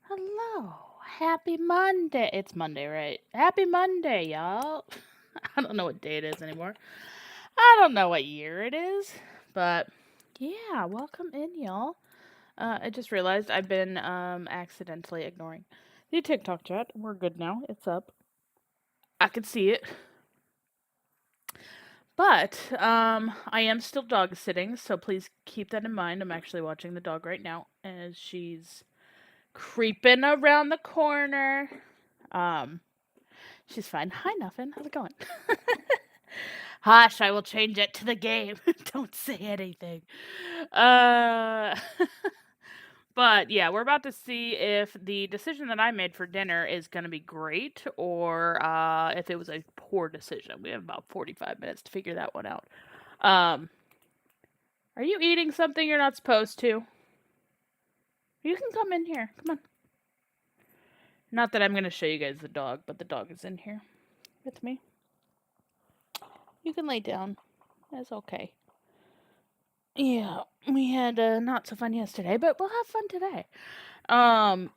Hello. Happy Monday. It's Monday, right? Happy Monday, y'all. I don't know what day it is anymore. I don't know what year it is. But yeah, welcome in, y'all. I just realized I've been accidentally ignoring the TikTok chat. We're good now. It's up. I can see it. But I am still dog sitting, so please keep that in mind. I'm actually watching the dog right now as she's creeping around the corner. Um She's fine. Hi, Nuffin. How's it going? Hush, I will change it to the game. Don't say anything. Uh, but yeah, we're about to see if the decision that I made for dinner is going to be great or if it was a poor decision. We have about 45 minutes to figure that one out. Um, are you eating something you're not supposed to? You can come in here. Come on. Not that I'm going to show you guys the dog, but the dog is in here with me. You can lay down. That's okay. Yeah, we had not so fun yesterday, but we'll have fun today. Um,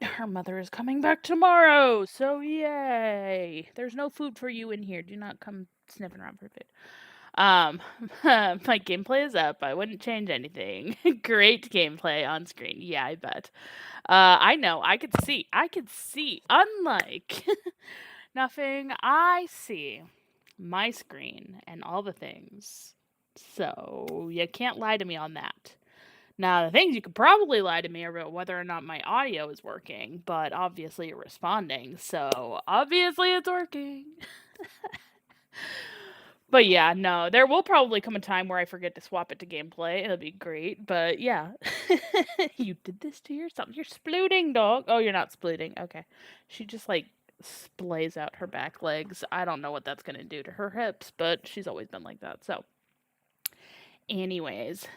her mother is coming back tomorrow, so yay! There's no food for you in here. Do not come sniffing around for food. Um, my gameplay is up. I wouldn't change anything. Great gameplay on screen. Yeah, I bet. I know. I could see. I could see. Unlike nothing, I see my screen and all the things. So you can't lie to me on that. Now, the things you could probably lie to me are about whether or not my audio is working, but obviously you're responding, so obviously it's working. But yeah, no, there will probably come a time where I forget to swap it to gameplay. It'll be great, but yeah. You did this to yourself. You're splooting, dog. Oh, you're not splooting. Okay. She just like splays out her back legs. I don't know what that's going to do to her hips, but she's always been like that. So, anyways,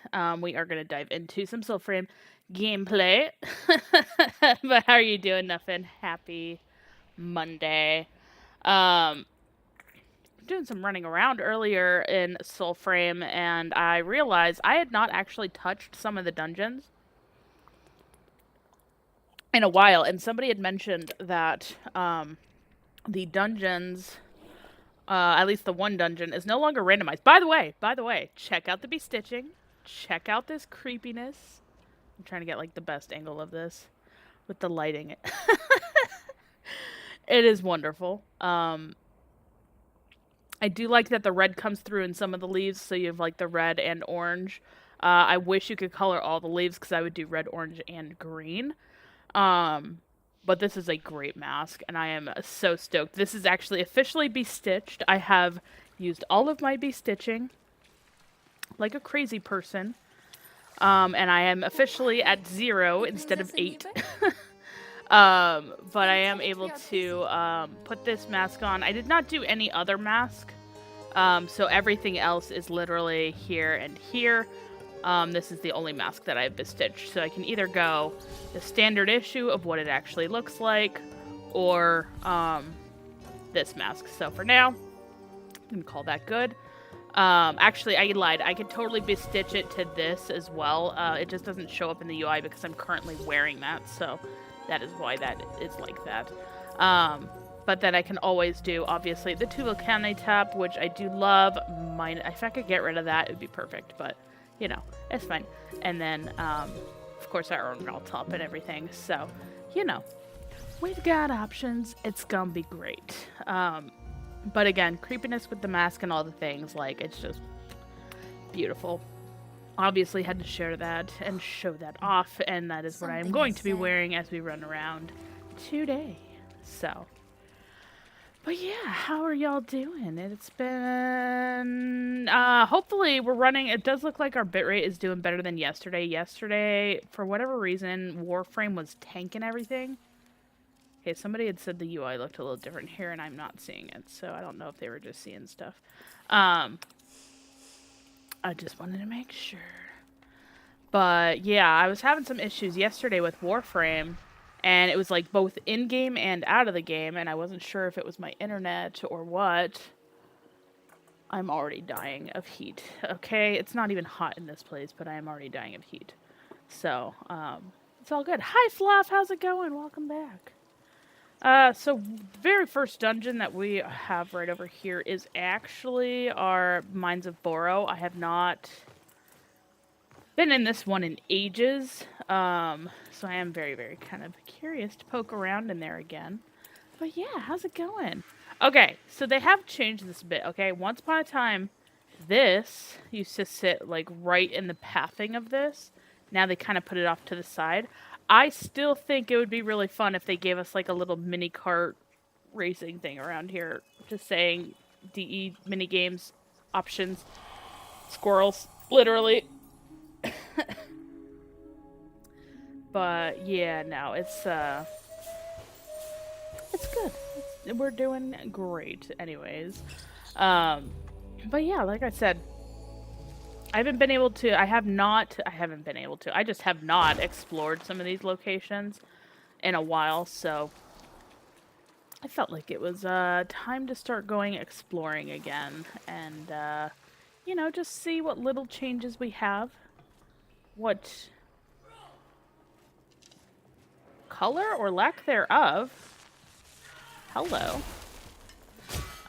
we are going to dive into some Warframe gameplay. But how are you doing, Nuffin? Happy Monday. Um, doing some running around earlier in Soulframe, and I realized I had not actually touched some of the dungeons in a while, and somebody had mentioned that the dungeons, at least the one dungeon, is no longer randomized. By the way, check out the bestitching. Check out this creepiness. I'm trying to get like the best angle of this with the lighting. It is wonderful. I do like that the red comes through in some of the leaves, so you have like the red and orange. I wish you could color all the leaves because I would do red, orange, and green. But this is a great mask, and I am so stoked. This is actually officially bestitched. I have used all of my bestitching like a crazy person. And I am officially at 0 instead of 8. But I am able to put this mask on. I did not do any other mask. So everything else is literally here and here. This is the only mask that I've bestitched. So I can either go the standard issue of what it actually looks like, or this mask. So for now, I'm going to call that good. Actually, I lied. I could totally bestitch it to this as well. It just doesn't show up in the UI because I'm currently wearing that, so that is why that is like that. But then I can always do, obviously, the Tulakane tap, which I do love. If I could get rid of that, it would be perfect, but, you know, it's fine. And then, of course, our own raw top and everything, so, you know, we've got options. It's gonna be great. But again, creepiness with the mask and all the things, like, it's just beautiful. Obviously had to share that and show that off, and that is what I am going to be wearing as we run around today. So, but yeah, how are y'all doing? It's been, hopefully we're running, it does look like our bitrate is doing better than yesterday. Yesterday, for whatever reason, Warframe was tanking everything. Okay, somebody had said the UI looked a little different here, and I'm not seeing it, so I don't know if they were just seeing stuff. I just wanted to make sure. But yeah, I was having some issues yesterday with Warframe, and it was like both in-game and out of the game, and I wasn't sure if it was my internet or what. I'm already dying of heat. Okay, it's not even hot in this place, but I am already dying of heat. So, It's all good. Hi, Fluff. How's it going? Welcome back. So the very first dungeon that we have right over here is actually our Mines of Boro. I have not been in this one in ages, so I am very, very kind of curious to poke around in there again. But yeah, how's it going? Okay, so they have changed this a bit, okay? Once upon a time, this used to sit, like, right in the pathing of this. Now they kind of put it off to the side. I still think it would be really fun if they gave us, like, a little mini kart racing thing around here. Just saying DE mini games options. Squirrels, literally. But yeah, no, it's good. We're doing great anyways. But yeah, like I said, I just have not explored some of these locations in a while, so I felt like it was time to start going exploring again and you know, just see what little changes we have. What color or lack thereof. Hello.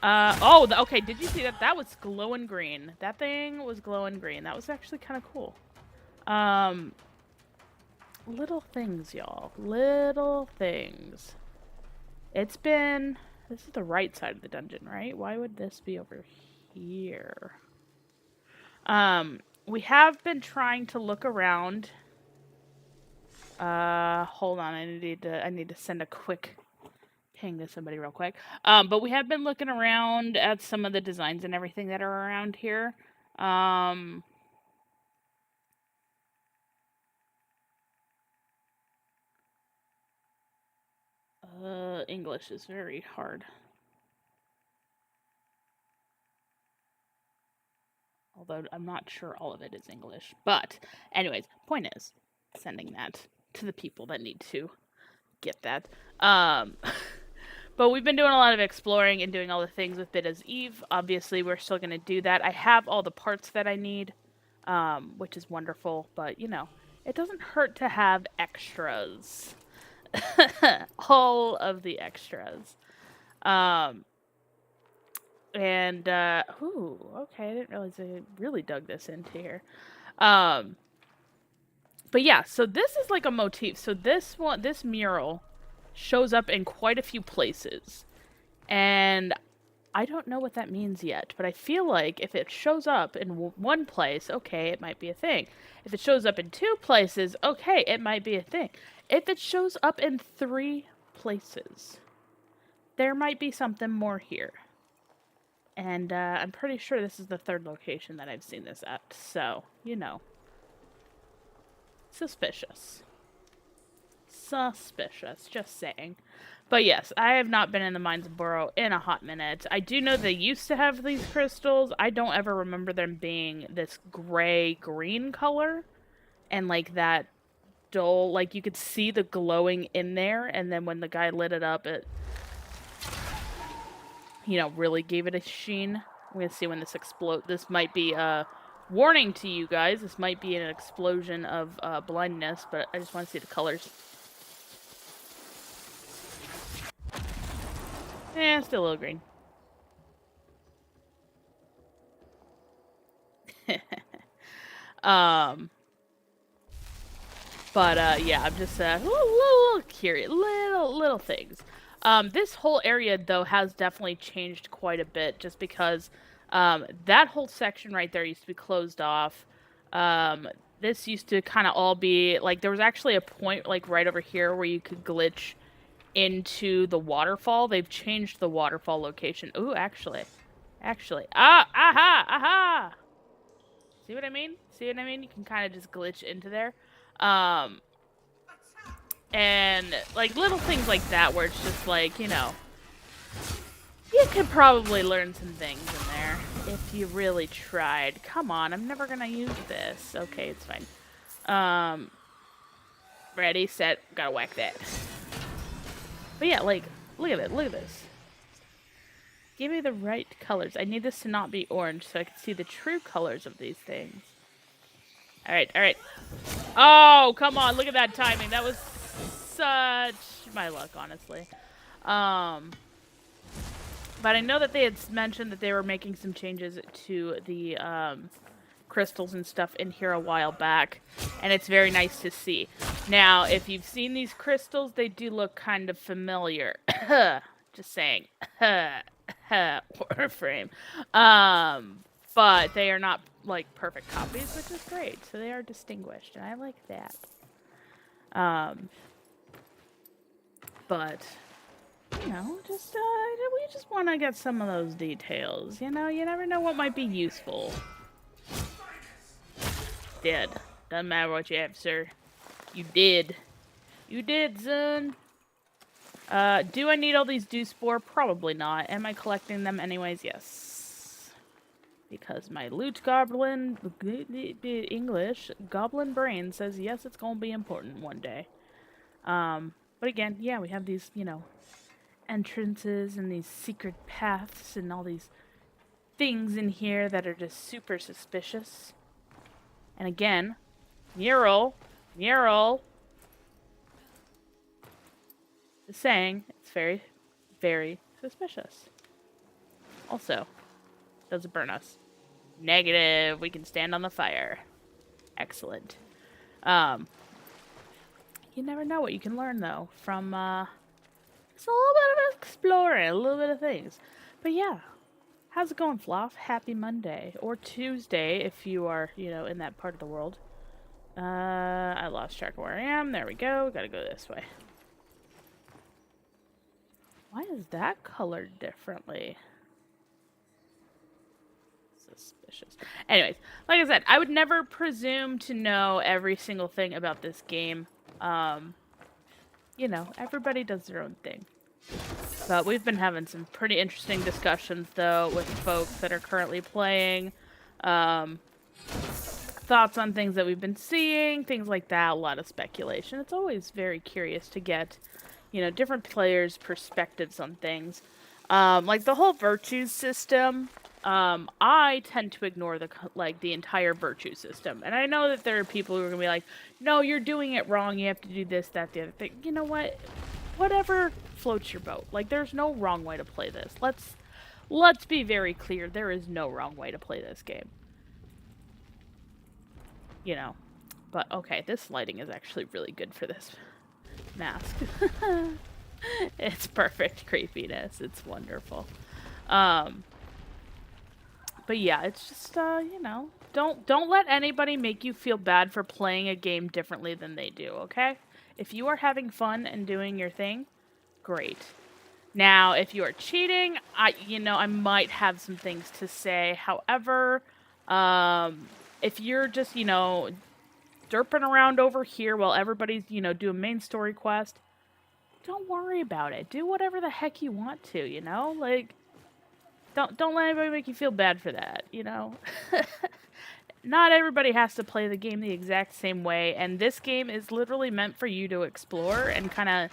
Okay, did you see that? That was glowing green. That thing was glowing green. That was actually kind of cool. Little things, y'all. Little things. This is the right side of the dungeon, right? Why would this be over here? We have been trying to look around. Hold on, I need to send a quick ping to somebody real quick. But we have been looking around at some of the designs and everything that are around here. English is very hard. Although I'm not sure all of it is English. But anyways, point is sending that to the people that need to get that. But we've been doing a lot of exploring and doing all the things with Bit as Eve. Obviously, we're still going to do that. I have all the parts that I need, which is wonderful. But, you know, it doesn't hurt to have extras. All of the extras. Ooh, okay, I didn't realize I really dug this into here. But yeah, so this is like a motif. So this mural shows up in quite a few places. And I don't know what that means yet, but I feel like if it shows up in one place, okay, it might be a thing. If it shows up in 2 places, okay, it might be a thing. If it shows up in 3 places, there might be something more here. And I'm pretty sure this is the 3rd location that I've seen this at, so, you know. Suspicious. Suspicious, just saying. But yes, I have not been in the Mines of Boro in a hot minute. I do know they used to have these crystals. I don't ever remember them being this gray-green color. And like that dull, like you could see the glowing in there. And then when the guy lit it up, it, you know, really gave it a sheen. We're gonna see when this explodes. This might be a warning to you guys. This might be an explosion of blindness, but I just want to see the colors. Still a little green. Yeah, I'm just little curious, little things. This whole area though has definitely changed quite a bit, just because that whole section right there used to be closed off. This used to kind of all be like there was actually a point like right over here where you could glitch into the waterfall. They've changed the waterfall location. Ooh, actually, aha! See what I mean? You can kind of just glitch into there. And like little things like that where it's just like, you know, you could probably learn some things in there if you really tried. Come on, I'm never gonna use this. Okay, it's fine. Ready, set, gotta whack that. But yeah, like, look at it, look at this. Give me the right colors. I need this to not be orange so I can see the true colors of these things. Alright, alright. Oh, come on, look at that timing. That was such my luck, honestly. But I know that they had mentioned that they were making some changes to the crystals and stuff in here a while back, and it's very nice to see. Now, if you've seen these crystals, they do look kind of familiar. Just saying. Warframe. But they are not, like, perfect copies, which is great. So they are distinguished, and I like that. But, you know, just, we just want to get some of those details. You know, you never know what might be useful. Did. Doesn't matter what you have, sir. You did. You did, son. Do I need all these dew spore? Probably not. Am I collecting them anyways? Yes. Because my loot goblin, English, goblin brain says yes, it's gonna be important one day. But again, yeah, we have these, you know, entrances and these secret paths and all these things in here that are just super suspicious. And again, mural. Just saying, it's very, very suspicious. Also, does it burn us? Negative. We can stand on the fire. Excellent. You never know what you can learn, though, from, just a little bit of exploring, a little bit of things. But yeah, how's it going, Floff? Happy Monday. Or Tuesday, if you are, you know, in that part of the world. I lost track of where I am. There we go. Gotta go this way. Why is that colored differently? Suspicious. Anyways, like I said, I would never presume to know every single thing about this game. You know, everybody does their own thing. But we've been having some pretty interesting discussions, though, with folks that are currently playing. Thoughts on things that we've been seeing, things like that, a lot of speculation. It's always very curious to get, you know, different players' perspectives on things. Like the whole virtues system, I tend to ignore the entire virtue system. And I know that there are people who are going to be like, no, you're doing it wrong, you have to do this, that, the other thing. You know what? Whatever floats your boat. Like, there's no wrong way to play this. Let's be very clear, there is no wrong way to play this game. You know. But, okay, this lighting is actually really good for this mask. It's perfect creepiness. It's wonderful. But yeah, it's just, you know, don't let anybody make you feel bad for playing a game differently than they do, okay? If you are having fun and doing your thing, great. Now, if you are cheating, I might have some things to say. However, if you're just, you know, derping around over here while everybody's, you know, doing main story quest, don't worry about it. Do whatever the heck you want to, you know? Like, don't let anybody make you feel bad for that, you know? Not everybody has to play the game the exact same way, and this game is literally meant for you to explore and kind of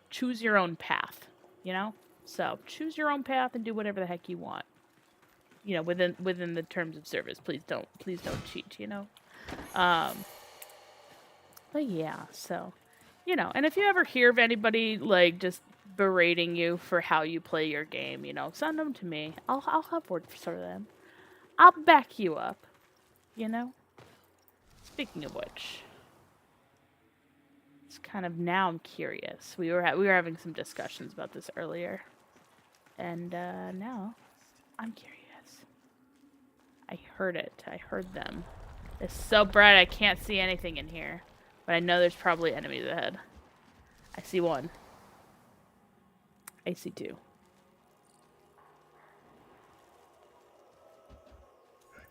choose your own path, you know? So, choose your own path and do whatever the heck you want. You know, within the terms of service. Please don't cheat, you know? But yeah, so, you know, and if you ever hear of anybody, like, just berating you for how you play your game, you know, send them to me. I'll have words for them. I'll back you up, you know? Speaking of which, it's kind of, now I'm curious. We were having some discussions about this earlier, and now I'm curious. I heard it. I heard them. It's so bright I can't see anything in here. But I know there's probably enemies ahead. I see one. I see two.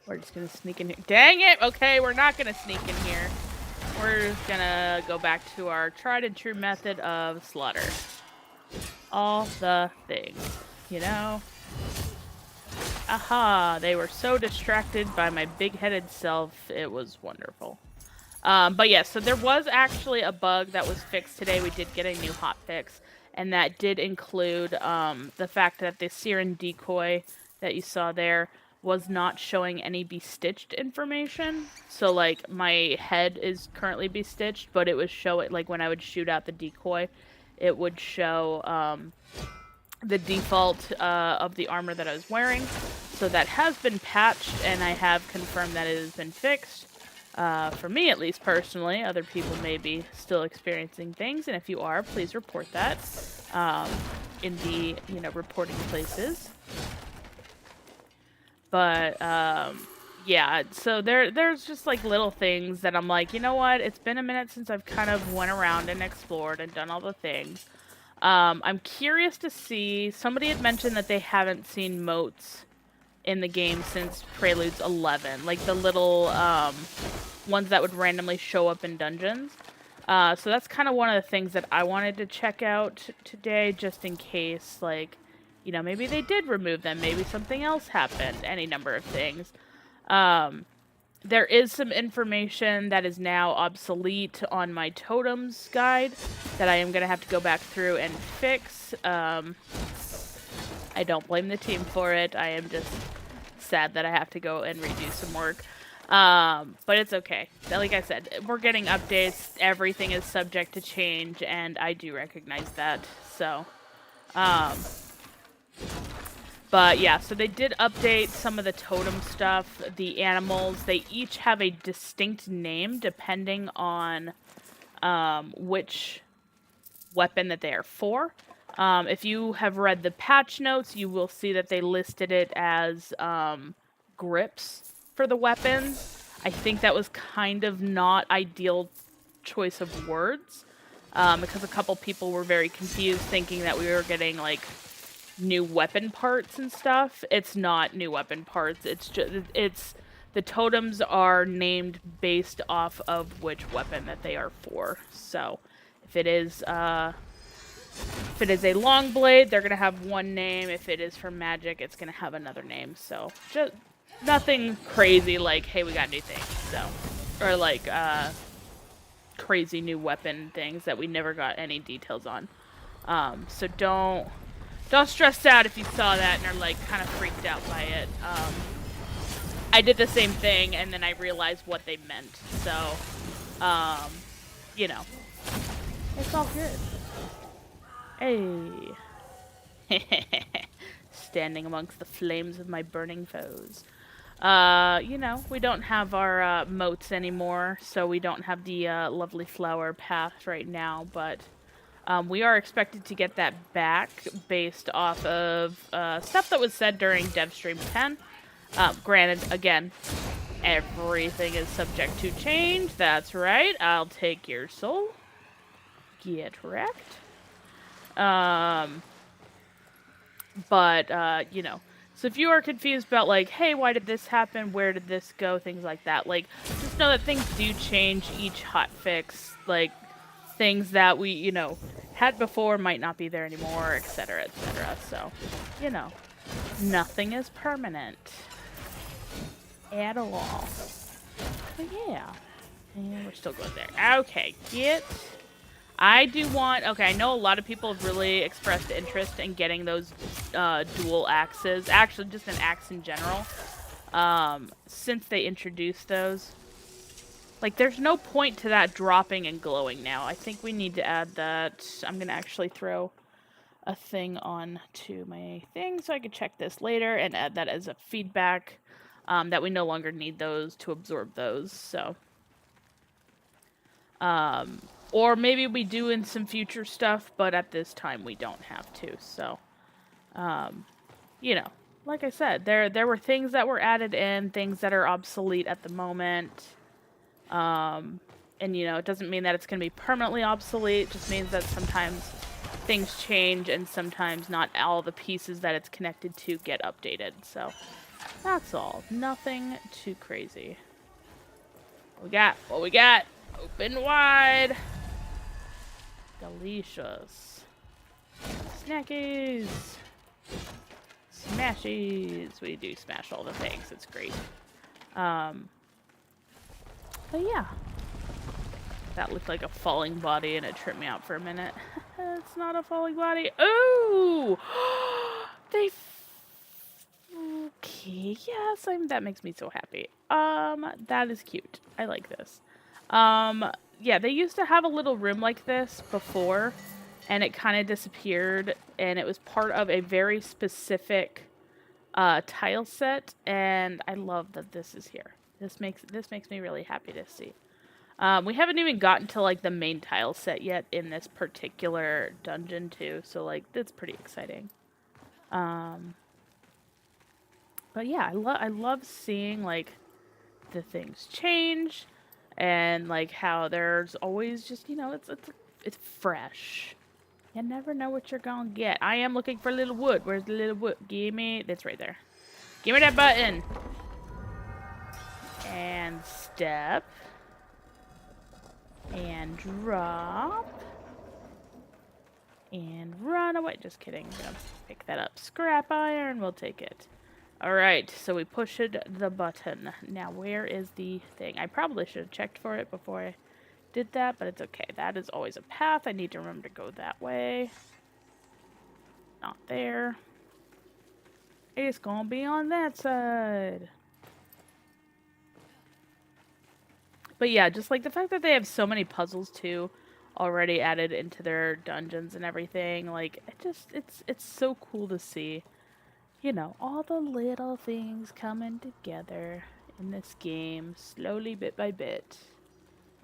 We're just gonna sneak in here. Dang it! Okay, we're not gonna sneak in here. We're just gonna go back to our tried and true method of slaughter. All the things, you know? Aha! They were so distracted by my big-headed self, it was wonderful. But yeah, so there was actually a bug that was fixed today. We did get a new hotfix, and that did include the fact that the Siren decoy that you saw there was not showing any be-stitched information. So, like, my head is currently be-stitched, but it was showing, like, when I would shoot out the decoy, it would show, the default, of the armor that I was wearing. So that has been patched, and I have confirmed that it has been fixed. For me, at least personally, other people may be still experiencing things, and if you are, please report that, in the, reporting places. But, yeah, so there's just, like, little things that I'm like, you know what, it's been a minute since I've kind of went around and explored and done all the things. I'm curious to see, somebody had mentioned that they haven't seen moats in the game since Preludes 11, like the little, ones that would randomly show up in dungeons. So that's kind of one of the things that I wanted to check out today, just in case, like, maybe they did remove them, maybe something else happened, any number of things. There is some information that is now obsolete on my totems guide that I am going to have to go back through and fix. I don't blame the team for it. I am just sad that I have to go and redo some work. But it's okay. Like I said, we're getting updates. Everything is subject to change, and I do recognize that. So, but yeah, so they did update some of the totem stuff. The animals, they each have a distinct name depending on which weapon that they are for. If you have read the patch notes, you will see that they listed it as grips for the weapons. I think that was kind of not ideal choice of words, because a couple people were very confused thinking that we were getting, like, new weapon parts and stuff. It's not new weapon parts. It's the totems are named based off of which weapon that they are for. So if it is a long blade, they're gonna have one name. If it is for magic, it's gonna have another name. So just nothing crazy like, hey, we got new things. So, or like crazy new weapon things that we never got any details on. So don't stress out if you saw that and are, like, kind of freaked out by it. I did the same thing, and then I realized what they meant. So, it's all good. Hey. Standing amongst the flames of my burning foes. We don't have our moats anymore, so we don't have the lovely flower path right now, but we are expected to get that back based off of stuff that was said during DevStream 10. Granted, again, everything is subject to change. That's right. I'll take your soul. Get wrecked. So if you are confused about, like, hey, why did this happen? Where did this go? Things like that. Like, just know that things do change each hotfix. Like, things that we, had before might not be there anymore, etc., etc. So, nothing is permanent at all. But yeah. And we're still going there. Okay, I do want... Okay, I know a lot of people have really expressed interest in getting those dual axes. Actually, just an axe in general. Since they introduced those. Like, there's no point to that dropping and glowing now. I think we need to add that. I'm going to actually throw a thing on to my thing so I can check this later and add that as a feedback, that we no longer need those to absorb those. So, or maybe we do in some future stuff, but at this time we don't have to. So, like I said, there were things that were added in, things that are obsolete at the moment. And, it doesn't mean that it's going to be permanently obsolete. It just means that sometimes things change and sometimes not all the pieces that it's connected to get updated. So, that's all. Nothing too crazy. What we got? Open wide. Delicious. Snackies. Smashies. We do smash all the things. It's great. But yeah. That looked like a falling body and it tripped me out for a minute. It's not a falling body. Ooh! Okay. Yes, that makes me so happy. That is cute. I like this. Yeah, they used to have a little room like this before, and it kind of disappeared, and it was part of a very specific tile set, and I love that this is here. This makes me really happy to see. We haven't even gotten to like the main tile set yet in this particular dungeon too, so like that's pretty exciting. But yeah, I love seeing like the things change and like how there's always just, you know, it's fresh. You never know what you're gonna get. I am looking for a little wood. Where's the little wood? Give me, that's right there. Give me that button. And step. And drop. And run away. Just kidding. I'm gonna pick that up. Scrap iron. We'll take it. Alright, so we pushed the button. Now, where is the thing? I probably should have checked for it before I did that, but it's okay. That is always a path. I need to remember to go that way. Not there. It's gonna be on that side. But yeah, just like the fact that they have so many puzzles too already added into their dungeons and everything, like it's so cool to see. You know, all the little things coming together in this game, slowly, bit by bit.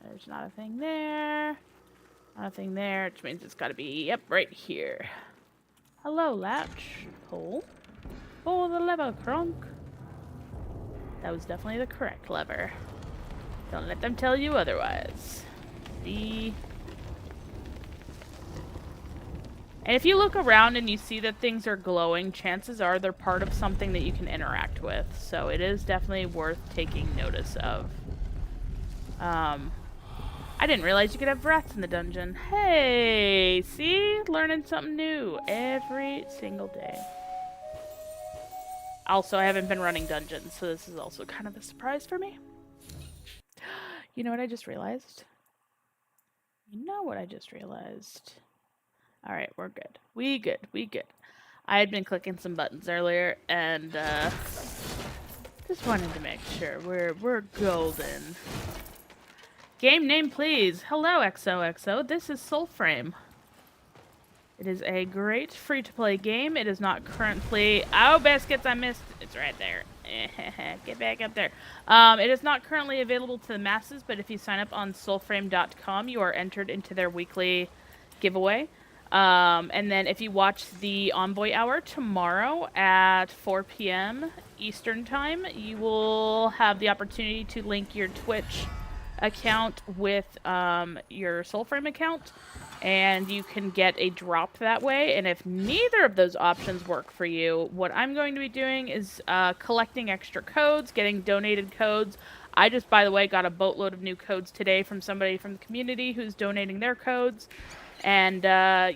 There's not a thing there. Not a thing there, which means it's got to be, yep, right here. Hello, latch. Pull. Pull the lever, Crunk. That was definitely the correct lever. Don't let them tell you otherwise. And if you look around and you see that things are glowing, chances are they're part of something that you can interact with. So it is definitely worth taking notice of. I didn't realize you could have rats in the dungeon. Hey, see? Learning something new every single day. Also, I haven't been running dungeons, so this is also kind of a surprise for me. You know what I just realized? You know what I just realized? Alright, we're good. We good. I had been clicking some buttons earlier, and just wanted to make sure we're golden. Game name, please. Hello, XOXO. This is Warframe. It is a great free-to-play game. It is not currently... Oh, biscuits, I missed. It's right there. Get back up there. It is not currently available to the masses, but if you sign up on soulframe.com, you are entered into their weekly giveaway. And then if you watch the Envoy Hour tomorrow at 4 p.m. Eastern Time, you will have the opportunity to link your Twitch account with your Soulframe account, and you can get a drop that way. And if neither of those options work for you, what I'm going to be doing is collecting extra codes, getting donated codes. I just, by the way, got a boatload of new codes today from somebody from the community who's donating their codes. And,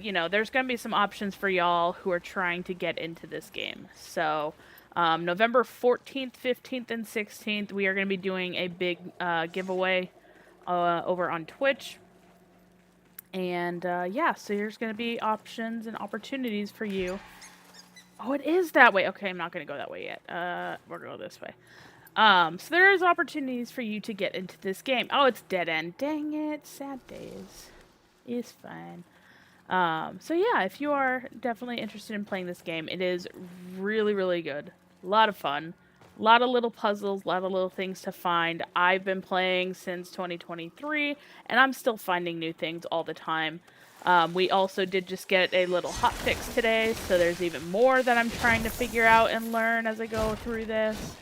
you know, there's going to be some options for y'all who are trying to get into this game. So, November 14th, 15th, and 16th, we are going to be doing a big giveaway over on Twitch. And, yeah, so there's going to be options and opportunities for you. Oh, it is that way. Okay, I'm not going to go that way yet. We're going to go this way. So there is opportunities for you to get into this game. Oh, it's dead end. Dang it. Sad days. It's fine. So yeah, if you are definitely interested in playing this game, it is really, really good. A lot of fun. A lot of little puzzles, a lot of little things to find. I've been playing since 2023, and I'm still finding new things all the time. We also did just get a little hotfix today, so there's even more that I'm trying to figure out and learn as I go through this.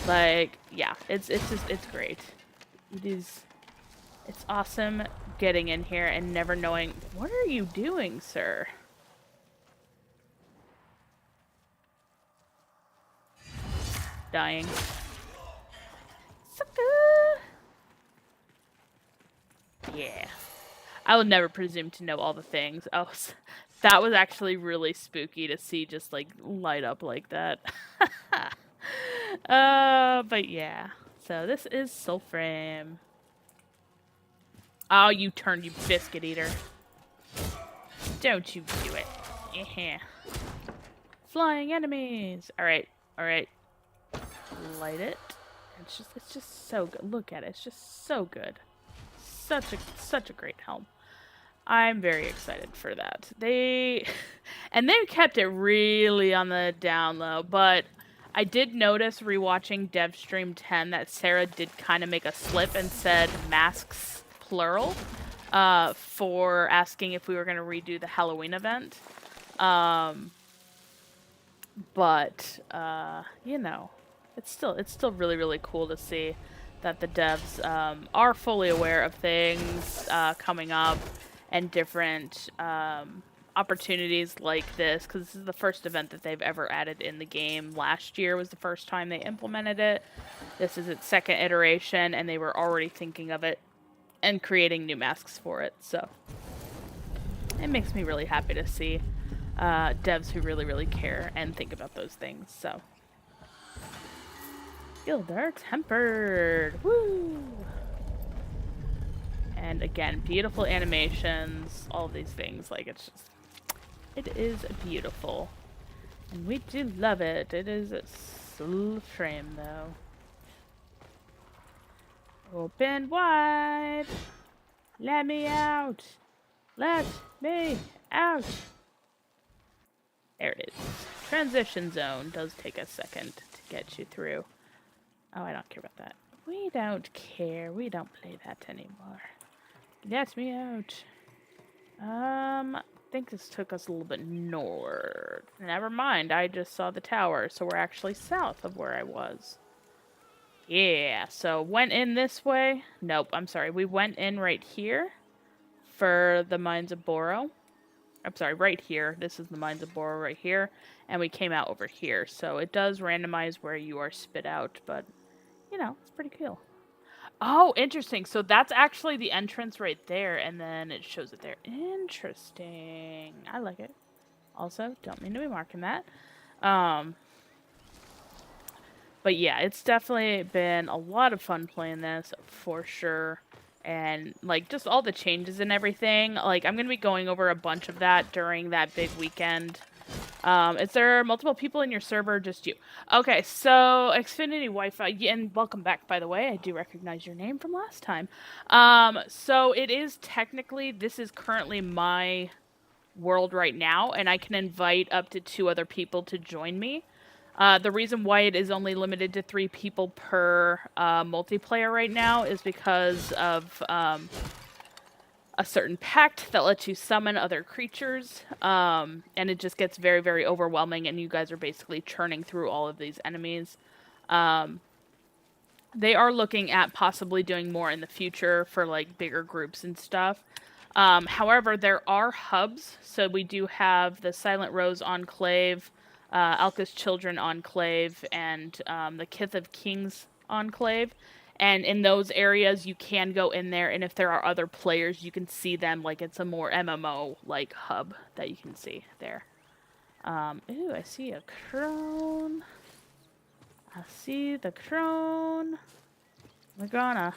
Like, yeah, it's great. It's awesome getting in here and never knowing, what are you doing, sir? Dying. Sucker! Yeah. I would never presume to know all the things. Oh, that was actually really spooky to see just, like, light up like that. But yeah. So this is Soulframe. Oh, you turned, you biscuit eater. Don't you do it. Yeah. Flying enemies. Alright, alright. light it. It's just so good. Look at it. It's just so good. Such a great helm. I'm very excited for that. And they've kept it really on the down low, but I did notice rewatching DevStream 10 that Sarah did kind of make a slip and said masks plural for asking if we were going to redo the Halloween event. But you know, it's still really, really cool to see that the devs are fully aware of things coming up and different opportunities like this, because this is the first event that they've ever added in the game. Last year was the first time they implemented it. This is its second iteration, and they were already thinking of it and creating new masks for it. So it makes me really happy to see devs who really, really care and think about those things. So Gildar Tempered. Woo! And again, beautiful animations, all these things. Like, it is beautiful. And we do love it. It is a slow frame, though. Open wide. Let me out. Let me out. There it is. Transition zone does take a second to get you through. Oh, I don't care about that. We don't care. We don't play that anymore. Let me out. I think this took us a little bit north. Never mind, I just saw the tower, so we're actually south of where I was. Yeah, so went in this way. Nope, I'm sorry. We went in right here for the Mines of Boro. I'm sorry, right here. This is the Mines of Boro right here. And we came out over here. So it does randomize where you are spit out, but, you know, it's pretty cool. Oh, interesting. So that's actually the entrance right there, and then it shows it there. Interesting. I like it. Also, don't mean to be marking that. But yeah, it's definitely been a lot of fun playing this, for sure. And, like, just all the changes and everything. Like, I'm going to be going over a bunch of that during that big weekend. Is there multiple people in your server or just you? Okay, so Xfinity Wi-Fi, and welcome back, by the way. I do recognize your name from last time. So it is technically, this is currently my world right now, and I can invite up to 2 other people to join me. The reason why it is only limited to 3 people per multiplayer right now is because of a certain pact that lets you summon other creatures, and it just gets very, very overwhelming, and you guys are basically churning through all of these enemies. They are looking at possibly doing more in the future for, like, bigger groups and stuff. However, there are hubs, so we do have the Silent Rose Enclave, Alka's Children Enclave, and the Kith of Kings Enclave. And in those areas, you can go in there, and if there are other players, you can see them. Like, it's a more MMO-like hub that you can see there. Ooh, I see a crone. I see the crone. We're gonna...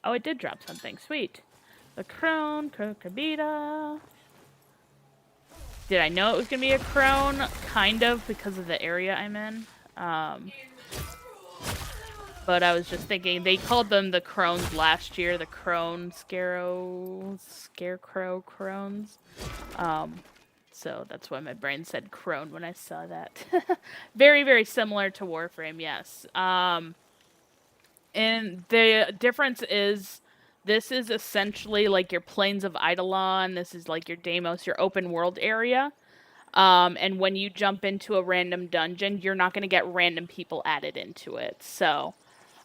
Oh, it did drop something. Sweet. The crone, Kokabita. Did I know it was gonna be a crone? Kind of, because of the area I'm in. But I was just thinking, they called them the crones last year, the crone scarecrow crones. So that's why my brain said crone when I saw that. Very, very similar to Warframe, yes. And the difference is, this is essentially like your Plains of Eidolon, this is like your Deimos, your open world area. And when you jump into a random dungeon, you're not going to get random people added into it, so...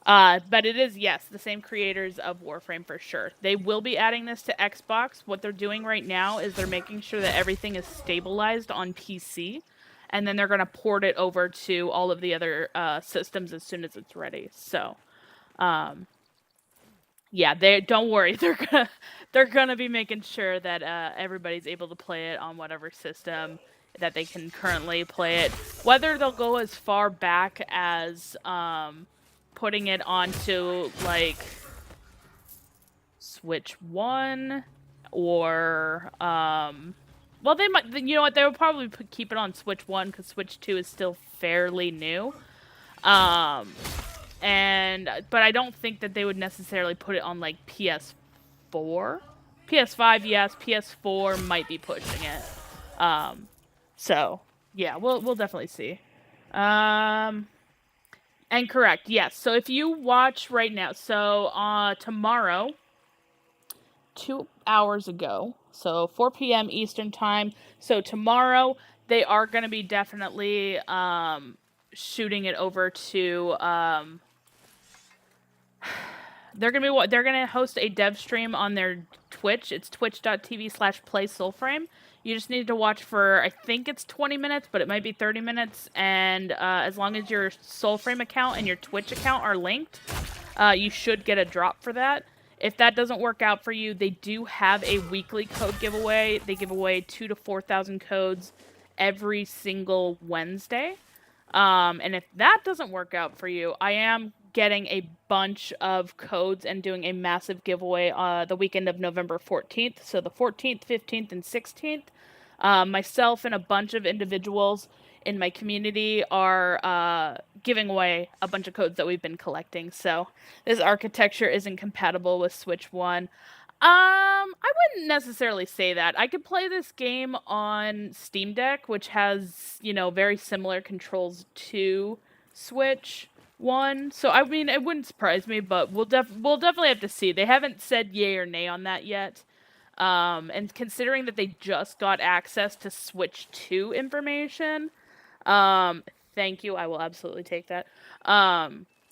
but it is, yes, the same creators of Warframe for sure. They will be adding this to Xbox. What they're doing right now is they're making sure that everything is stabilized on PC, and then they're going to port it over to all of the other systems as soon as it's ready. So, yeah, don't worry. They're gonna be making sure that everybody's able to play it on whatever system that they can currently play it. Whether they'll go as far back as putting it onto, like, Switch 1, or, well, they might, you know what, they will probably keep it on Switch 1, because Switch 2 is still fairly new. But I don't think that they would necessarily put it on like PS4. PS5, yes. PS4 might be pushing it. So yeah, we'll definitely see. Um, and correct, yes. So if you watch right now, so tomorrow, 2 hours ago, so 4 p.m. Eastern time. So tomorrow they are going to be definitely shooting it over to they're gonna host a dev stream on their Twitch. It's twitch.tv/playsoulframe. You just need to watch for, I think it's 20 minutes, but it might be 30 minutes. And as long as your Soulframe account and your Twitch account are linked, you should get a drop for that. If that doesn't work out for you, they do have a weekly code giveaway. They give away 2,000 to 4,000 codes every single Wednesday. And if that doesn't work out for you, I am getting a bunch of codes and doing a massive giveaway the weekend of November 14th. So the 14th, 15th, and 16th. Myself and a bunch of individuals in my community are giving away a bunch of codes that we've been collecting. So this architecture isn't compatible with Switch 1. I wouldn't necessarily say that. I could play this game on Steam Deck, which has, very similar controls to Switch 1. So I mean, it wouldn't surprise me, but we'll definitely have to see. They haven't said yay or nay on that yet. And considering that they just got access to Switch 2 information, thank you. I will absolutely take that.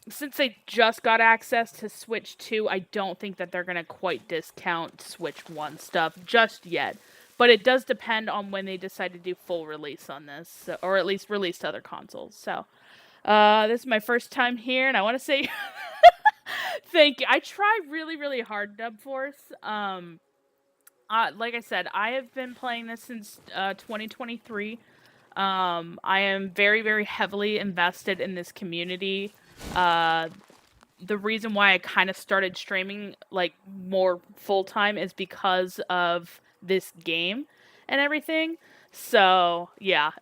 Since they just got access to Switch 2, I don't think that they're going to quite discount Switch 1 stuff just yet. But it does depend on when they decide to do full release on this, or at least release to other consoles. So, this is my first time here, and I want to say thank you. I try really, really hard, Dub Force. Like I said, I have been playing this since 2023. I am very, very heavily invested in this community. The reason why I kind of started streaming like more full time is because of this game and everything. So yeah,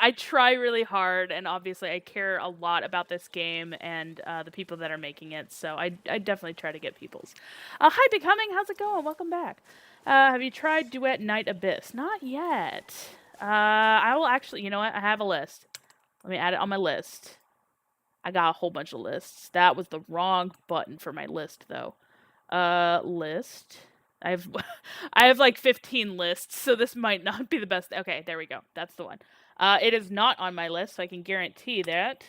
I try really hard, and obviously I care a lot about this game and the people that are making it. So I definitely try to get people's. Hi, Becoming, how's it going? Welcome back. Have you tried Duet Night Abyss? Not yet. I will actually. You know what? I have a list. Let me add it on my list. I got a whole bunch of lists. That was the wrong button for my list, though. List. I have like 15 lists, so this might not be the best. Okay, there we go. That's the one. It is not on my list, so I can guarantee that.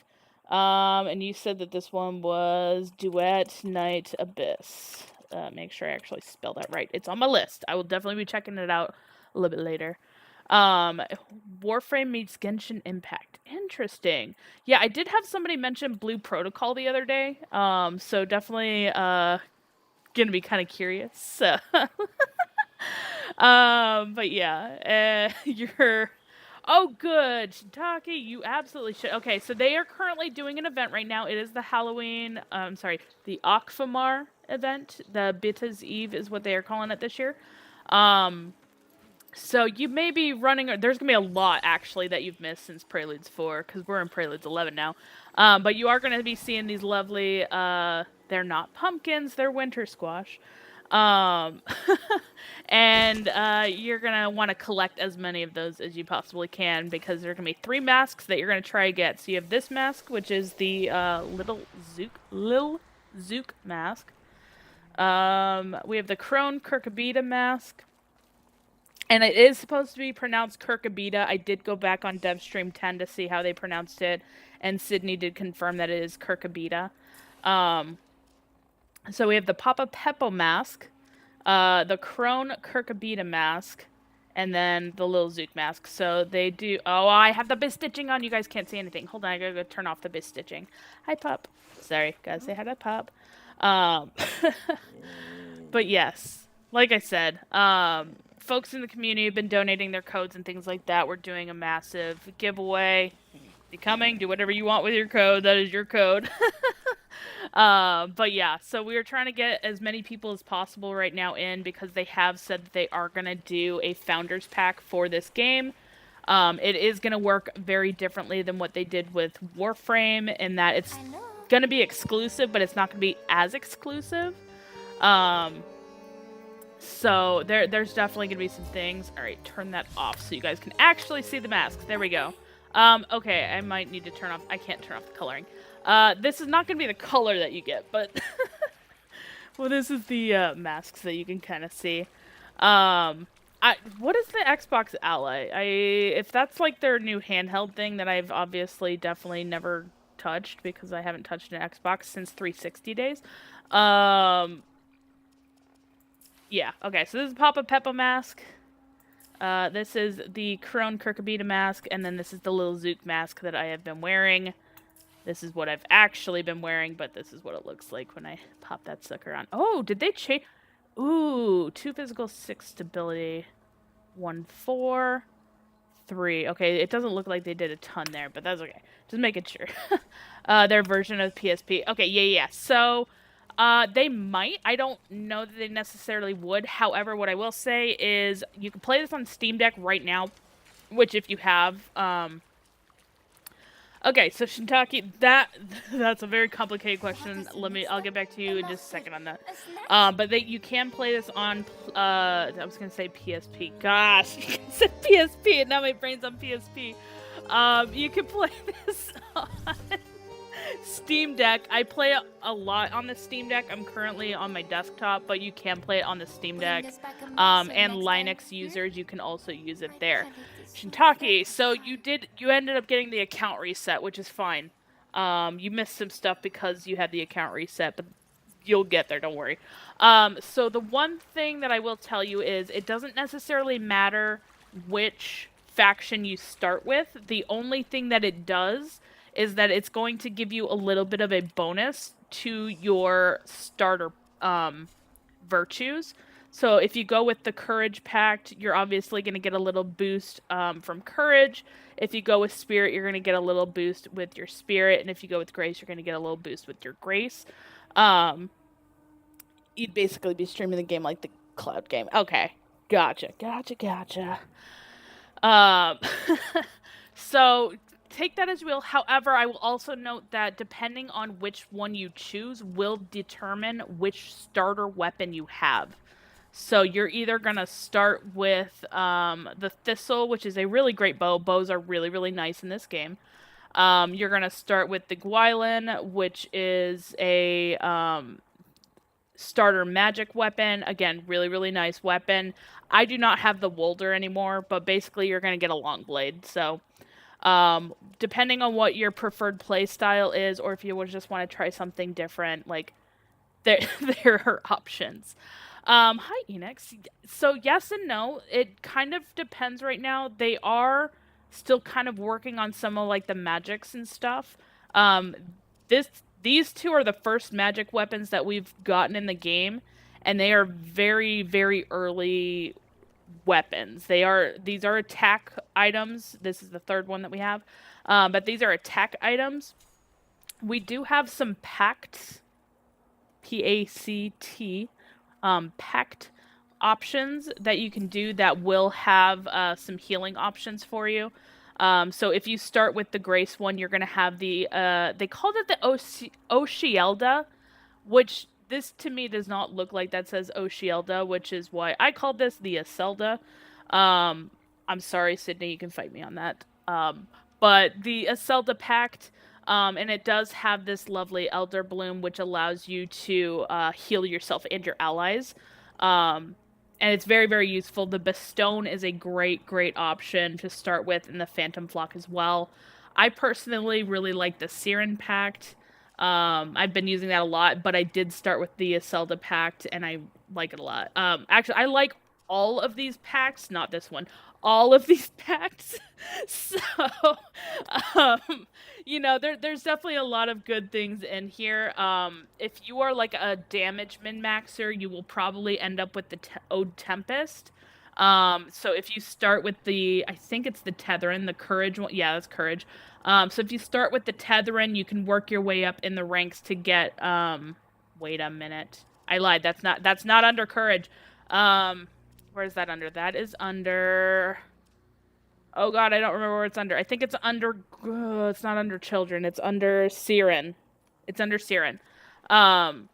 And you said that this one was Duet Night Abyss. Make sure I actually spell that right. It's on my list. I will definitely be checking it out a little bit later. Warframe meets Genshin Impact. Interesting. Yeah, I did have somebody mention Blue Protocol the other day. So definitely gonna be kind of curious. But yeah, you're. Oh, good, Shiitake. You absolutely should. Okay, so they are currently doing an event right now. It is the Halloween. The Akfamar event. The Bita's Eve is what they are calling it this year. So you may be running. There's gonna be a lot actually that you've missed since Preludes 4, because we're in Preludes 11 now. But you are gonna be seeing these lovely. They're not pumpkins. They're winter squash. And you're gonna want to collect as many of those as you possibly can, because there are gonna be 3 masks that you're gonna try to get. So you have this mask, which is the Lil Zook mask. We have the Crone Kirkabita mask. And it is supposed to be pronounced Kirkabita. I did go back on DevStream 10 to see how they pronounced it, and Sydney did confirm that it is Kirkabita. So we have the Papa Peppo mask, the Crone Kirkabita mask, and then the Lil Zook mask. So they do... Oh, I have the bit stitching on. You guys can't see anything. Hold on, I gotta go turn off the bit stitching. Hi, Pup. Sorry, gotta say hi to Pup. But yes, like I said, folks in the community have been donating their codes and things like that. We're doing a massive giveaway. Becoming, do whatever you want with your code. That is your code. But yeah, so we are trying to get as many people as possible right now in, because they have said that they are going to do a founders pack for this game. It is going to work very differently than what they did with Warframe in that it's going to be exclusive, but it's not going to be as exclusive. So there's definitely going to be some things. All right, turn that off so you guys can actually see the masks. There we go. Okay, I might need to turn off. I can't turn off the coloring. This is not going to be the color that you get, but well, this is the masks that you can kind of see. What is the Xbox Ally? If that's like their new handheld thing that I've obviously definitely never touched because I haven't touched an Xbox since 360 days. Yeah, okay, so this is Papa Peppa mask. This is the Crone Kirkabita mask, and then this is the Lil Zook mask that I have been wearing. This is what I've actually been wearing, but this is what it looks like when I pop that sucker on. Oh, did they change? Ooh, 2 physical, 6 stability, 1 4, 3. Okay, it doesn't look like they did a ton there, but that's okay. Just making sure. Their version of PSP. Okay, yeah. So, they might. I don't know that they necessarily would. However, what I will say is you can play this on Steam Deck right now, which if you have, okay, so Shintaki, that's a very complicated question. I'll get back to you in just a second on that. But you can play this on, I was gonna say PSP. Gosh, I said PSP, and now my brain's on PSP. You can play this on Steam Deck. I play a lot on the Steam Deck. I'm currently on my desktop, but you can play it on the Steam Deck. And Linux users, you can also use it there. Shintaki, so you ended up getting the account reset, which is fine. You missed some stuff because you had the account reset, but you'll get there, don't worry. So the one thing that I will tell you is it doesn't necessarily matter which faction you start with. The only thing that it does is that it's going to give you a little bit of a bonus to your starter virtues. So if you go with the Courage Pact, you're obviously going to get a little boost from Courage. If you go with Spirit, you're going to get a little boost with your Spirit. And if you go with Grace, you're going to get a little boost with your Grace. You'd basically be streaming the game like the cloud game. Okay. Gotcha. So take that as you will. However, I will also note that depending on which one you choose will determine which starter weapon you have. So you're either going to start with the Thistle, which is a really great bow. Bows are really, really nice in this game. You're going to start with the Gwylin, which is a starter magic weapon. Again, really, really nice weapon. I do not have the Wolder anymore, but basically you're going to get a long blade. So depending on what your preferred play style is, or if you just want to try something different, like there are options. Hi, Enix. So yes and no. It kind of depends right now. They are still kind of working on some of like the magics and stuff. These two are the first magic weapons that we've gotten in the game, and they are very, very early weapons. These are attack items. This is the third one that we have. But these are attack items. We do have some pact, P-A-C-T, pact options that you can do that will have some healing options for you. So if you start with the Grace one, you're going to have the, they called it the Oshielda, which this to me does not look like that says Oshielda, which is why I called this the Aselda. I'm sorry, Sydney, you can fight me on that. But the Aselda Pact, and it does have this lovely Elder Bloom, which allows you to heal yourself and your allies. And it's very, very useful. The Bestone is a great, great option to start with, and the Phantom Flock as well. I personally really like the Siren Pact. I've been using that a lot, but I did start with the Aselda Pact, and I like it a lot. Actually, I like all of these pacts, not this one. All of these pacts. So, you know, there's definitely a lot of good things in here. If you are like a damage min-maxer, you will probably end up with the Ode Tempest. So if you start with I think it's the Tetherin, the Courage one. Yeah, that's Courage. So if you start with the Tetherin, you can work your way up in the ranks to get, wait a minute. I lied. That's not under Courage. Where is that under? That is under, Oh god, I don't remember where it's under. I think it's under. It's not under children. It's under Siren. It's under Siren. Um,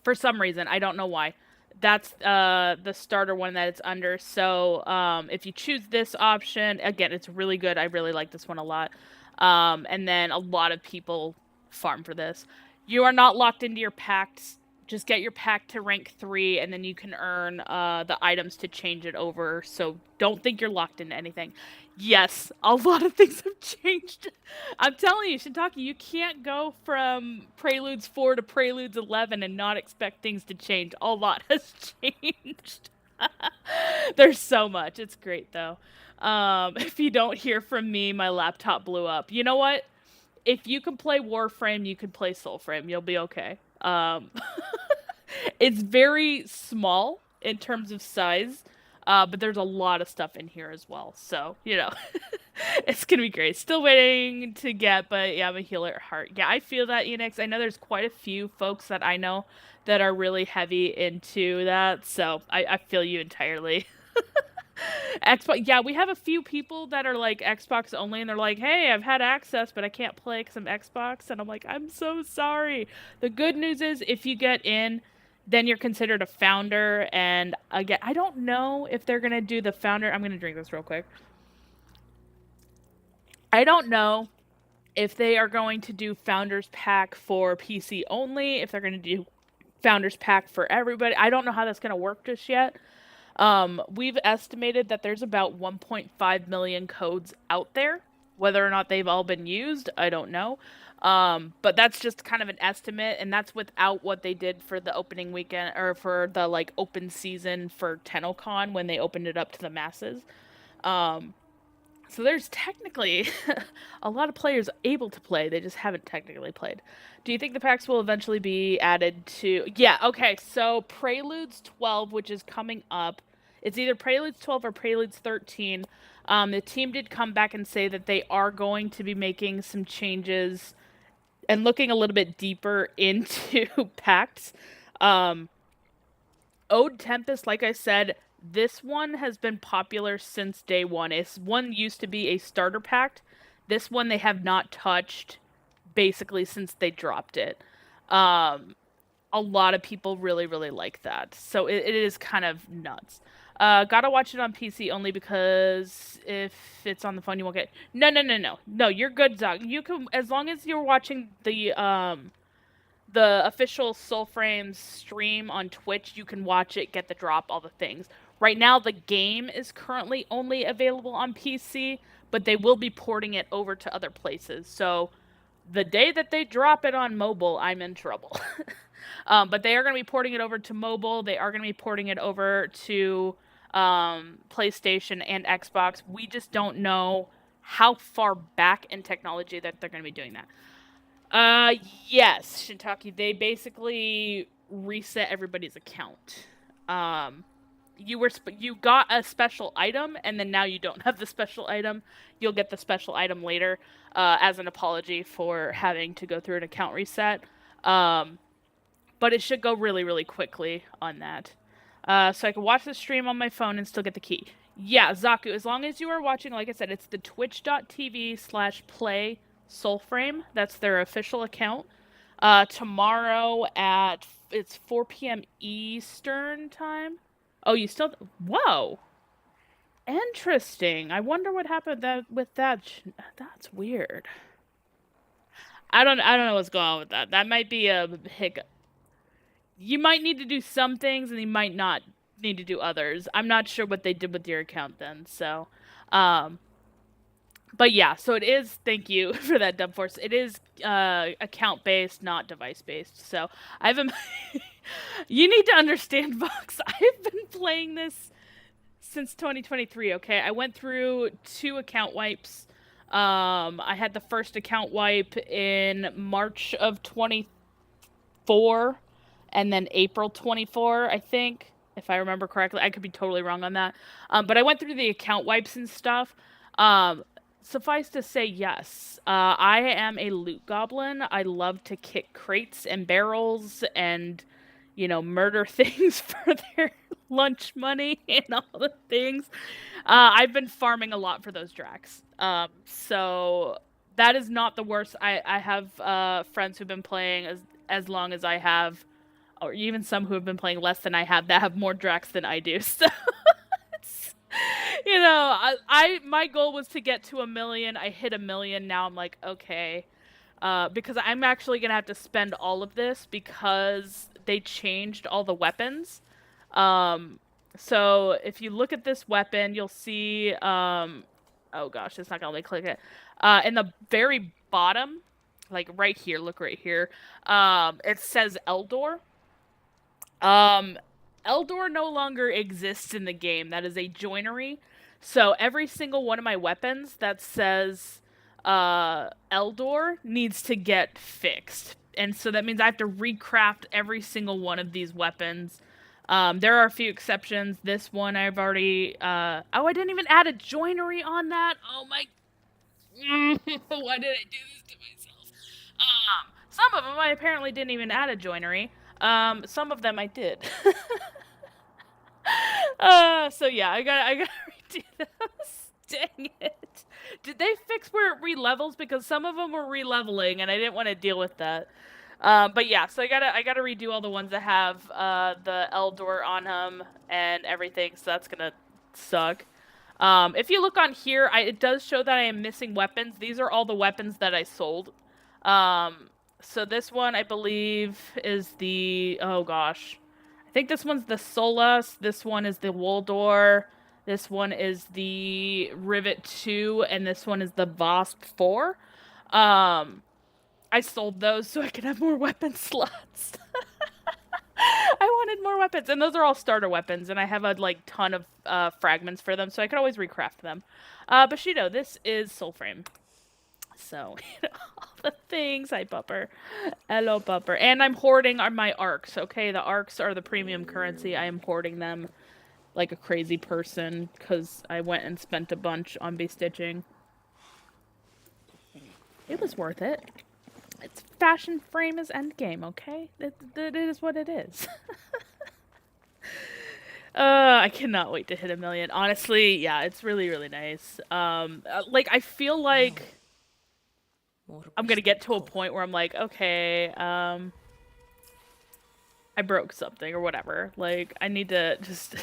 for some reason, I don't know why. That's the starter one that it's under. So if you choose this option, again, it's really good. I really like this one a lot. And then a lot of people farm for this. You are not locked into your packs. Just get your pack to rank 3, and then you can earn the items to change it over. So don't think you're locked into anything. Yes, a lot of things have changed. I'm telling you, Shintaki, you can't go from Preludes 4 to Preludes 11 and not expect things to change. A lot has changed. There's so much. It's great, though. If you don't hear from me, my laptop blew up. You know what? If you can play Warframe, you can play Soulframe. You'll be okay. It's very small in terms of size, but there's a lot of stuff in here as well. So, it's gonna be great. Still waiting to get, but yeah, I'm a healer at heart. Yeah, I feel that, Enix. I know there's quite a few folks that I know that are really heavy into that, so I feel you entirely. Xbox, yeah, we have a few people that are like Xbox only, and they're like, "Hey, I've had access, but I can't play because I'm Xbox," and I'm like, "I'm so sorry." The good news is, if you get in, then you're considered a founder, and again, I don't know if they're gonna do the founder. I'm gonna drink this real quick. I don't know if they are going to do Founders Pack for PC only, if they're going to do Founders Pack for everybody. I don't know how that's going to work just yet. We've estimated that there's about 1.5 million codes out there. Whether or not they've all been used, I don't know. But that's just kind of an estimate, and that's without what they did for the opening weekend, or for the like open season for TennoCon when they opened it up to the masses. Um, so there's technically a lot of players able to play. They just haven't technically played. Do you think the packs will eventually be added to? Yeah, okay. So Preludes 12, which is coming up, it's either Preludes 12 or Preludes 13. The team did come back and say that they are going to be making some changes and looking a little bit deeper into packs. Um, Ode Tempest, like I said, this one has been popular since day one. It's one used to be a starter pack. This one they have not touched basically since they dropped it. Um, a lot of people really, really like that. So it is kind of nuts. Gotta watch it on PC only because if it's on the phone, you won't get. No, no, no, no, no. You're good, Zach. You can, as long as you're watching the official Soulframes stream on Twitch, you can watch it, get the drop, all the things. Right now, the game is currently only available on PC, but they will be porting it over to other places. So the day that they drop it on mobile, I'm in trouble. But they are going to be porting it over to mobile. They are going to be porting it over to PlayStation and Xbox. We just don't know how far back in technology that they're going to be doing that. Yes, Shintaki. They basically reset everybody's account. Um, you got a special item, and then now you don't have the special item. You'll get the special item later, as an apology for having to go through an account reset. Um, but it should go really, really quickly on that. So I can watch the stream on my phone and still get the key. Yeah, Zaku, as long as you are watching, like I said, it's the twitch.tv/play Soulframe. That's their official account. Tomorrow it's 4 p.m. Eastern time. Oh, you still? Whoa, interesting. I wonder what happened with that. That's weird. I don't know what's going on with that. That might be a hiccup. You might need to do some things, and you might not need to do others. I'm not sure what they did with your account then. So, um, but yeah, so it is. Thank you for that, Dub Force. It is account based, not device based. So I've been. You need to understand, Vox. I've been playing this since 2023. Okay, I went through 2 account wipes. I had the first account wipe in March of 24, and then April 24, I think, if I remember correctly. I could be totally wrong on that. But I went through the account wipes and stuff. Suffice to say, yes, I am a loot goblin. I love to kick crates and barrels and, murder things for their lunch money and all the things. I've been farming a lot for those Dracs. So that is not the worst. I have friends who've been playing as long as I have, or even some who have been playing less than I have that have more Dracs than I do. So it's, I my goal was to get to 1 million. I hit 1 million. Now I'm like, okay. Because I'm actually gonna have to spend all of this because they changed all the weapons. Um, so if you look at this weapon, you'll see, oh gosh, it's not gonna let me click it. In the very bottom, like right here, look right here, it says Eldor. Um, Eldor no longer exists in the game. That is a joinery. So every single one of my weapons that says Eldor needs to get fixed. And so that means I have to recraft every single one of these weapons. There are a few exceptions. This one I've already oh, I didn't even add a joinery on that. Oh my why did I do this to myself? Some of them I apparently didn't even add a joinery. Some of them I did. So yeah, I gotta redo those. Dang it. Did they fix where it re-levels? Because some of them were re-leveling and I didn't want to deal with that. But yeah, so I gotta redo all the ones that have the Eldor on them and everything, so that's gonna suck. If you look on here, it does show that I am missing weapons. These are all the weapons that I sold. So this one, I believe, is the... Oh, gosh. I think this one's the Solus. This one is the Woldor. This one is the Rivet 2. And this one is the Vasp 4. I sold those so I could have more weapon slots. I wanted more weapons. And those are all starter weapons. And I have a, like, ton of fragments for them. So I could always recraft them. Bushido, this is Soulframe. So, all the things. Hi, Pupper. Hello, Pupper. And I'm hoarding my arcs, okay? The arcs are the premium currency. I am hoarding them like a crazy person because I went and spent a bunch on bestitching. It was worth it. It's fashion frame is endgame, okay? It is what it is. I cannot wait to hit 1 million. Honestly, yeah, it's really, really nice. Like, I feel like I'm gonna get to a point where I'm like, okay, I broke something or whatever. Like, I need to just...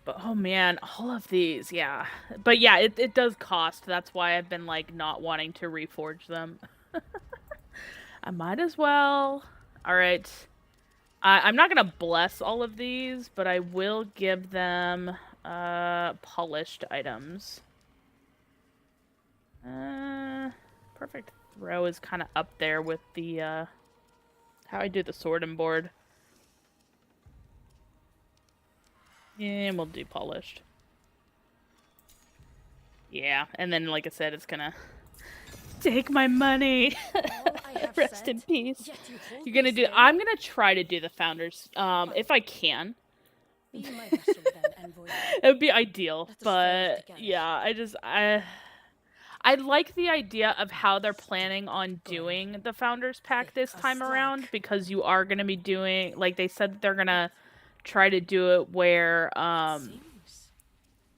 But, oh man, all of these, yeah. But yeah, it does cost. That's why I've been, like, not wanting to reforge them. I might as well. Alright. I'm not gonna bless all of these, but I will give them, polished items. Perfect throw is kind of up there with the, how I do the sword and board. And we'll do polished. Yeah, and then, like I said, it's gonna take my money. Rest in peace. You're gonna do... I'm gonna try to do the founders, if I can. It would be ideal, but yeah, I like the idea of how they're planning on doing the Founders Pack this time around, because you are going to be doing, like they said that they're going to try to do it where,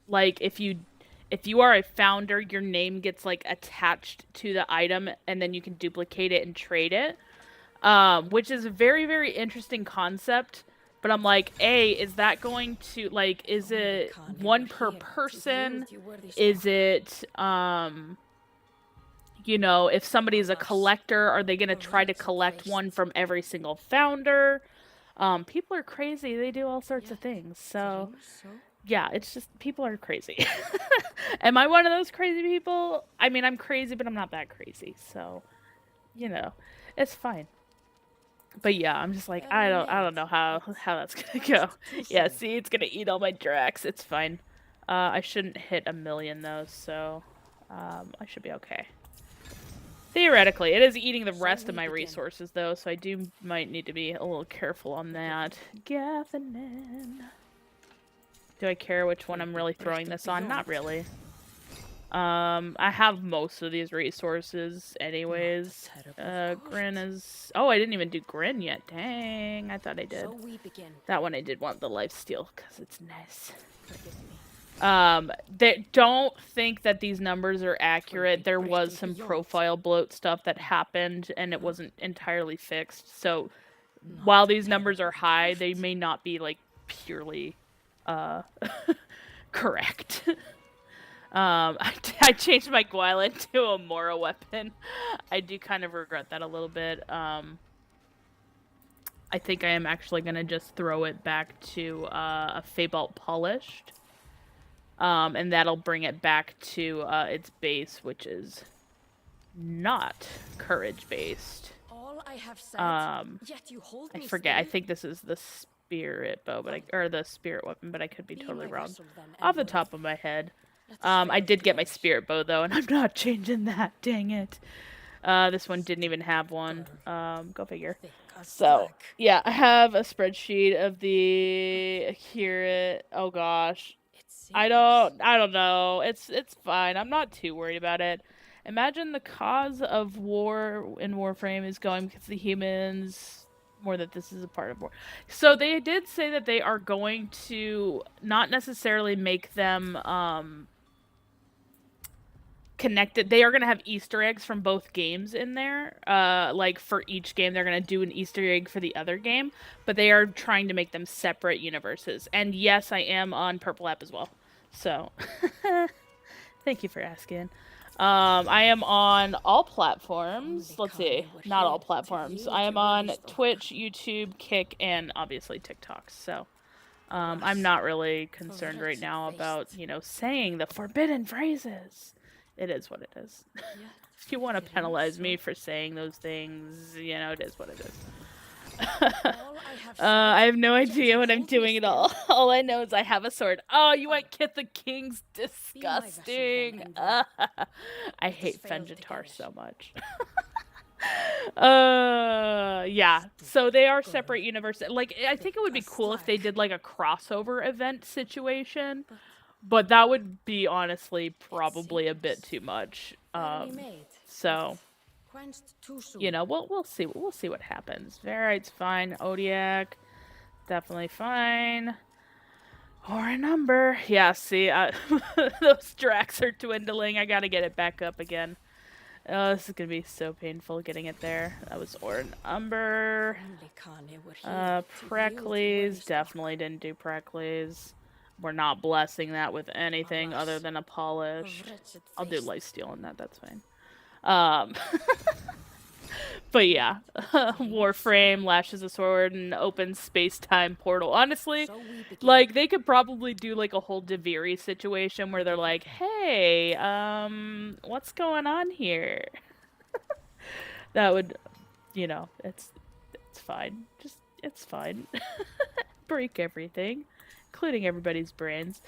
like, if you are a founder, your name gets, like, attached to the item, and then you can duplicate it and trade it, which is a very, very interesting concept. But I'm like, is that going to, like, is it one per person? Is it, you know, if somebody's a collector, are they going to try to collect one from every single founder? People are crazy. They do all sorts of things. So, yeah, it's just, people are crazy. Am I one of those crazy people? I mean, I'm crazy, but I'm not that crazy. So, you know, it's fine. But yeah, I'm just like, I don't know how that's gonna go. Yeah, see, it's gonna eat all my Dracs. It's fine. I shouldn't hit 1 million though, so I should be okay. Theoretically, it is eating the rest of my resources though, so I might need to be a little careful on that. Gavinin. Do I care which one I'm really throwing this on? Not really. I have most of these resources anyways. Grin is... Oh, I didn't even do Grin yet. Dang, I thought I did. That one I did want the lifesteal, because it's nice. They don't think that these numbers are accurate. There was some profile bloat stuff that happened, and it wasn't entirely fixed. So, while these numbers are high, they may not be, like, purely, correct. I changed my Gwyla to a Mora weapon. I do kind of regret that a little bit. I think I am actually going to just throw it back to a Feybolt Polished. And that'll bring it back to its base, which is not courage-based. I forget. I think this is the spirit bow, or the spirit weapon, but I could be totally wrong. Off the top of my head. I did get my spirit bow, though, and I'm not changing that. Dang it. This one didn't even have one. Go figure. So, yeah, I have a spreadsheet of the Akira. Oh, gosh. I don't know. It's fine. I'm not too worried about it. Imagine the cause of war in Warframe is going because the humans, more that this is a part of war. So they did say that they are going to not necessarily make them connected. They are going to have Easter eggs from both games in there. Like for each game, they're going to do an Easter egg for the other game, but they are trying to make them separate universes. And yes, I am on Purple App as well. So, thank you for asking. I am on all platforms. Let's see, not all platforms. I am on Twitch, YouTube, Kick, and obviously TikTok. So, I'm not really concerned right now about, saying the forbidden phrases. It is what it is. If you want to penalize me for saying those things, it is what it is. I have no idea what I'm doing at all. All I know is I have a sword. Oh, you went Kit the King's disgusting. I hate Fenjitar so much. Yeah. So they are separate universes. Like, I think it would be cool if they did like a crossover event situation. But that would be honestly probably a bit too much. So we'll see. We'll see what happens. Varite's fine. Odiak, definitely fine. Or a number. Yeah. See, those Dracs are dwindling. I gotta get it back up again. Oh, this is gonna be so painful getting it there. That was Orin Umber. Precles. Definitely didn't do Precles. We're not blessing that with anything other than a polish. I'll do lifesteal on that, that's fine. But yeah, Warframe, lashes a sword, and open space-time portal. Honestly, like, they could probably do, like, a whole Deviri situation where they're like, hey, what's going on here? That would, it's fine. It's fine. Break everything. Including everybody's brains.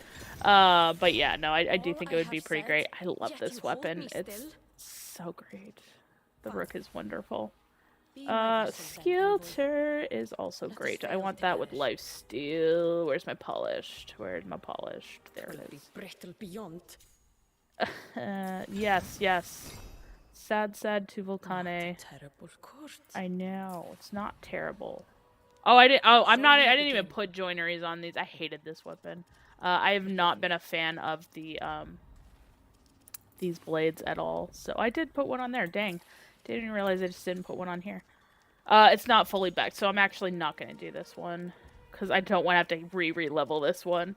But yeah, no, I do think it would be pretty great. I love this weapon. It's so great. The Rook is wonderful. Skilter is also great. I want that with lifesteal. Where's my polished? Where's my polished? There it is. Yes. Sad to Volcane. I know. It's not terrible. Oh, I didn't even put joineries on these. I hated this weapon. I have not been a fan of the, these blades at all. So I did put one on there. Dang. Didn't even realize I just didn't put one on here. It's not fully backed, so I'm actually not going to do this one. Because I don't want to have to re-level this one.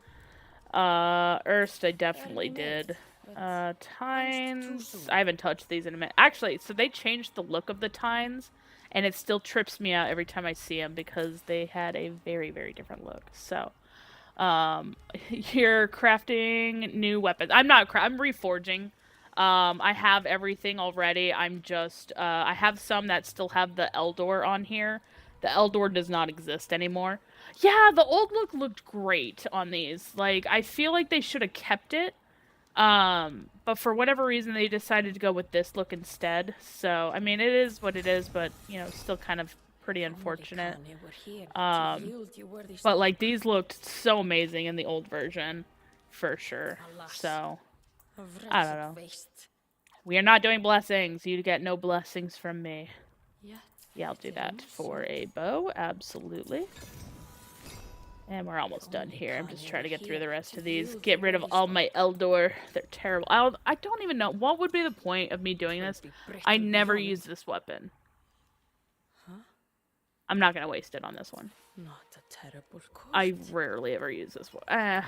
Erst, I definitely did. Tines. I haven't touched these in a minute. Actually, so they changed the look of the Tines. And it still trips me out every time I see them because they had a very, very different look. So, you're crafting new weapons. I'm reforging. I have everything already. I'm just, I have some that still have the Eldor on here. The Eldor does not exist anymore. Yeah, the old look looked great on these. Like, I feel like they should have kept it. But for whatever reason, they decided to go with this look instead. So, I mean, it is what it is, but, still kind of pretty unfortunate. But, like, these looked so amazing in the old version, for sure. So, I don't know. We are not doing blessings. You get no blessings from me. Yeah, I'll do that for a bow. Absolutely. And we're almost done here. I'm just trying to get through the rest of these. Get rid of all my Eldor. They're terrible. I don't even know. What would be the point of me doing this? I never use this weapon. I'm not going to waste it on this one. I rarely ever use this one.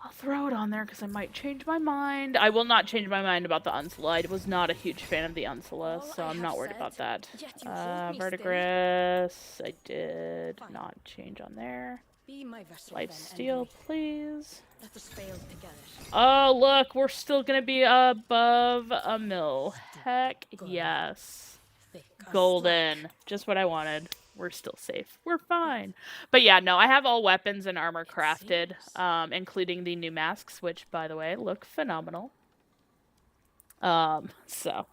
I'll throw it on there because I might change my mind. I will not change my mind about the Unsula. I was not a huge fan of the Unsula, so I'm not worried about that. Verdigris, I did not change on there. Lifesteal, please. Oh, look, we're still going to be above a mil. Heck yes. Golden. Just what I wanted. We're still safe. We're fine. But yeah, no, I have all weapons and armor crafted, including the new masks, which, by the way, look phenomenal. So.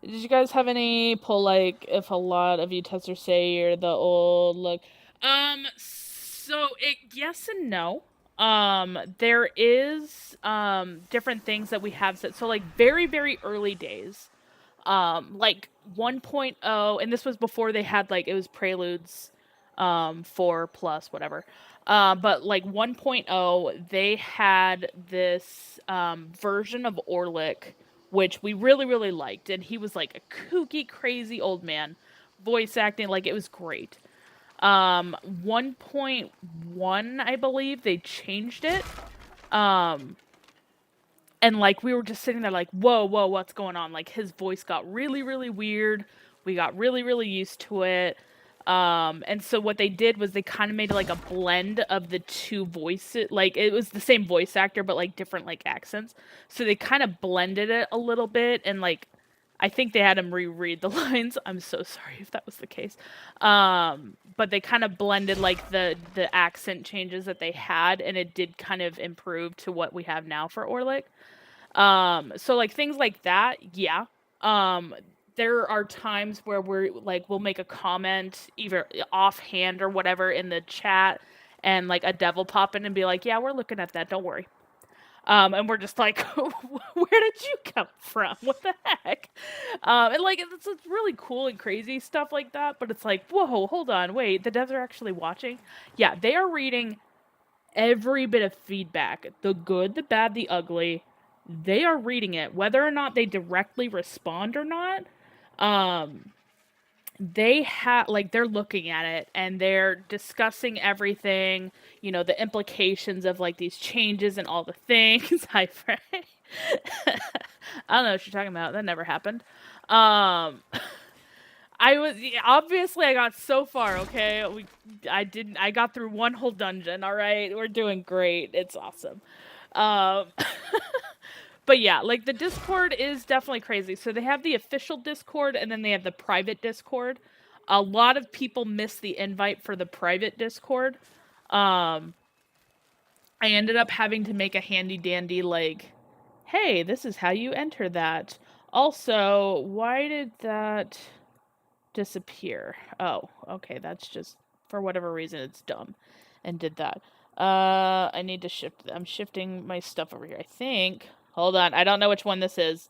Did you guys have any pull, like, if a lot of you testers say you're the old look? So, yes and no. There is, different things that we have set. So, like, very, very early days, like 1.0, and this was before they had, like, it was Preludes, 4 plus, whatever. But like 1.0, they had this, version of Orlick, which we really, really liked. And he was like a kooky, crazy old man, voice acting, like it was great. 1.1, I believe, they changed it. And, like, we were just sitting there like, whoa, what's going on? Like, his voice got really, really weird. We got really, really used to it. And so what they did was they kind of made, like, a blend of the two voices. Like, it was the same voice actor, but, like, different, like, accents. So they kind of blended it a little bit. And, like, I think they had him reread the lines. I'm so sorry if that was the case. But they kind of blended, like, the accent changes that they had. And it did kind of improve to what we have now for Orlick. So like things like that, yeah. There are times where we'll make a comment either offhand or whatever in the chat, and like a devil pop in and be like, yeah, we're looking at that, don't worry. And we're just like, where did you come from? What the heck? And like, it's really cool and crazy stuff like that, but it's like, whoa, hold on, wait, the devs are actually watching? Yeah, they are reading every bit of feedback, the good, the bad, the ugly. They are reading it, whether or not they directly respond or not. They're looking at it and they're discussing everything, you know, the implications of like these changes and all the things. Hi, Frank. I don't know what you're talking about. That never happened. I got so far, okay? I got through one whole dungeon, all right? We're doing great. It's awesome. But yeah, like the Discord is definitely crazy. So they have the official Discord and then they have the private Discord. A lot of people miss the invite for the private Discord. I ended up having to make a handy dandy like, hey, this is how you enter that. Also, why did that disappear? Oh, okay, that's just, for whatever reason, it's dumb and did that. I need to shift, I'm shifting my stuff over here, I think. Hold on, I don't know which one this is.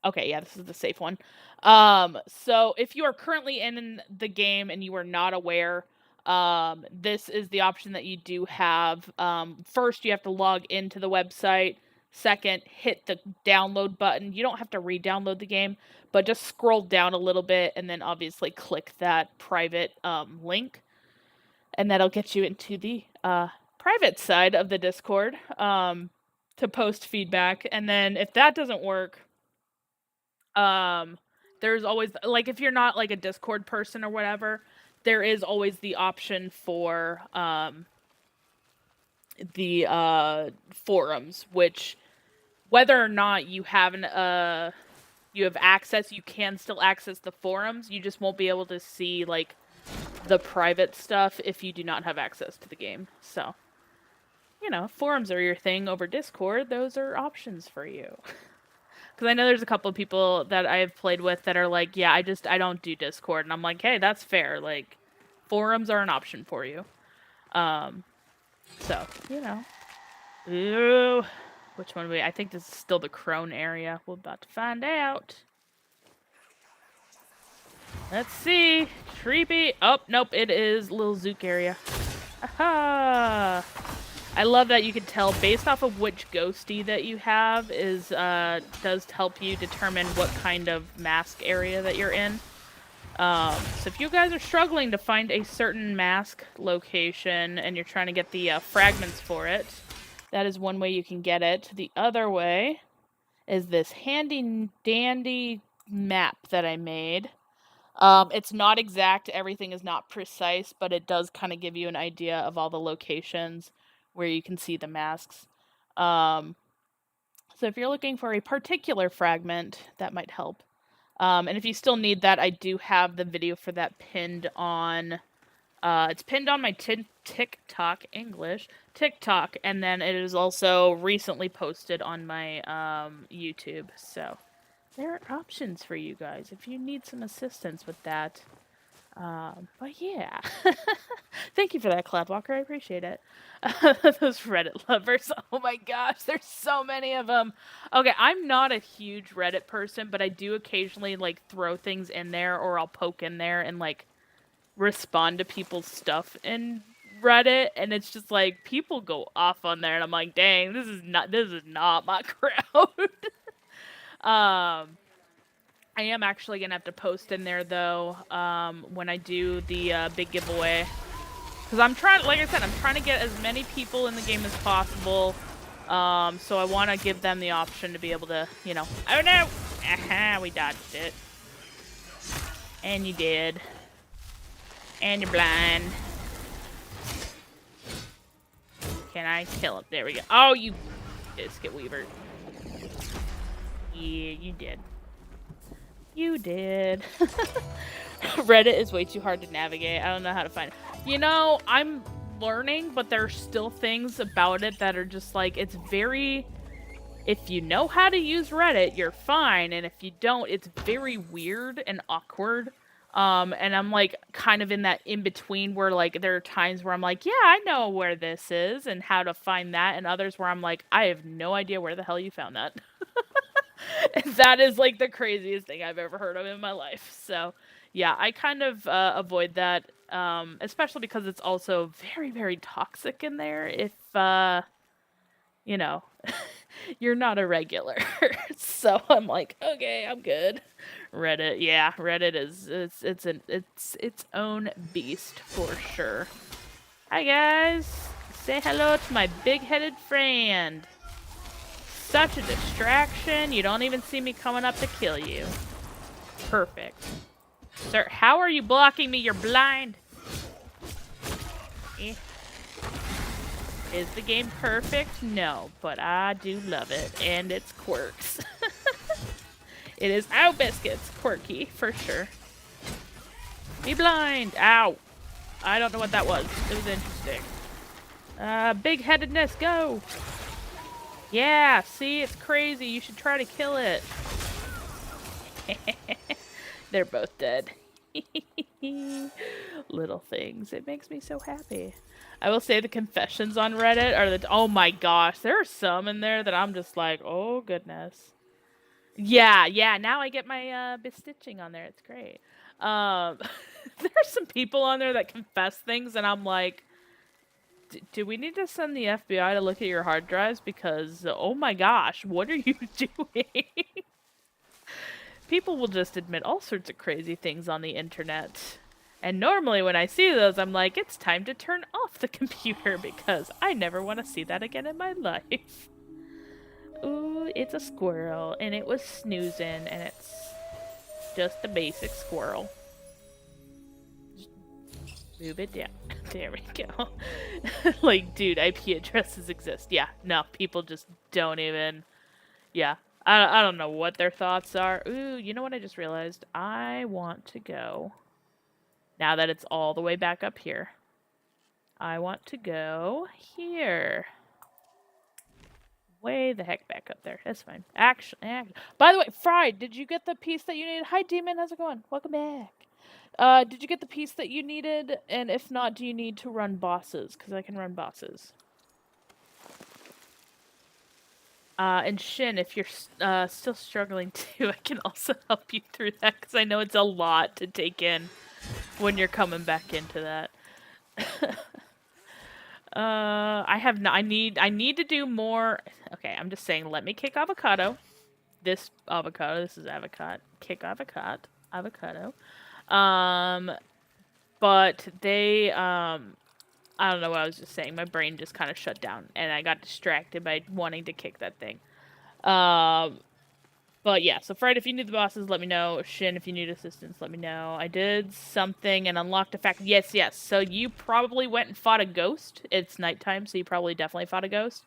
Okay, yeah, this is the safe one. So if you are currently in the game and you are not aware, this is the option that you do have. First, you have to log into the website. Second, hit the download button. You don't have to re-download the game, but just scroll down a little bit and then obviously click that private link. And that'll get you into the private side of the Discord to post feedback. And then if that doesn't work, there's always, like, if you're not like a Discord person or whatever, there is always the option for the forums, which whether or not you have access, you can still access the forums. You just won't be able to see like the private stuff if you do not have access to the game. So, you know, forums are your thing over Discord. Those are options for you. Because I know there's a couple of people that I've played with that are like, yeah, I don't do Discord. And I'm like, hey, that's fair. Like, forums are an option for you. So, you know. Ooh. Which one I think this is still the crone area. We're about to find out. Let's see. Creepy. Oh, nope. It is Little Zook area. Aha! I love that you can tell based off of which ghosty that you have does help you determine what kind of mask area that you're in. So if you guys are struggling to find a certain mask location and you're trying to get the fragments for it, that is one way you can get it. The other way is this handy dandy map that I made. It's not exact, everything is not precise, but it does kind of give you an idea of all the locations where you can see the masks. So if you're looking for a particular fragment, that might help. And if you still need that, I do have the video for that pinned on... it's pinned on my TikTok, and then it is also recently posted on my YouTube, so... There are options for you guys if you need some assistance with that. But yeah. Thank you for that, Cloudwalker. I appreciate it. Those Reddit lovers. Oh my gosh, there's so many of them. Okay, I'm not a huge Reddit person, but I do occasionally, like, throw things in there, or I'll poke in there and, like, respond to people's stuff in Reddit, and it's just, like, people go off on there, and I'm like, dang, this is not my crowd. I am actually gonna have to post in there though, when I do the big giveaway, because I'm trying, like I said, I'm trying to get as many people in the game as possible. So I want to give them the option to be able to, you know. Oh no! Aha! We dodged it, and you did, and you're blind. Can I kill him? There we go. Oh, you biscuit weaver. Yeah, you did. You did. Reddit is way too hard to navigate. I don't know how to find it. You know, I'm learning, but there's still things about it that are just like, it's very... If you know how to use Reddit, you're fine, and if you don't, it's very weird and awkward. And I'm like kind of in that in-between where like there are times where I'm like, yeah, I know where this is and how to find that, and others where I'm like, I have no idea where the hell you found that. And that is like the craziest thing I've ever heard of in my life. So yeah, I kind of avoid that, especially because it's also very, very toxic in there if, you know, you're not a regular. So I'm like, okay, I'm good. Reddit, yeah, Reddit is it's its own beast for sure. Hi guys, say hello to my big-headed friend. Such a distraction. You don't even see me coming up to kill you. Perfect. Sir, how are you blocking me? You're blind. Eh. Is the game perfect? No, but I do love it and its quirks. It is, ow, biscuits, quirky for sure. Be blind. Ow. I don't know what that was. It was interesting. Big-headedness, go. Yeah, see, it's crazy. You should try to kill it. They're both dead. Little things. It makes me so happy. I will say the confessions on Reddit are the... Oh my gosh, there are some in there that I'm just like, oh goodness. Yeah, now I get my bestitching on there. It's great. There's some people on there that confess things, and I'm like, do we need to send the FBI to look at your hard drives? Because, oh my gosh, what are you doing? People will just admit all sorts of crazy things on the internet. And normally when I see those, I'm like, it's time to turn off the computer because I never want to see that again in my life. Ooh, it's a squirrel, and it was snoozing, and it's just a basic squirrel. Move it down. There we go. Like, dude, IP addresses exist. Yeah, no, people just don't even... Yeah, I don't know what their thoughts are. Ooh, you know what I just realized? I want to go... Now that it's all the way back up here. I want to go here. Way the heck back up there. That's fine. Actually, by the way, Fried, did you get the piece that you needed? Hi, Demon. How's it going? Welcome back. Did you get the piece that you needed? And if not, do you need to run bosses? Because I can run bosses. And Shin, if you're still struggling too, I can also help you through that because I know it's a lot to take in when you're coming back into that. I need to do more. Okay, I'm just saying. Let me kick avocado. This avocado. This is avocado. Kick avocado. Um, but they I don't know what I was just saying. My brain just kind of shut down, and I got distracted by wanting to kick that thing. Um, but yeah, so Fred, if you need the bosses, let me know. Shin, if you need assistance, let me know. I did something and unlocked a fact. Yes, yes. So you probably went and fought a ghost. It's nighttime, so you probably definitely fought a ghost.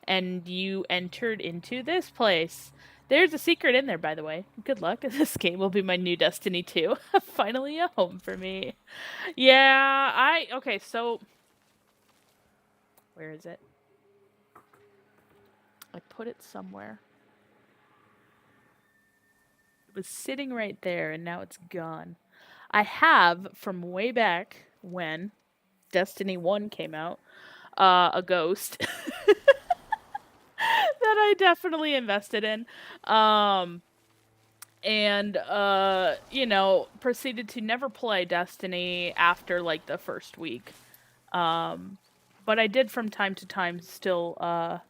And you entered into this place. There's a secret in there, by the way. Good luck. This game will be my new Destiny 2. Finally a home for me. Yeah, okay, so where is it? I put it somewhere. It was sitting right there, and now it's gone. I have, from way back when Destiny 1 came out, a ghost that I definitely invested in. And, proceeded to never play Destiny after, like, the first week. But I did from time to time still,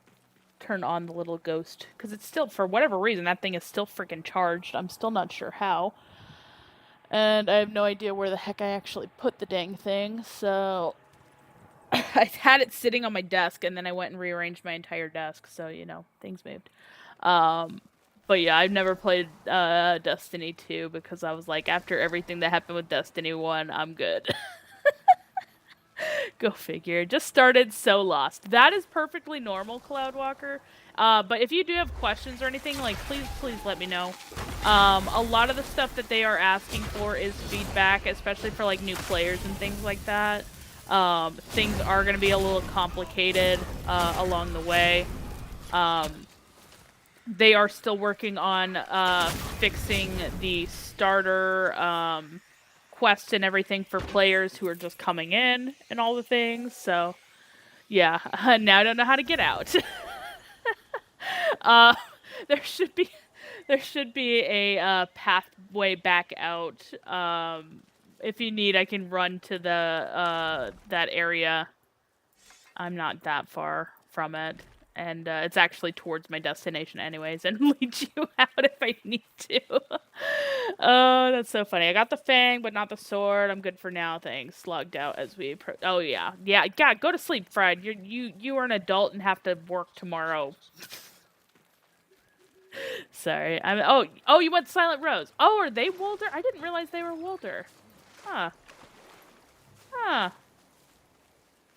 turn on the little ghost because it's still, for whatever reason, that thing is still freaking charged. I'm still not sure how, and I have no idea where the heck I actually put the dang thing. So I had it sitting on my desk, and then I went and rearranged my entire desk. So things moved. But yeah, I've never played Destiny 2 because I was like, after everything that happened with Destiny 1, I'm good. Go figure. Just started so lost. That is perfectly normal, Cloudwalker. But if you do have questions or anything, like, please let me know. A lot of the stuff that they are asking for is feedback, especially for, like, new players and things like that. Things are going to be a little complicated along the way. They are still working on fixing the starter quest and everything for players who are just coming in and all the things. So, yeah, now I don't know how to get out. uh, there should be a pathway back out. If you need, I can run to the that area. I'm not that far from it. And it's actually towards my destination anyways, and lead you out if I need to. Oh, that's so funny. I got the fang, but not the sword. I'm good for now. Thanks. Logged out as we approach. Oh yeah, God, go to sleep, Fred. You are an adult and have to work tomorrow. Sorry. Oh, you went Silent Rose. Oh, are they Wolder? I didn't realize they were Wolder. Huh.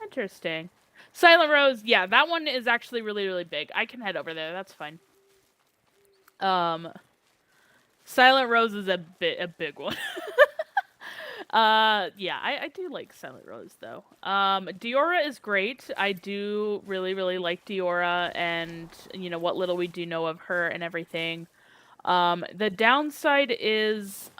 Interesting. Silent Rose, yeah, that one is actually really, really big. I can head over there. That's fine. Silent Rose is a big one. Yeah, I do like Silent Rose though. Diora is great. I do really, really like Diora, and what little we do know of her and everything. The downside is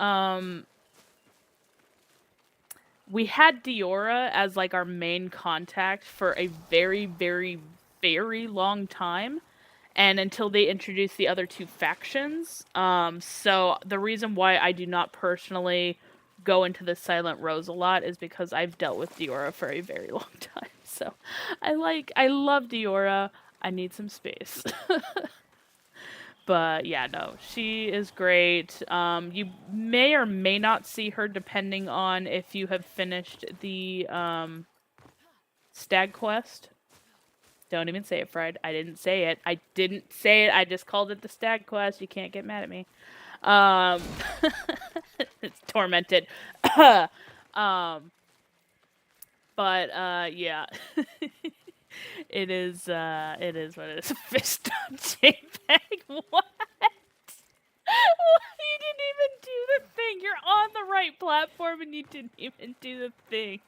we had Diora as like our main contact for a very, very, very long time, and until they introduced the other two factions. So the reason why I do not personally go into the Silent Rose a lot is because I've dealt with Diora for a very long time. So I love Diora. I need some space. But yeah, no, she is great. You may or may not see her depending on if you have finished the stag quest. Don't even say it, Fred. I didn't say it. I didn't say it. I just called it the stag quest. You can't get mad at me. It's tormented. But yeah. It is what it is. Fist on JPEG. What? You didn't even do the thing. You're on the right platform and you didn't even do the thing.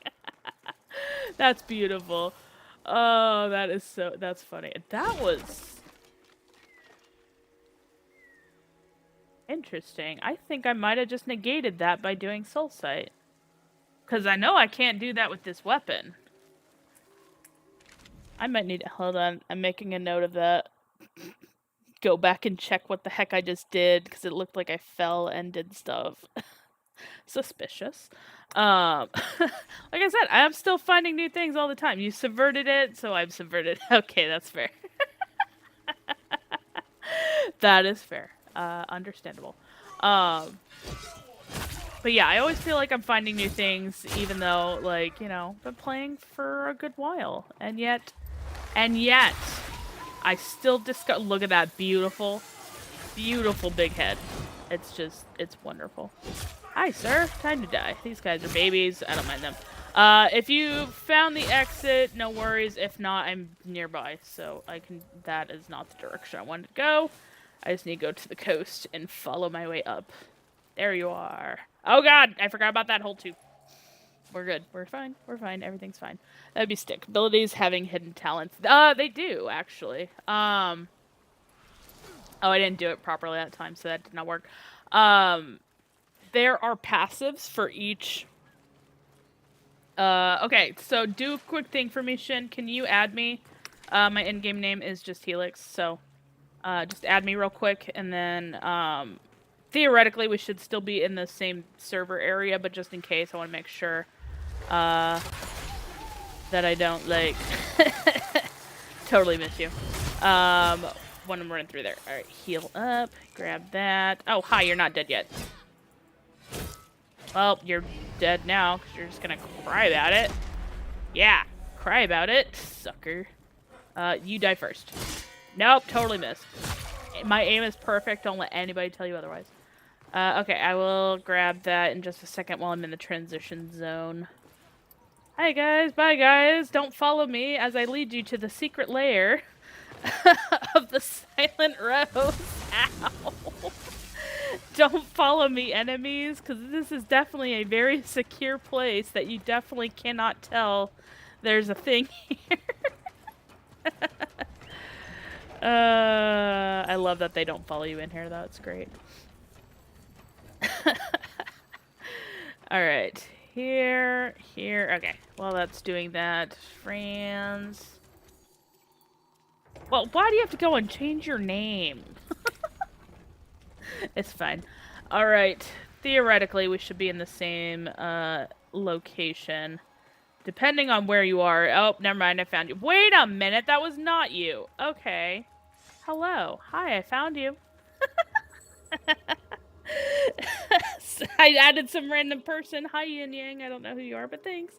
That's beautiful. Oh, that's funny. That was interesting. I think I might have just negated that by doing Soul Sight. Because I know I can't do that with this weapon. I might need... Hold on. I'm making a note of that. go back and check what the heck I just did because it looked like I fell and did stuff. Suspicious. Like I said, I'm still finding new things all the time. You subverted it, so I've subverted. Okay, that's fair. That is fair. Understandable. But yeah, I always feel like I'm finding new things, even though, like, you know, I've been playing for a good while, and yet, I still discover. Look at that beautiful, beautiful big head. It's just, it's wonderful. Hi, sir. Time to die. These guys are babies. I don't mind them. If you found the exit, no worries. If not, I'm nearby, so I can. That is not the direction I wanted to go. I just need to go to the coast and follow my way up. There you are. Oh god, I forgot about that hole too. We're good. We're fine. We're fine. Everything's fine. That'd be stick. Abilities having hidden talents. They do, actually. Oh, I didn't do it properly that time, so that did not work. There are passives for each. Okay, so do a quick thing for me, Shin. Can you add me? My in-game name is just Helix, so just add me real quick, and then theoretically we should still be in the same server area, but just in case, I want to make sure that I don't, like, totally miss you. When I'm running through there. Alright, heal up, grab that. Oh, hi, you're not dead yet. Well, you're dead now, because you're just gonna cry about it. Yeah, cry about it, sucker. You die first. Nope, totally missed. My aim is perfect, don't let anybody tell you otherwise. Okay, I will grab that in just a second while I'm in the transition zone. Hi guys, bye guys, don't follow me as I lead you to the secret lair of the Silent Rose. Ow. Don't follow me, enemies, because this is definitely a very secure place that you definitely cannot tell there's a thing here. I love that they don't follow you in here, though. It's great. Alright. Here. Okay. Well, that's doing that. Friends. Well, why do you have to go and change your name? It's fine. Alright. Theoretically, we should be in the same location. Depending on where you are. Oh, never mind. I found you. Wait a minute. That was not you. Okay. Hello. Hi, I found you. I added some random person. Hi, Yin Yang. I don't know who you are, but thanks.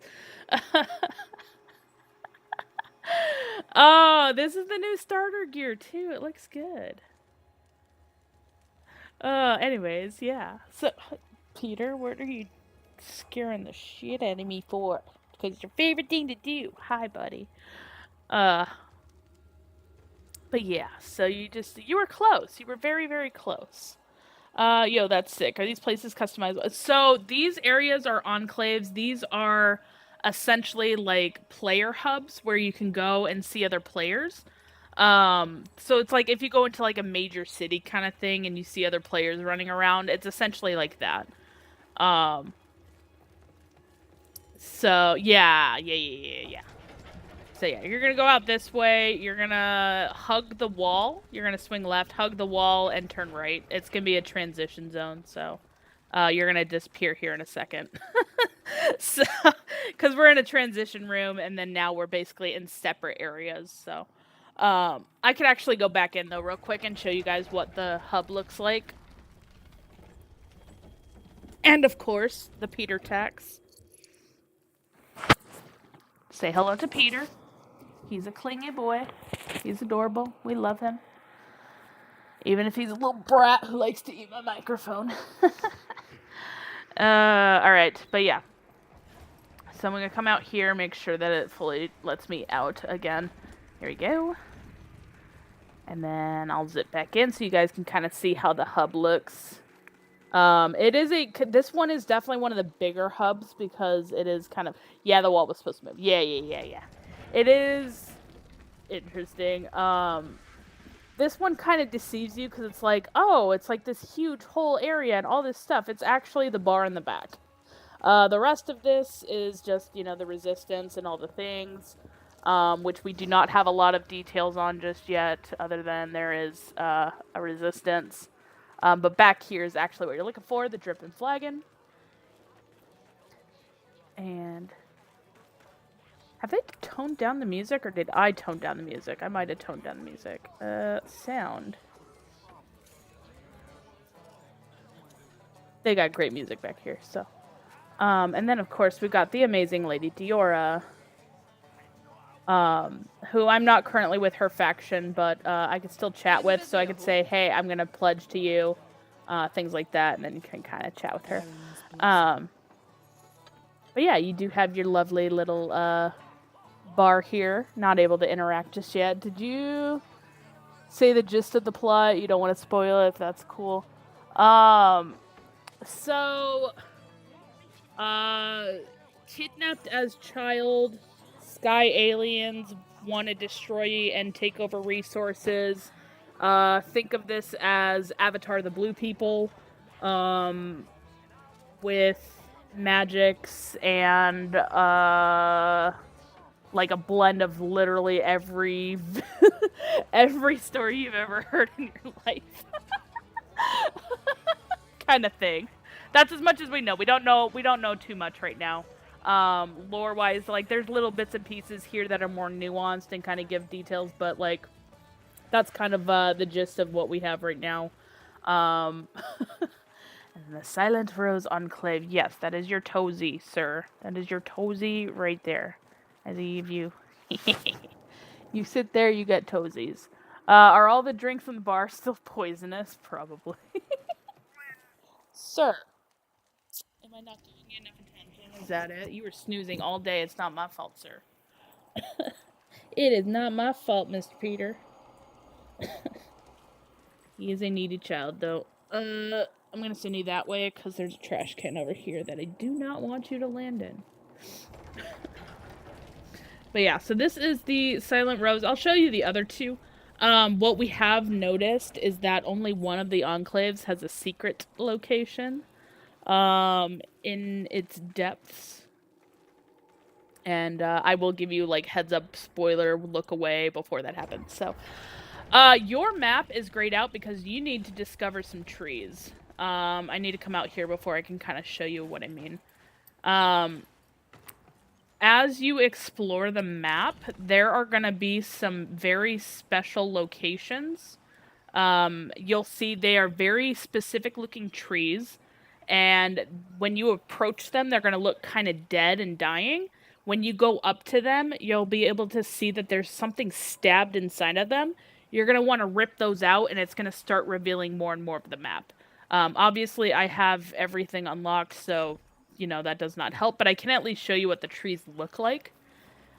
Oh, this is the new starter gear, too. It looks good. Anyways, yeah. So, Peter, what are you scaring the shit out of me for? Because it's your favorite thing to do. Hi, buddy. But yeah, so you were close. You were very, very close. Yo, that's sick. Are these places customizable? So these areas are enclaves. These are essentially like player hubs where you can go and see other players. So it's like if you go into like a major city kind of thing and you see other players running around, it's essentially like that. So yeah. So yeah, you're gonna go out this way, you're gonna hug the wall, you're gonna swing left, hug the wall, and turn right. It's gonna be a transition zone, so you're gonna disappear here in a second. So, because we're in a transition room, and then now we're basically in separate areas, so. I could actually go back in, though, real quick and show you guys what the hub looks like. And, of course, the Peter tax. Say hello to Peter. He's a clingy boy. He's adorable. We love him. Even if he's a little brat who likes to eat my microphone. Alright, but yeah. So I'm going to come out here, make sure that it fully lets me out again. Here we go. And then I'll zip back in so you guys can kind of see how the hub looks. This one is definitely one of the bigger hubs because it is kind of, yeah, the wall was supposed to move. Yeah. It is interesting. This one kind of deceives you because it's like, oh, it's like this huge whole area and all this stuff. It's actually the bar in the back. The rest of this is just, the resistance and all the things. which we do not have a lot of details on just yet, other than there is a resistance. But back here is actually what you're looking for, the dripping flagon. And have they toned down the music, or did I tone down the music? I might have toned down the music. Sound. They got great music back here, so. And then, of course, we've got the amazing Lady Diora, who I'm not currently with her faction, but I can still chat with, so I could say, hey, I'm going to pledge to you, things like that, and then you can kind of chat with her. But yeah, you do have your lovely little bar here. Not able to interact just yet. Did you say the gist of the plot? You don't want to spoil it, if that's cool. Kidnapped as child, sky aliens want to destroy and take over resources. Think of this as Avatar the Blue People, with magics and like a blend of literally every every story you've ever heard in your life. Kind of thing. That's as much as we know. We don't know too much right now. Lore wise, like there's little bits and pieces here that are more nuanced and kind of give details, but like that's kind of the gist of what we have right now. And the Silent Rose Enclave. Yes, that is your Tozy, sir. That is your Tozy right there. I leave you. You sit there, you get Tozies. Are all the drinks in the bar still poisonous? Probably. Sir, am I not giving you enough attention? Is that it? You were snoozing all day. It's not my fault, sir. It is not my fault, Mr. Peter. He is a needy child, though. I'm gonna send you that way because there's a trash can over here that I do not want you to land in. But yeah, so this is the Silent Rose. I'll show you the other two. What we have noticed is that only one of the enclaves has a secret location in its depths. And I will give you like heads up spoiler look away before that happens. So your map is grayed out because you need to discover some trees. I need to come out here before I can kind of show you what I mean. As you explore the map, there are going to be some very special locations. You'll see they are very specific looking trees, and when you approach them, they're going to look kind of dead and dying. When you go up to them, you'll be able to see that there's something stabbed inside of them. You're going to want to rip those out, and it's going to start revealing more and more of the map. Obviously, I have everything unlocked, so you know that does not help, but I can at least show you what the trees look like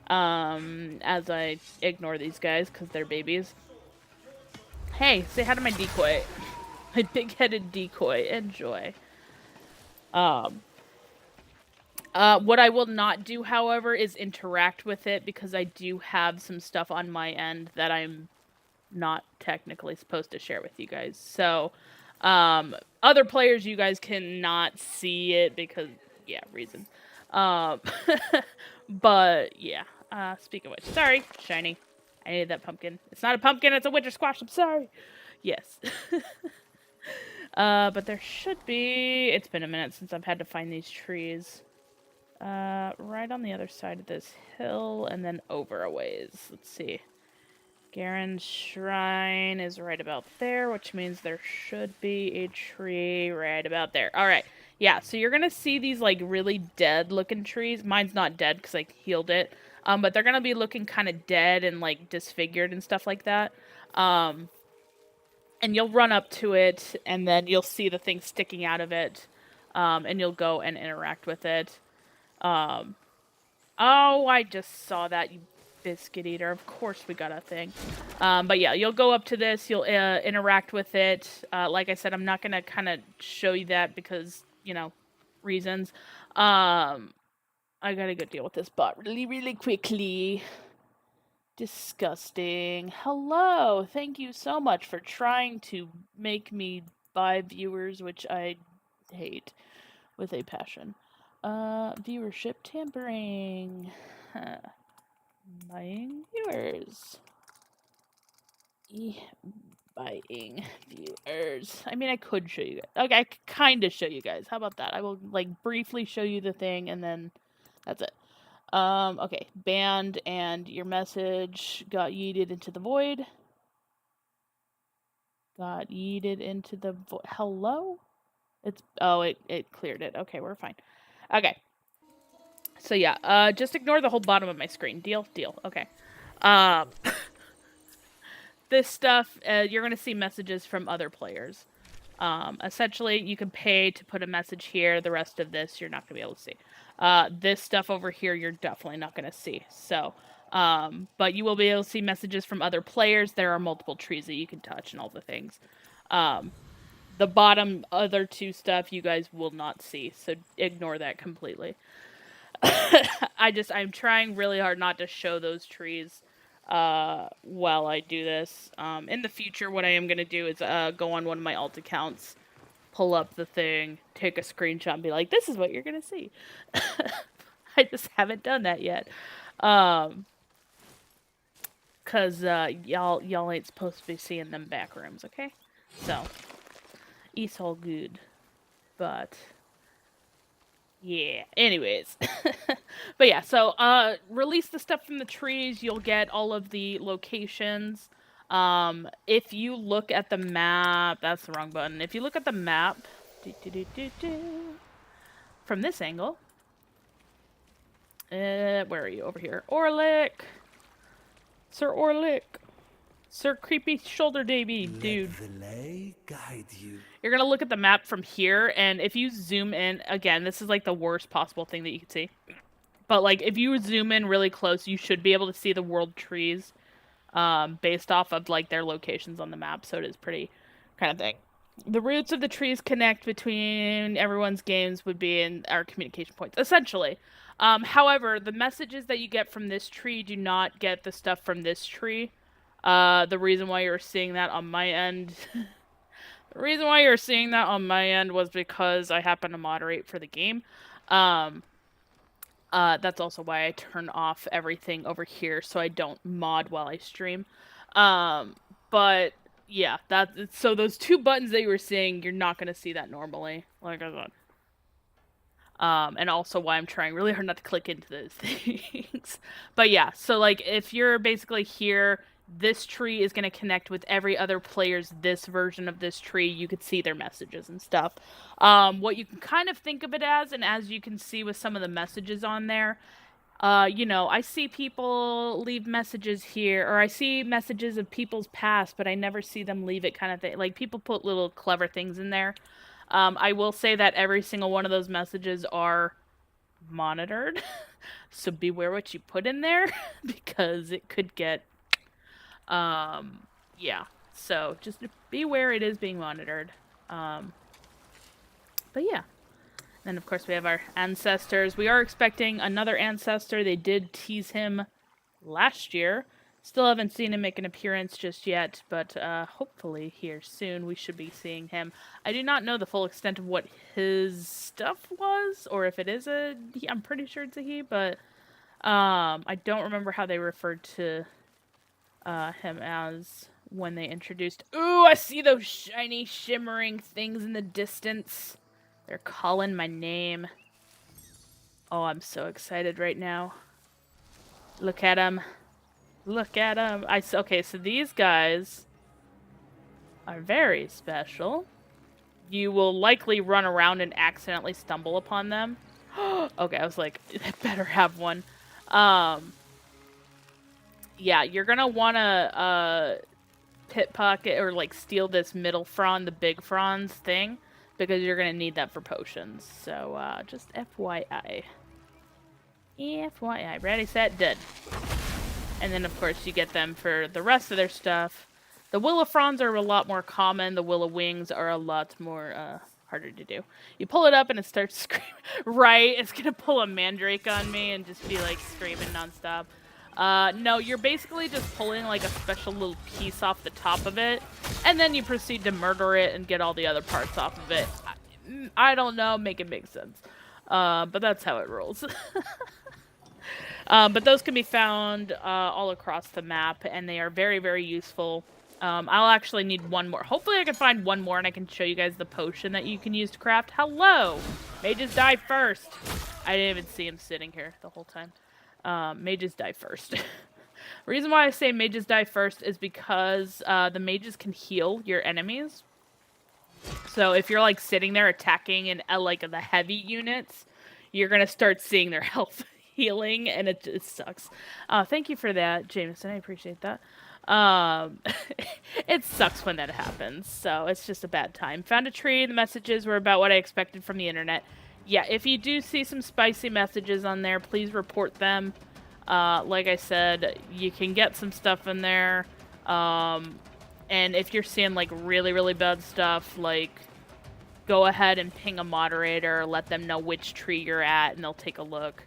as I ignore these guys because they're babies. Hey, say hi to my decoy. My big-headed decoy. Enjoy. What I will not do, however, is interact with it because I do have some stuff on my end that I'm not technically supposed to share with you guys. So, other players, you guys cannot see it because, yeah, reasons. But, yeah. Speaking of which, sorry, shiny. I needed that pumpkin. It's not a pumpkin, it's a winter squash. I'm sorry. Yes. But there should be... It's been a minute since I've had to find these trees. Right on the other side of this hill, and then over a ways. Let's see. Garen's Shrine is right about there, which means there should be a tree right about there. Alright. Yeah, so you're gonna see these, like, really dead-looking trees. Mine's not dead because I healed it. But they're gonna be looking kind of dead and, like, disfigured and stuff like that. And you'll run up to it, and then you'll see the thing sticking out of it. And you'll go and interact with it. Oh, I just saw that, you biscuit eater. Of course we got a thing. But yeah, you'll go up to this, you'll interact with it. Like I said, I'm not going to kind of show you that because, you know, reasons. I gotta go deal with this bot really, really quickly. Disgusting. Hello, thank you so much for trying to make me buy viewers, which I hate with a passion. Viewership tampering. Buying viewers. Buying viewers. I mean, I could show you guys. Okay, I could kind of show you guys. How about that? I will, like, briefly show you the thing, and then that's it. Okay. Banned, and your message got yeeted into the void. Got yeeted into the void. Hello? It cleared it. Okay, we're fine. Okay. So, yeah, just ignore the whole bottom of my screen. Deal? Deal. Okay. This stuff, you're going to see messages from other players. Essentially, you can pay to put a message here. The rest of this, you're not going to be able to see. This stuff over here, you're definitely not going to see. So, but you will be able to see messages from other players. There are multiple trees that you can touch and all the things. The bottom other two stuff, you guys will not see. So ignore that completely. I'm trying really hard not to show those trees while I do this. In the future, what I am going to do is go on one of my alt accounts, pull up the thing, take a screenshot, and be like, this is what you're going to see. I just haven't done that yet. Because y'all ain't supposed to be seeing them back rooms, okay? So, it's all good. But... yeah, anyways. But yeah, so, release the stuff from the trees, you'll get all of the locations. If you look at the map, that's the wrong button. If you look at the map, from this angle, where are you? Over here. Orlick! Sir Orlick! Sir Creepy Shoulder Davy, dude. You're gonna look at the map from here, and if you zoom in, again, this is like the worst possible thing that you can see. But like, if you zoom in really close, you should be able to see the world trees, based off of like their locations on the map. So it is pretty kind of thing. The roots of the trees connect between everyone's games would be in our communication points, essentially. However, the messages that you get from this tree do not get the stuff from this tree. The reason why you're seeing that on my end... the reason why you're seeing that on my end was because I happen to moderate for the game. That's also why I turn off everything over here so I don't mod while I stream. But, yeah, so those two buttons that you were seeing, you're not going to see that normally, like I said. And also why I'm trying really hard not to click into those things. But yeah, so like if you're basically here, this tree is going to connect with every other player's this version of this tree. You could see their messages and stuff. What you can kind of think of it as, and as you can see with some of the messages on there, you know, I see people leave messages here, or I see messages of people's past, but I never see them leave it kind of thing. Like, people put little clever things in there. I will say that every single one of those messages are monitored, so beware what you put in there, because it could get, yeah, so just beware, it is being monitored. But yeah. Then, of course, we have our ancestors. We are expecting another ancestor. They did tease him last year. Still haven't seen him make an appearance just yet, but hopefully here soon we should be seeing him. I do not know the full extent of what his stuff was, or if it is a he. I'm pretty sure it's a he, but I don't remember how they referred to him as when they introduced... Ooh, I see those shiny, shimmering things in the distance. They're calling my name. Oh, I'm so excited right now. Look at him. Look at them. Okay, so these guys are very special. You will likely run around and accidentally stumble upon them. Okay, I was like, I better have one. Yeah, you're gonna wanna pickpocket or like steal this middle frond, the big fronds thing, because you're gonna need that for potions. So just FYI. FYI. Ready, set, dead. And then, of course, you get them for the rest of their stuff. The Willow Fronds are a lot more common. The Willow Wings are a lot more harder to do. You pull it up and it starts screaming. Right, it's going to pull a Mandrake on me and just be, like, screaming nonstop. No, you're basically just pulling, like, a special little piece off the top of it. And then you proceed to murder it and get all the other parts off of it. I don't know. Make it make sense. But that's how it rolls. But those can be found all across the map, and they are very, very useful. I'll actually need one more. Hopefully I can find one more, and I can show you guys the potion that you can use to craft. Hello! Mages die first! I didn't even see him sitting here the whole time. Mages die first. Reason why I say mages die first is because the mages can heal your enemies. So if you're, like, sitting there attacking in, like, the heavy units, you're gonna start seeing their health healing, and it sucks. Thank you for that, Jameson. I appreciate that. It sucks when that happens, so it's just a bad time. Found a tree. The messages were about what I expected from the internet. Yeah, if you do see some spicy messages on there, please report them. Like I said, you can get some stuff in there. And if you're seeing, like, really, really bad stuff, like, go ahead and ping a moderator, let them know which tree you're at, and they'll take a look.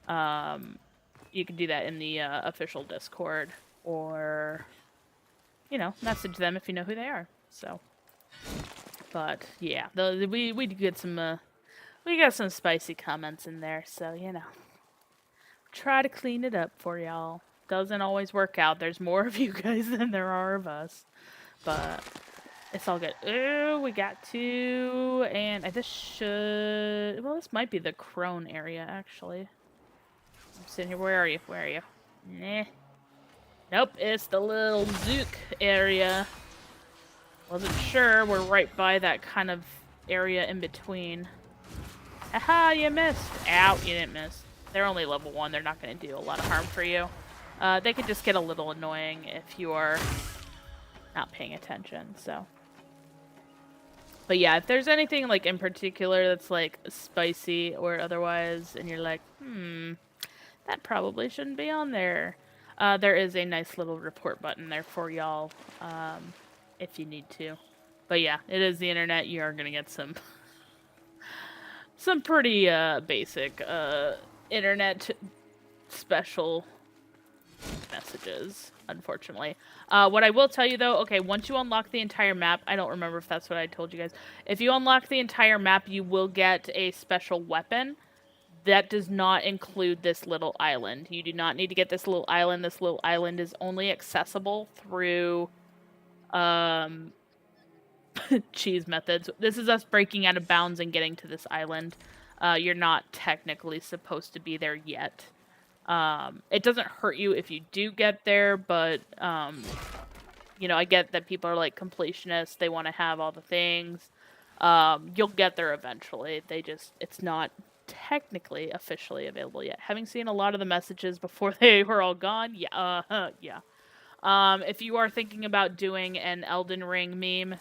You can do that in the official Discord, or, you know, message them if you know who they are. So, but yeah, we get some we got some spicy comments in there, so you know, try to clean it up for y'all. Doesn't always work out. There's more of you guys than there are of us, but it's all good. Ooh, we got two, and this should, well, this might be the crone area actually. I'm sitting here. Where are you? Where are you? Nah. Nope, it's the little Zook area. Wasn't sure. We're right by that kind of area in between. Haha, you missed. Ow, you didn't miss. They're only level 1. They're not going to do a lot of harm for you. They could just get a little annoying if you are not paying attention, so. But yeah, if there's anything, like, in particular that's, like, spicy or otherwise, and you're like, that probably shouldn't be on there. There is a nice little report button there for y'all, if you need to. But yeah, it is the internet. You are gonna get some pretty basic internet special messages, unfortunately. What I will tell you though, okay, once you unlock the entire map, I don't remember if that's what I told you guys. If you unlock the entire map, you will get a special weapon. That does not include this little island. You do not need to get this little island. This little island is only accessible through cheese methods. This is us breaking out of bounds and getting to this island. You're not technically supposed to be there yet. It doesn't hurt you if you do get there, but you know, I get that people are like completionists. They want to have all the things. You'll get there eventually. It's not technically officially available yet. Having seen a lot of the messages before they were all gone, yeah. If you are thinking about doing an Elden Ring meme,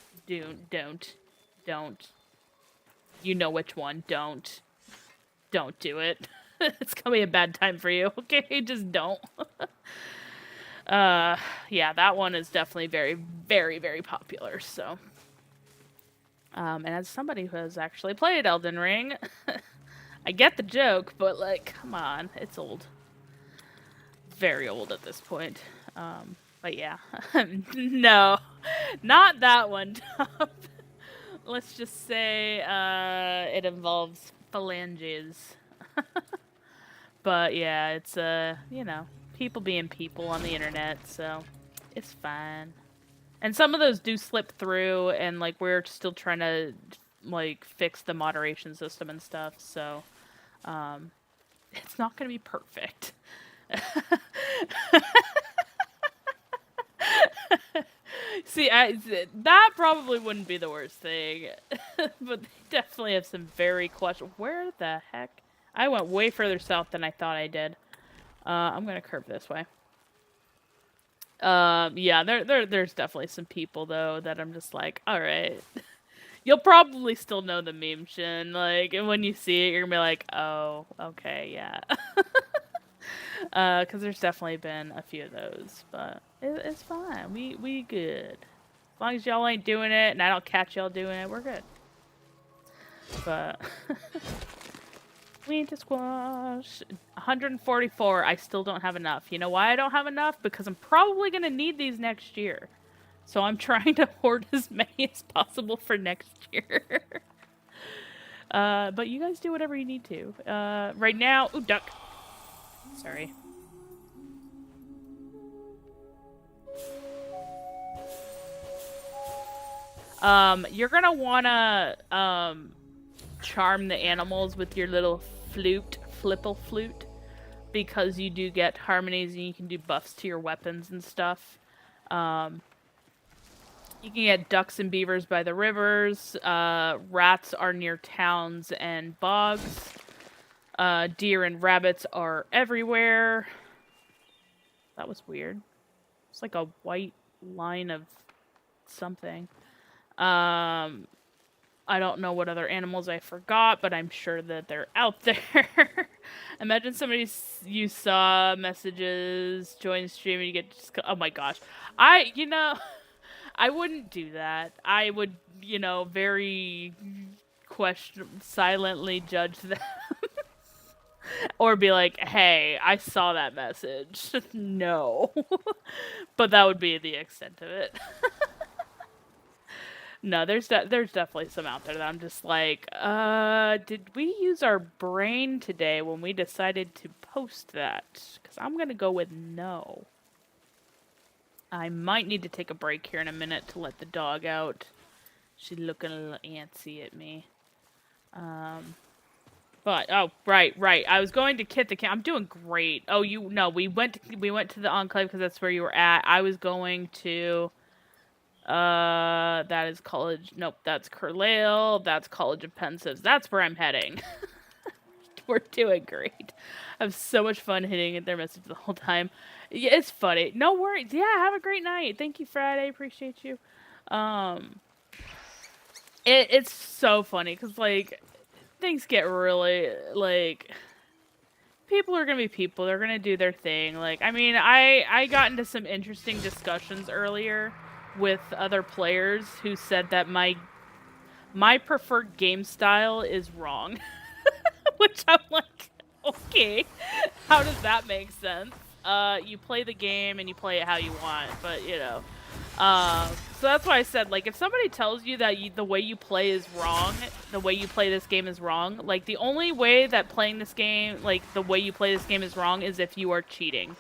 don't. You know which one. Don't do it. It's gonna be a bad time for you. Okay, just don't. Yeah, that one is definitely very, very, very popular. So, and as somebody who has actually played Elden Ring. I get the joke, but, like, come on. It's old. Very old at this point. But yeah. No. Not that one. Let's just say it involves phalanges. But yeah, it's, you know, people being people on the internet, so it's fine. And some of those do slip through, and, like, we're still trying to, like, fix the moderation system and stuff, so it's not going to be perfect. See, that probably wouldn't be the worst thing, but they definitely have some very questionable. Where the heck? I went way further south than I thought I did. I'm going to curve this way. Yeah, there's definitely some people, though, that I'm just like, alright. You'll probably still know the meme, Shin. Like, and when you see it, you're gonna be like, oh, okay, yeah. Because there's definitely been a few of those, but it's fine. We good. As long as y'all ain't doing it, and I don't catch y'all doing it, we're good. But we need to squash 144. I still don't have enough. You know why I don't have enough? Because I'm probably gonna need these next year. So I'm trying to hoard as many as possible for next year. But you guys do whatever you need to. Right now, ooh, duck. Sorry. You're gonna wanna, charm the animals with your little flipple flute, because you do get harmonies and you can do buffs to your weapons and stuff. You can get ducks and beavers by the rivers. Rats are near towns and bogs. Deer and rabbits are everywhere. That was weird. It's like a white line of something. I don't know what other animals I forgot, but I'm sure that they're out there. Imagine you saw messages, join stream, and you get just, oh my gosh. I wouldn't do that. I would, very silently judge them. Or be like, hey, I saw that message. No. But that would be the extent of it. No, there's definitely some out there that I'm just like, did we use our brain today when we decided to post that? Because I'm going to go with no. I might need to take a break here in a minute to let the dog out. She's looking a little antsy at me. But, oh, right. I was going to kit the camp. I'm doing great. Oh, we went to the Enclave because that's where you were at. I was going to... that is college. Nope, that's Carlisle. That's College of Pensives. That's where I'm heading. We're doing great. I have so much fun hitting their message the whole time. Yeah, it's funny. No worries. Yeah, have a great night. Thank you, Friday. Appreciate you. It's so funny because like things get really like. People are gonna be people. They're gonna do their thing. Like, I mean, I got into some interesting discussions earlier with other players who said that my preferred game style is wrong. Which I'm like, okay, how does that make sense? You play the game and you play it how you want, but so that's why I said, like, if somebody tells you that the way you play is wrong, the way you play this game is wrong, like, the only way that playing this game, like, the way you play this game is wrong is if you are cheating.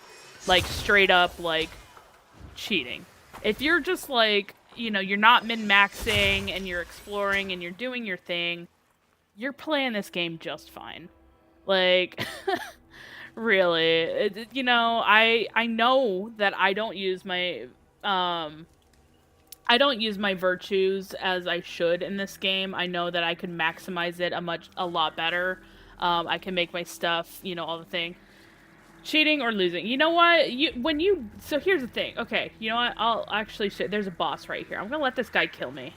Like, straight up, like, cheating. If you're just, like, you're not min-maxing and you're exploring and you're doing your thing, you're playing this game just fine. Like, really. I know that I don't use my... I don't use my virtues as I should in this game. I know that I could maximize it a lot better. I can make my stuff, all the thing. Cheating or losing. You know what? So here's the thing. Okay, you know what? I'll actually there's a boss right here. I'm gonna let this guy kill me.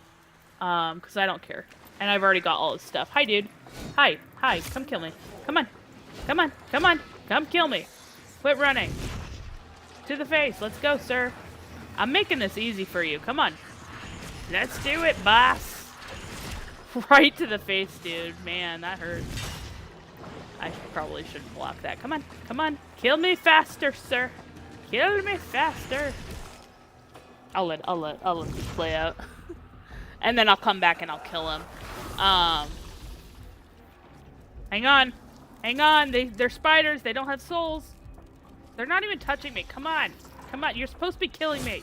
Because I don't care. And I've already got all his stuff. Hi, dude. Hi. Come kill me. Come on. Come kill me. Quit running. To the face. Let's go, sir. I'm making this easy for you. Come on. Let's do it, boss. Right to the face, dude. Man, that hurts. I probably shouldn't block that. Come on. Kill me faster, sir. Kill me faster. I'll let this play out. And then I'll come back and I'll kill him. Hang on. They're spiders. They don't have souls. They're not even touching me. Come on. You're supposed to be killing me.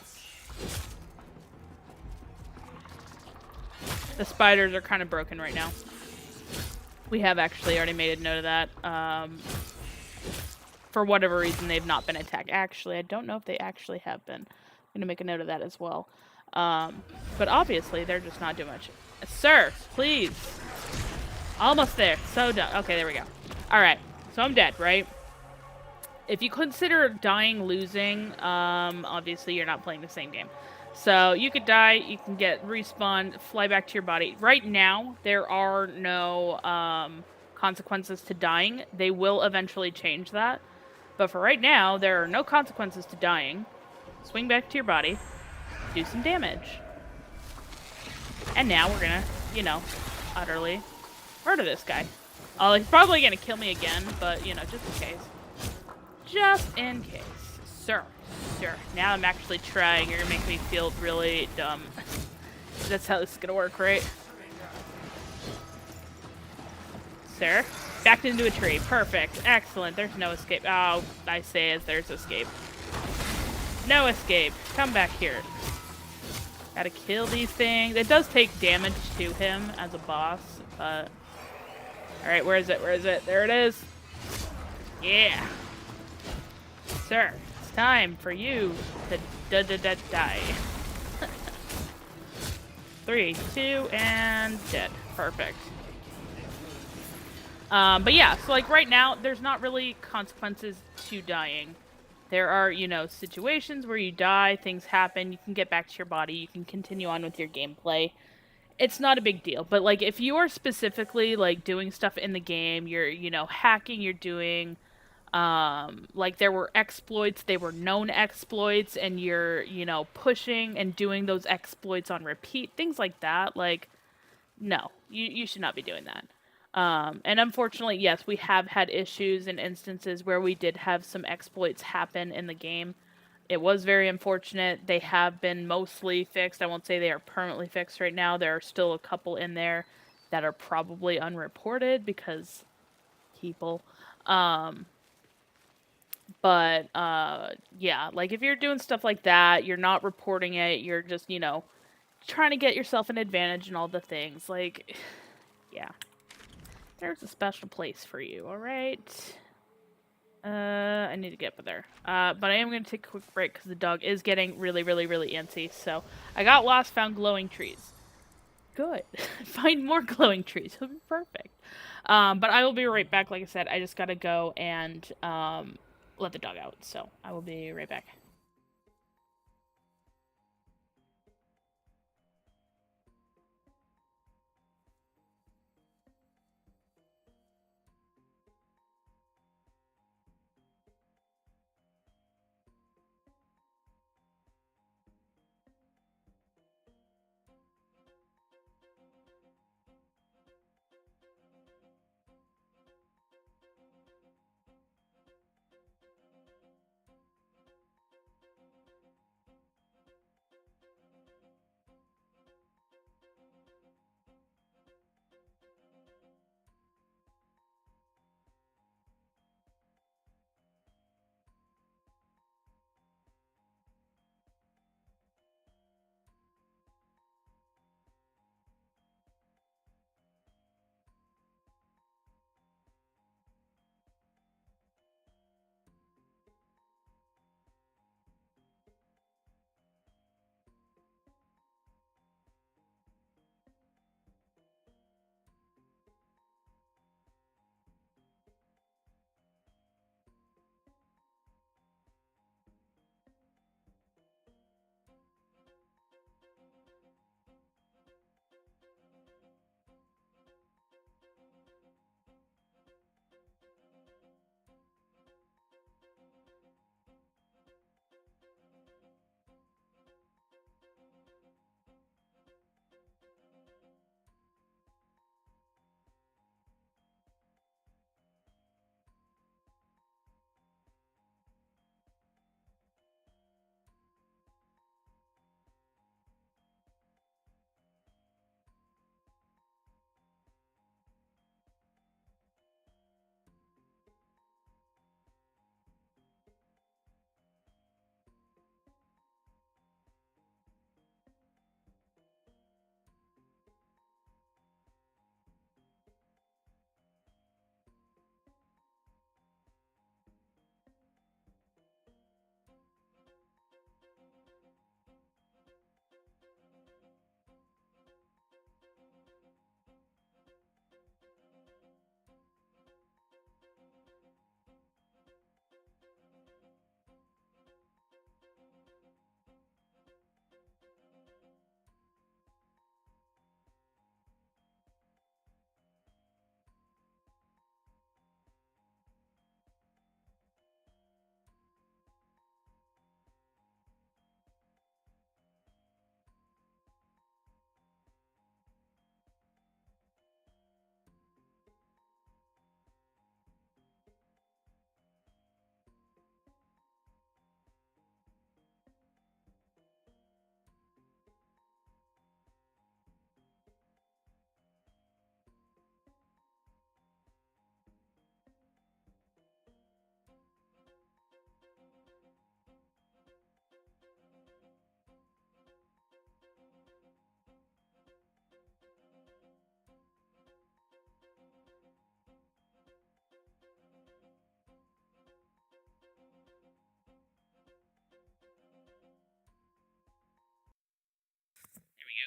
The spiders are kind of broken right now. We have actually already made a note of that. For whatever reason, they've not been attacked. Actually, I don't know if they actually have been. I'm going to make a note of that as well. But obviously, they're just not doing much. Sir, please. Almost there. So done. Okay, there we go. Alright, so I'm dead, right? If you consider dying losing, obviously you're not playing the same game. So you could die, you can get respawn, fly back to your body. Right now, there are no consequences to dying. They will eventually change that. But for right now, there are no consequences to dying. Swing back to your body, do some damage. And now we're gonna, utterly murder this guy. Oh, he's probably gonna kill me again, but, just in case. Just in case. Sir. Now I'm actually trying. You're gonna make me feel really dumb. That's how this is gonna work, right? Sir? Backed into a tree. Perfect. Excellent. There's no escape. Oh, I say as there's escape. No escape. Come back here. Gotta kill these things. It does take damage to him as a boss, but... Alright, where is it? Where is it? There it is. Yeah. Sir, it's time for you to die. 3, 2, and dead. Perfect. But yeah, so like right now, there's not really consequences to dying. There are, you know, situations where you die, things happen, you can get back to your body, you can continue on with your gameplay. It's not a big deal, but like if you're specifically like doing stuff in the game, you're, you know, hacking, you're doing like there were exploits, they were known exploits, and you're, you know, pushing and doing those exploits on repeat, things like that, like no, you should not be doing that. And unfortunately, yes, we have had issues and instances where we did have some exploits happen in the game. It was very unfortunate. They have been mostly fixed. I won't say they are permanently fixed right now. There are still a couple in there that are probably unreported because people. But yeah, like if you're doing stuff like that, you're not reporting it, you're just, you know, trying to get yourself an advantage and all the things. Like, yeah. There's a special place for you, alright? I need to get up there. But I am going to take a quick break because the dog is getting really, really, really antsy. So, I got lost, found glowing trees. Good. Find more glowing trees. It'll be perfect. But I will be right back. Like I said, I just gotta go and, let the dog out. So, I will be right back.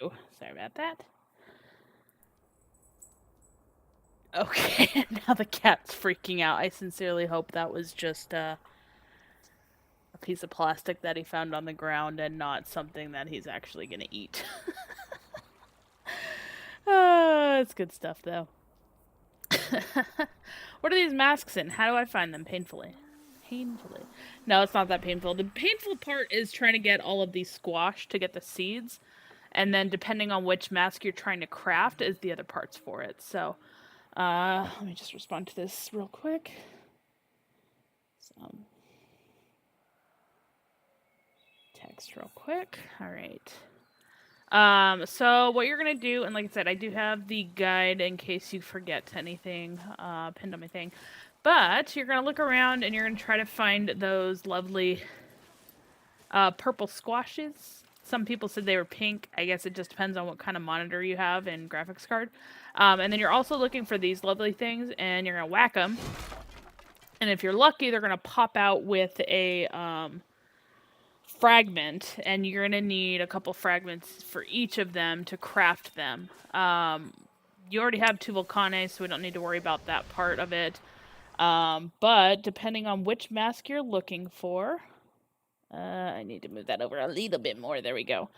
you. Sorry about that. Okay, now the cat's freaking out. I sincerely hope that was just a piece of plastic that he found on the ground and not something that he's actually gonna eat. It's good stuff, though. What are these masks in? How do I find them painfully? Painfully. No, it's not that painful. The painful part is trying to get all of these squash to get the seeds. And then depending on which mask you're trying to craft is the other parts for it. So, let me just respond to this real quick. Some text real quick. All right. So what you're gonna do, and like I said, I do have the guide in case you forget anything pinned on my thing. But you're gonna look around and you're gonna try to find those lovely purple squashes. Some people said they were pink. I guess it just depends on what kind of monitor you have and graphics card. And then you're also looking for these lovely things, and you're gonna whack them. And if you're lucky, they're gonna pop out with a fragment, and you're gonna need a couple fragments for each of them to craft them. You already have 2 volcanes, so we don't need to worry about that part of it. But depending on which mask you're looking for, I need to move that over a little bit more. There we go.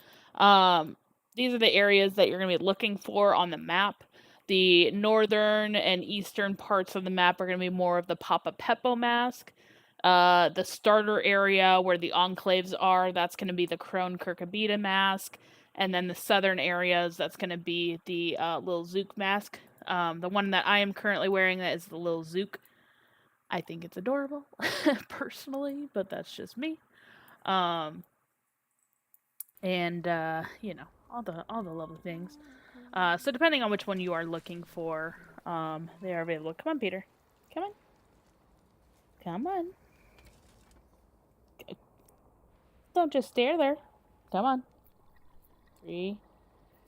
These are the areas that you're gonna be looking for on the map. The northern and eastern parts of the map are gonna be more of the Papa Peppo mask. The starter area where the enclaves are, that's going to be the Crone Kirkabita mask. And then the southern areas, that's going to be the Lil Zook mask. The one that I am currently wearing, that is the Lil Zook. I think it's adorable, personally, but that's just me. You know, all the lovely things. So depending on which one you are looking for, they are available. Come on, Peter. Come on. Come on. Don't just stare there. Come on. 3,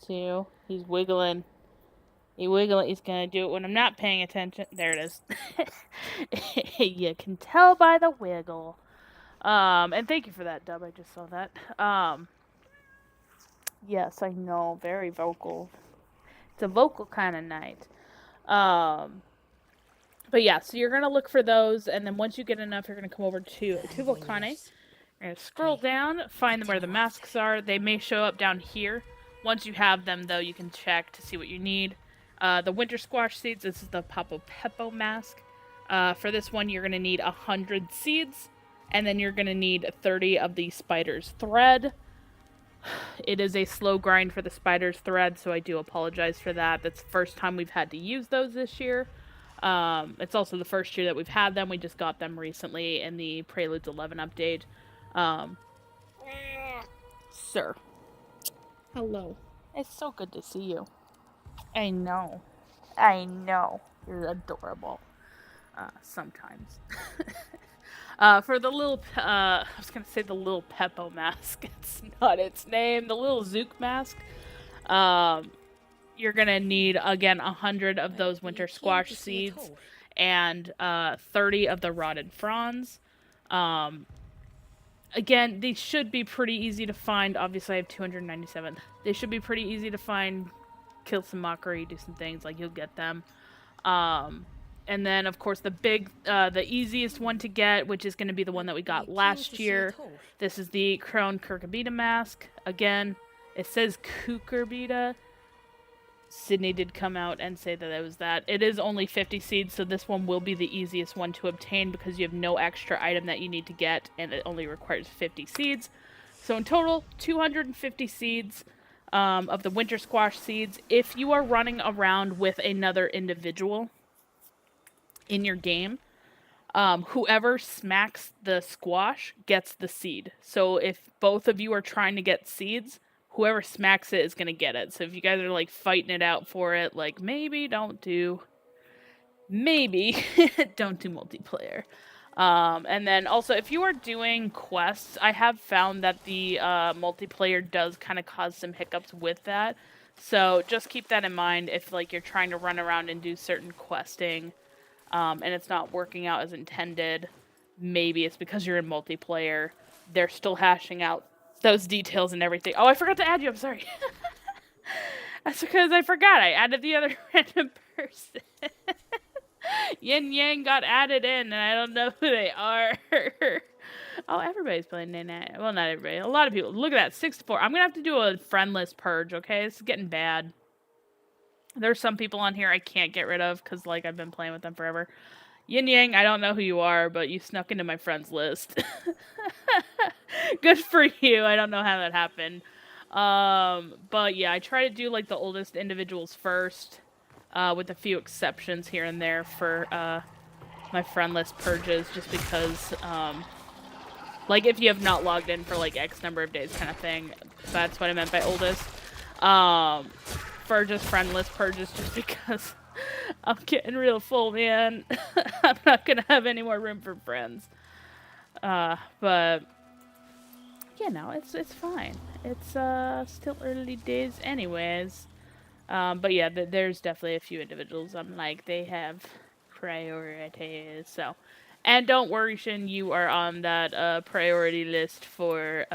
2. He's wiggling. He's wiggling. He's gonna do it when I'm not paying attention. There it is. You can tell by the wiggle. And thank you for that, Dub. I just saw that. Yes, I know. Very vocal. It's a vocal kind of night. But yeah, so you're gonna look for those, and then once you get enough, you're gonna come over to Volcane. You're gonna scroll down, find where the masks are. They may show up down here. Once you have them, though, you can check to see what you need. The winter squash seeds. This is the Papo Peppo mask. For this one, you're gonna need 100 seeds, and then you're gonna need 30 of the spider's thread. It is a slow grind for the spider's thread, so I do apologize for that. That's the first time we've had to use those this year. It's also the first year that we've had them. We just got them recently in the Preludes 11 update. Sir. Hello. It's so good to see you. I know. I know. You're adorable. Sometimes. For the little, I was gonna say the little Peppo mask. It's not its name. The little Zook mask. You're gonna need, again, 100 of those winter squash seeds and 30 of the rotted fronds. Again, these should be pretty easy to find. Obviously, I have 297. They should be pretty easy to find. Kill some mockery, do some things, like, you'll get them. And then, of course, the easiest one to get, which is going to be the one that we got last year. This is the Crone Kirkabita mask. Again, it says Kukurbita. Sydney did come out and say that it was that. It is only 50 seeds, so this one will be the easiest one to obtain because you have no extra item that you need to get, and it only requires 50 seeds. So in total, 250 seeds of the winter squash seeds. If you are running around with another individual in your game, whoever smacks the squash gets the seed. So if both of you are trying to get seeds, whoever smacks it is going to get it. So if you guys are, like, fighting it out for it, like, maybe don't do multiplayer. And then also, if you are doing quests, I have found that the multiplayer does kind of cause some hiccups with that. So just keep that in mind if, like, you're trying to run around and do certain questing, and it's not working out as intended. Maybe it's because you're in multiplayer. They're still hashing out those details and everything. Oh, I forgot to add you. I'm sorry. That's because I forgot. I added the other random person. Yin Yang got added in, and I don't know who they are. Oh, everybody's playing Nana. Well, not everybody. A lot of people. Look at that, 64. I'm gonna have to do a friend list purge. Okay, this is getting bad. There's some people on here I can't get rid of because, like, I've been playing with them forever. Yin Yang, I don't know who you are, but you snuck into my friends list. Good for you. I don't know how that happened. But yeah, I try to do like the oldest individuals first, with a few exceptions here and there for my friend list purges, just because, like, if you have not logged in for like X number of days, kind of thing. That's what I meant by oldest. For just friend list purges, just because I'm getting real full, man. I'm not gonna have any more room for friends. But yeah, no, it's fine. It's still early days, anyways. But yeah, there's definitely a few individuals I'm like, they have priorities. So, and don't worry, Shin, you are on that priority list for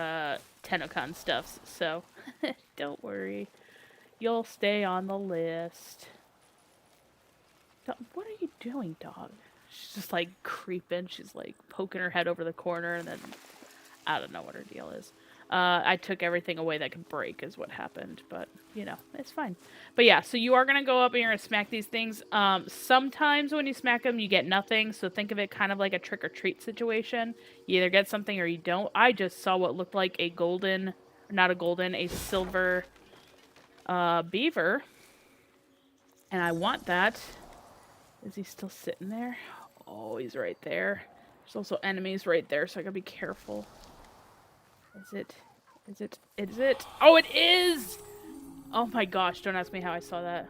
Tennokan stuffs. So don't worry, you'll stay on the list. What are you doing, dog? She's just like creeping. She's like poking her head over the corner, and then I don't know what her deal is. I took everything away that could break, is what happened, but you know, it's fine. But yeah, so you are gonna go up and you're gonna smack these things. Sometimes when you smack them, you get nothing. So think of it kind of like a trick or treat situation. You either get something or you don't. I just saw what looked like a golden, not a golden, a silver beaver, and I want that. Is he still sitting there? Oh, he's right there. There's also enemies right there, so I gotta be careful. Is it? Is it? Is it? Oh, it is! Oh my gosh, don't ask me how I saw that.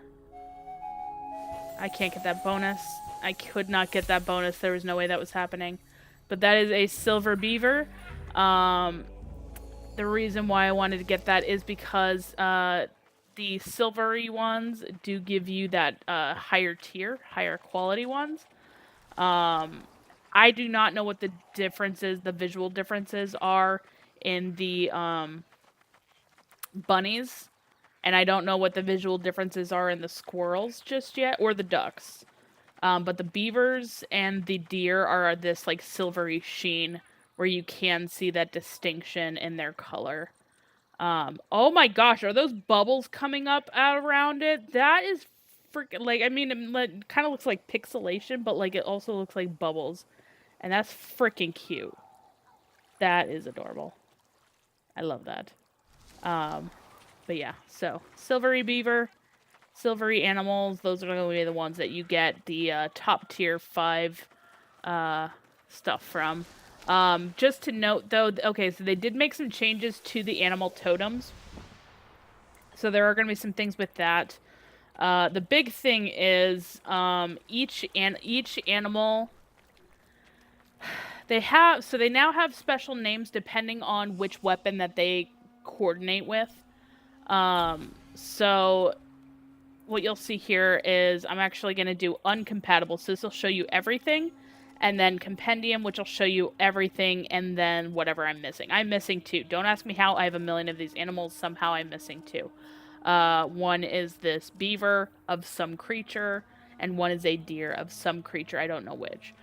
I can't get that bonus. I could not get that bonus. There was no way that was happening. But that is a silver beaver. The reason why I wanted to get that is because the silvery ones do give you that higher tier, higher quality ones. I do not know what the differences, the visual differences are in the bunnies, and I don't know what the visual differences are in the squirrels just yet, or the ducks. But the beavers and the deer are this like silvery sheen where you can see that distinction in their color. Oh my gosh, are those bubbles coming up out around it? That is freaking, like, I mean, it kind of looks like pixelation, but like it also looks like bubbles. And that's freaking cute. That is adorable. I love that. But yeah, so silvery beaver, silvery animals, those are going to be the ones that you get the top tier 5 stuff from. Just to note, though, okay, so they did make some changes to the animal totems. So there are going to be some things with that. The big thing is each animal, they now have special names depending on which weapon that they coordinate with. So what you'll see here is I'm actually going to do uncompatible. So this will show you everything. And then compendium, which will show you everything, and then whatever I'm missing. I'm missing 2. Don't ask me how. I have a million of these animals. Somehow I'm missing 2. One is this beaver of some creature, and one is a deer of some creature. I don't know which.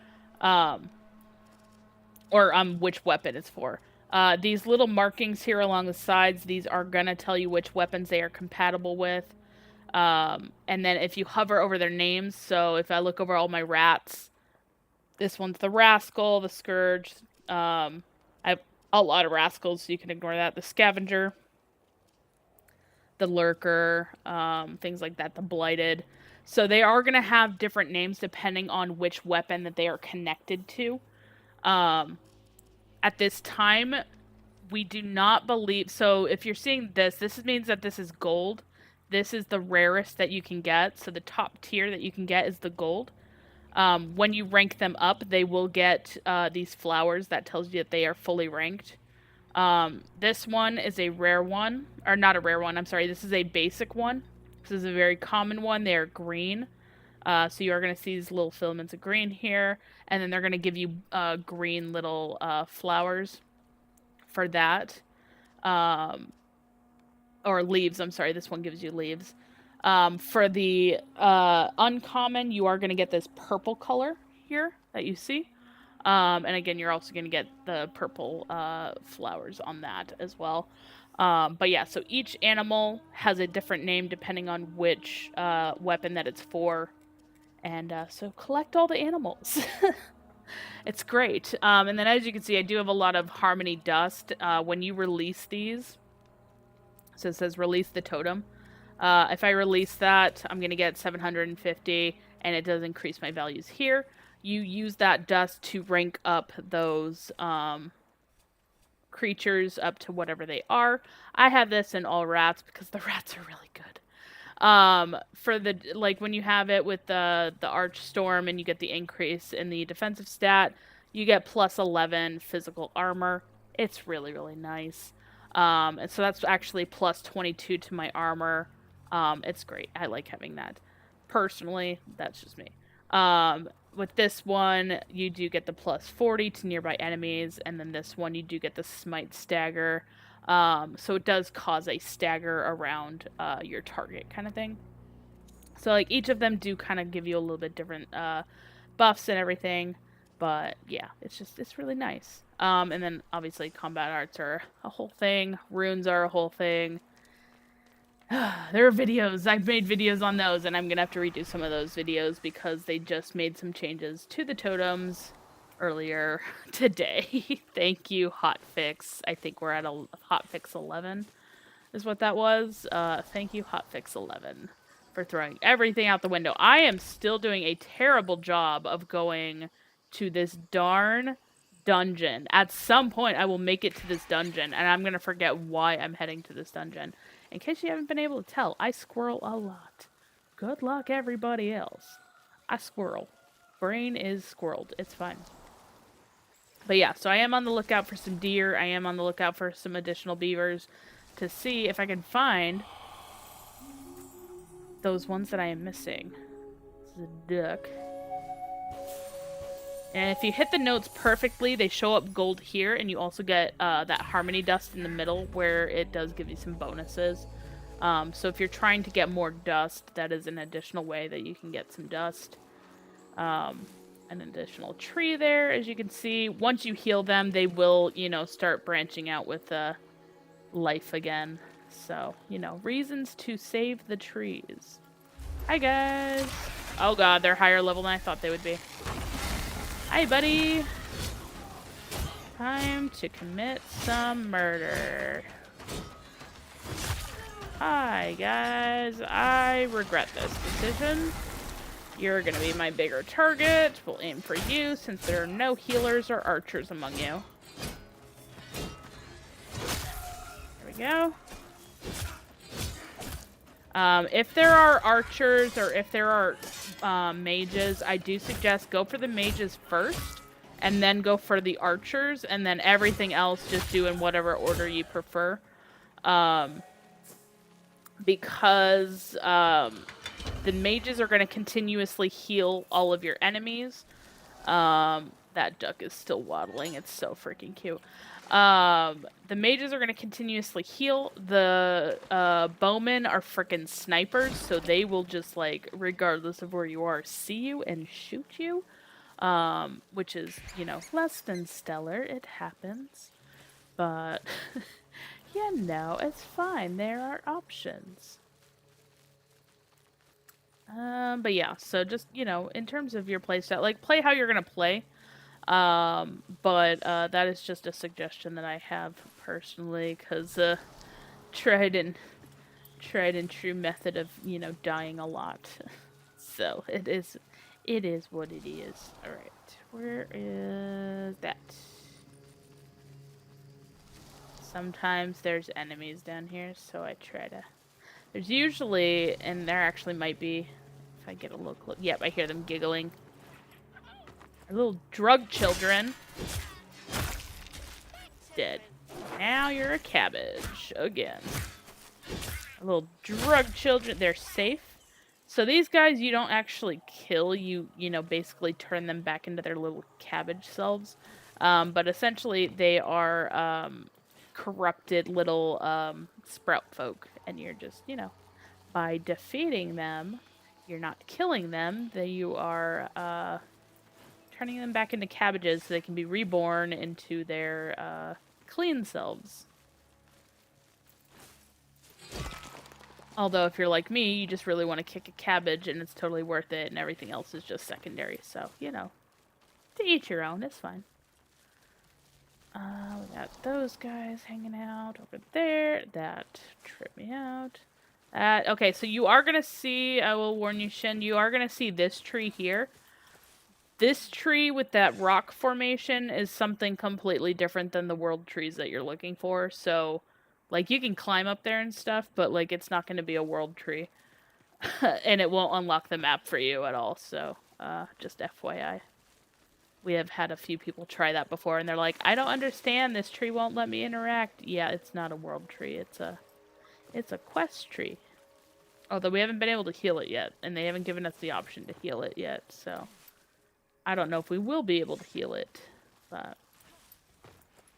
Which weapon it's for. These little markings here along the sides, these are going to tell you which weapons they are compatible with. And then if you hover over their names, so if I look over all my rats, this one's the Rascal, the Scourge. I have a lot of Rascals, so you can ignore that. The Scavenger, the Lurker, things like that, the Blighted. So they are going to have different names depending on which weapon that they are connected to. At this time, we do not believe... So if you're seeing this means that this is gold. This is the rarest that you can get. So the top tier that you can get is the gold. When you rank them up, they will get these flowers that tells you that they are fully ranked. This one is a rare one. Or not a rare one, I'm sorry. This is a basic one. This is a very common one. They are green. So you are going to see these little filaments of green here. And then they're going to give you green little flowers for that. or leaves, I'm sorry, this one gives you leaves. For the uncommon, you are going to get this purple color here that you see. And again, you're also going to get the purple flowers on that as well. But yeah, so each animal has a different name depending on which weapon that it's for. And so collect all the animals. It's great. And then as you can see, I do have a lot of harmony dust. When you release these, so it says release the totem. If I release that, I'm going to get 750, and it does increase my values here. You use that dust to rank up those creatures up to whatever they are. I have this in all rats because the rats are really good. For the, like, when you have it with the arch storm and you get the increase in the defensive stat, you get plus 11 physical armor. It's really, really nice. And so that's actually plus 22 to my armor. It's great. I like having that. Personally, that's just me. With this one, you do get the plus 40 to nearby enemies, and then this one, you do get the smite stagger. So it does cause a stagger around your target kind of thing. So like each of them do kind of give you a little bit different buffs and everything. But yeah, it's really nice. And then obviously combat arts are a whole thing. Runes are a whole thing. There are videos. I've made videos on those, and I'm going to have to redo some of those videos because they just made some changes to the totems earlier today. Thank you, Hotfix. I think we're at a Hotfix 11 is what that was. Thank you, Hotfix 11, for throwing everything out the window. I am still doing a terrible job of going to this darn dungeon. At some point, I will make it to this dungeon, and I'm going to forget why I'm heading to this dungeon. In case you haven't been able to tell, I squirrel a lot. Good luck, everybody else. I squirrel. Brain is squirreled. It's fine. But yeah, so I am on the lookout for some deer. I am on the lookout for some additional beavers to see if I can find those ones that I am missing. This is a duck. And if you hit the notes perfectly, they show up gold here, and you also get that harmony dust in the middle where it does give you some bonuses. So if you're trying to get more dust, that is an additional way that you can get some dust. An additional tree there, as you can see. Once you heal them, they will, start branching out with life again. So, reasons to save the trees. Hi, guys. Oh, God, they're higher level than I thought they would be. Hi, buddy. Time to commit some murder. Hi, guys. I regret this decision. You're going to be my bigger target. We'll aim for you since there are no healers or archers among you. There we go. If there are archers or if there are mages, I do suggest go for the mages first and then go for the archers, and then everything else just do in whatever order you prefer. Because the mages are going to continuously heal all of your enemies. That duck is still waddling. It's so freaking cute. The mages are going to continuously heal. The bowmen are freaking snipers, so they will just, like, regardless of where you are, see you and shoot you. Which is, less than stellar. It happens. But, it's fine. There are options. But yeah, so just, in terms of your playstyle, like, play how you're going to play. But that is just a suggestion that I have personally, because tried and true method of, dying a lot. So it is what it is. All right, where is that? Sometimes there's enemies down here, so I try to. There's usually, and there actually might be, if I get a look. Yep, I hear them giggling. Little drug children. Dead. Now you're a cabbage again. Little drug children. They're safe. So these guys you don't actually kill. You basically turn them back into their little cabbage selves. But essentially they are corrupted little sprout folk, and you're just, you know, by defeating them, you're not killing them. You are turning them back into cabbages so they can be reborn into their clean selves. Although, if you're like me, you just really want to kick a cabbage and it's totally worth it, and everything else is just secondary. So, you know, to each your own, it's fine. We got those guys hanging out over there. That tripped me out. Okay, so you are going to see, I will warn you, Shin, you are going to see this tree here. This tree with that rock formation is something completely different than the world trees that you're looking for. So, like, you can climb up there and stuff, but, like, it's not going to be a world tree. And it won't unlock the map for you at all, so, just FYI. We have had a few people try that before, and they're like, I don't understand, this tree won't let me interact. Yeah, it's not a world tree, it's a quest tree. Although we haven't been able to heal it yet, and they haven't given us the option to heal it yet, so... I don't know if we will be able to heal it, but...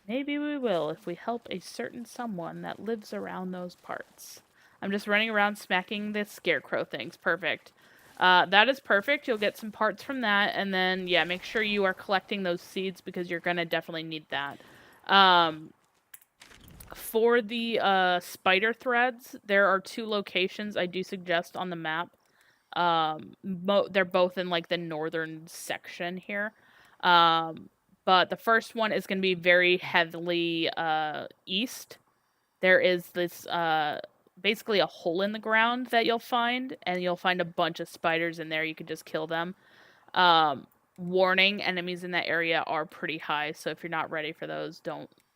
maybe we will if we help a certain someone that lives around those parts. I'm just running around smacking the scarecrow things. Perfect. That is perfect. You'll get some parts from that, and then, yeah, make sure you are collecting those seeds because you're going to definitely need that. For the spider threads, there are 2 locations I do suggest on the map. They're both in, like, the northern section here. But the first one is going to be very heavily east. There is this basically a hole in the ground that you'll find, and you'll find a bunch of spiders in there. You can just kill them. Warning, enemies in that area are pretty high, so if you're not ready for those,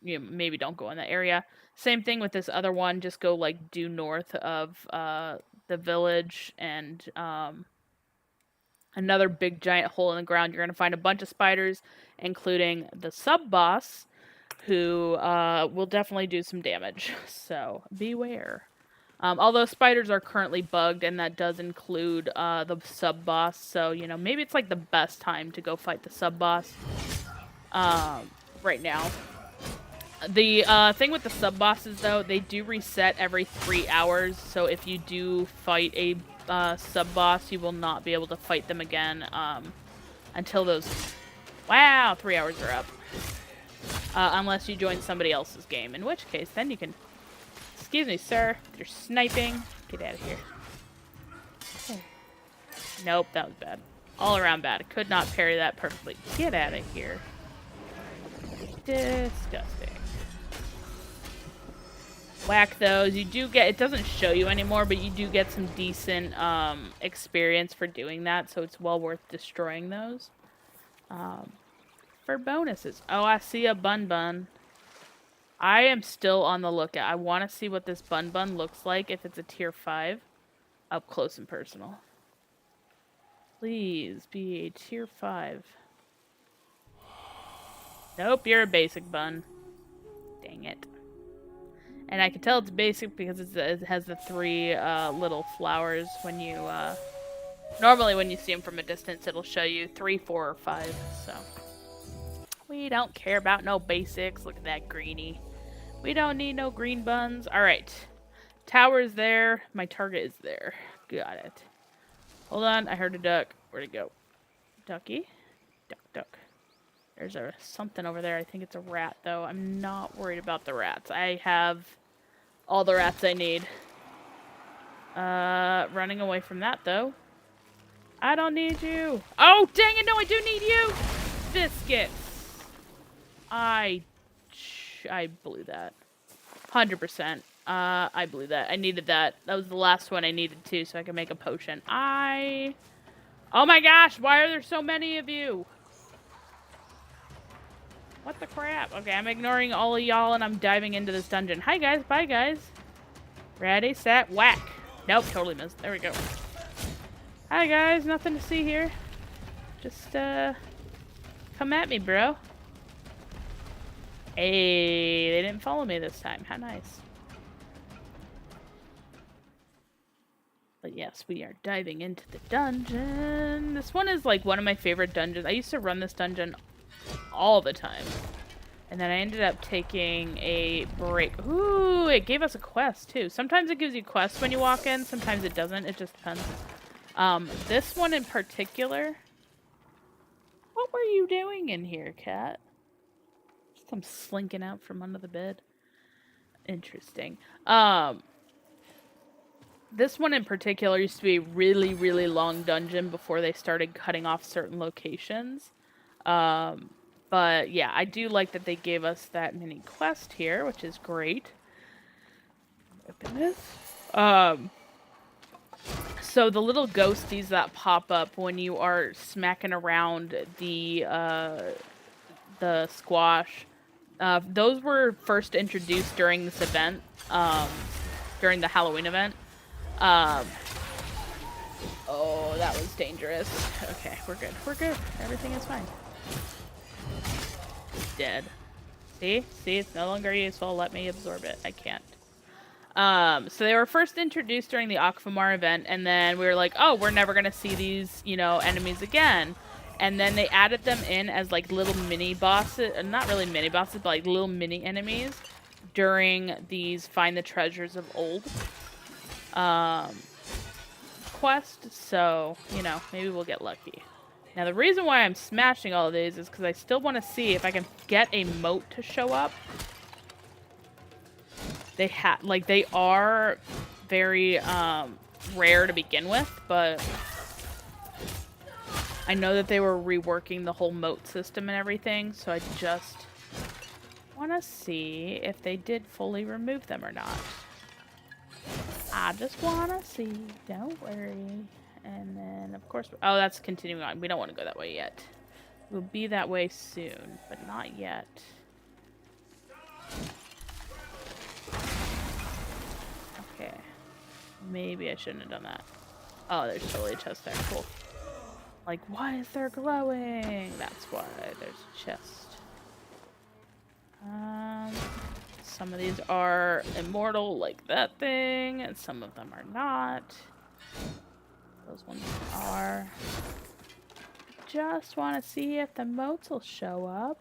maybe don't go in that area. Same thing with this other one, just go, like, due north of the village, and another big giant hole in the ground. You're going to find a bunch of spiders, including the sub-boss, who will definitely do some damage, so beware. Although spiders are currently bugged, and that does include the sub-boss, so, you know, maybe it's, like, the best time to go fight the sub-boss right now. The thing with the sub-bosses, though, they do reset every 3 hours, so if you do fight a sub-boss, you will not be able to fight them again until those... wow, 3 hours are up. Unless you join somebody else's game, in which case, then you can... excuse me, sir. You're sniping. Get out of here. Okay. Nope, that was bad. All around bad. I could not parry that perfectly. Get out of here. Disgusting. Whack those. You do get... it doesn't show you anymore, but you do get some decent experience for doing that, so it's well worth destroying those. For bonuses. Oh, I see a bun. I am still on the lookout. I want to see what this bun looks like if it's a tier 5. Up close and personal. Please be a tier 5. Nope, you're a basic bun. Dang it. And I can tell it's basic because it has the 3 little flowers when you... normally when you see them from a distance, it'll show you 3, 4, or 5, so... we don't care about no basics. Look at that greenie. We don't need no green buns. Alright. Tower's there. My target is there. Got it. Hold on. I heard a duck. Where'd it go? Ducky? Duck. There's something over there. I think it's a rat, though. I'm not worried about the rats. I have all the rats I need. Running away from that, though. I don't need you. Oh, dang it. No, I do need you. Biscuits. I blew that. 100%. I blew that. I needed that. That was the last one I needed too, so I could make a potion. Oh my gosh, why are there so many of you? What the crap? Okay, I'm ignoring all of y'all and I'm diving into this dungeon. Hi guys, bye guys. Ready, set, whack. Nope, totally missed. There we go. Hi guys, nothing to see here. Just, come at me, bro. Hey, they didn't follow me this time. How nice. But yes, we are diving into the dungeon. This one is like one of my favorite dungeons. I used to run this dungeon all the time. And then I ended up taking a break. Ooh, it gave us a quest, too. Sometimes it gives you quests when you walk in. Sometimes it doesn't. It just depends. This one in particular... What were you doing in here, cat? Just come slinking out from under the bed. Interesting. This one in particular used to be a really, really long dungeon before they started cutting off certain locations. But yeah, I do like that they gave us that mini quest here, which is great. Open this. So the little ghosties that pop up when you are smacking around the squash, those were first introduced during this event, during the Halloween event. Oh, that was dangerous. Okay, we're good. We're good. Everything is fine. Dead. See? See, it's no longer useful. Let me absorb it. I can't. So they were first introduced during the Akvamar event, and then we were like, oh, we're never gonna see these, you know, enemies again. And then they added them in as, like, little mini bosses, not really mini bosses, but, like, little mini enemies during these Find the Treasures of Old quest. So, you know, maybe we'll get lucky. Now, the reason why I'm smashing all of these is because I still want to see if I can get a moat to show up. They are very rare to begin with, but I know that they were reworking the whole moat system and everything, so I just want to see if they did fully remove them or not. I just want to see. Don't worry. And then, of course... Oh, that's continuing on. We don't want to go that way yet. We'll be that way soon, but not yet. Okay. Maybe I shouldn't have done that. Oh, there's totally a chest there. Cool. Like, why is there glowing? That's why there's a chest. Some of these are immortal, like that thing, and some of them are not. Those ones are. Just want to see if the moats will show up.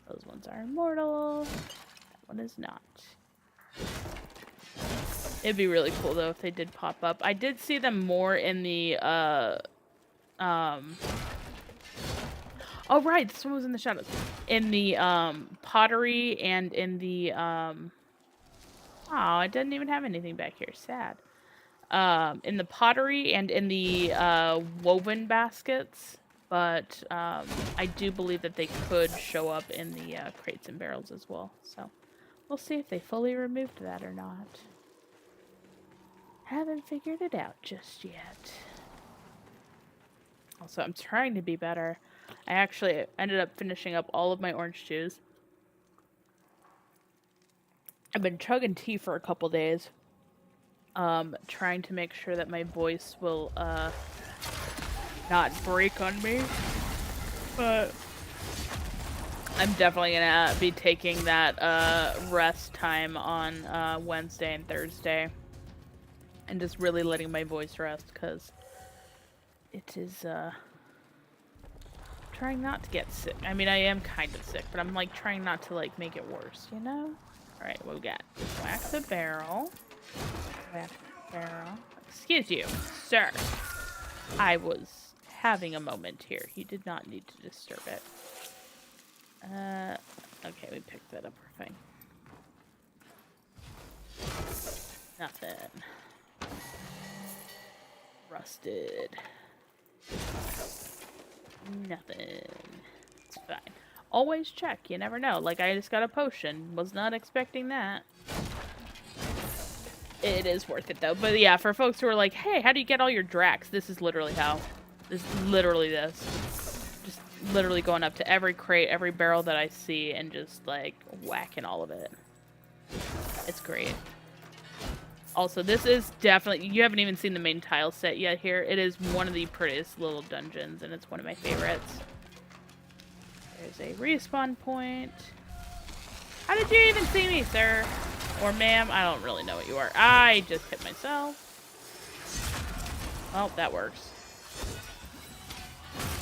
Those ones are immortal. That one is not. It'd be really cool, though, if they did pop up. I did see them more in the, Oh, right, this one was in the shadows. In the, pottery and in the, Oh, I didn't even have anything back here. Sad. In the pottery and in the, woven baskets. But, I do believe that they could show up in the, crates and barrels as well. So, we'll see if they fully removed that or not. Haven't figured it out just yet. Also, I'm trying to be better. I actually ended up finishing up all of my orange juice. I've been chugging tea for a couple days. Trying to make sure that my voice will, not break on me. But I'm definitely gonna be taking that, rest time on, Wednesday and Thursday. And just really letting my voice rest, because it is, trying not to get sick. I mean, I am kind of sick, but I'm, like, trying not to, like, make it worse, you know? Alright, what we got? Whack the barrel. Whack the barrel. Excuse you, sir. I was having a moment here. You did not need to disturb it. Okay, we picked that up. Fine. Nothing. Rusted. Nothing. It's fine. Always check. You never know. Like, I just got a potion. Was not expecting that. It is worth it, though. But yeah, for folks who are like, hey, how do you get all your Drax? This is literally how. This is literally this. Just literally going up to every crate, every barrel that I see, and just, like, whacking all of it. It's great. Also, this is definitely... You haven't even seen the main tile set yet here. It is one of the prettiest little dungeons, and it's one of my favorites. There's a respawn point. How did you even see me, sir? Or ma'am? I don't really know what you are. I just hit myself. Well, that works.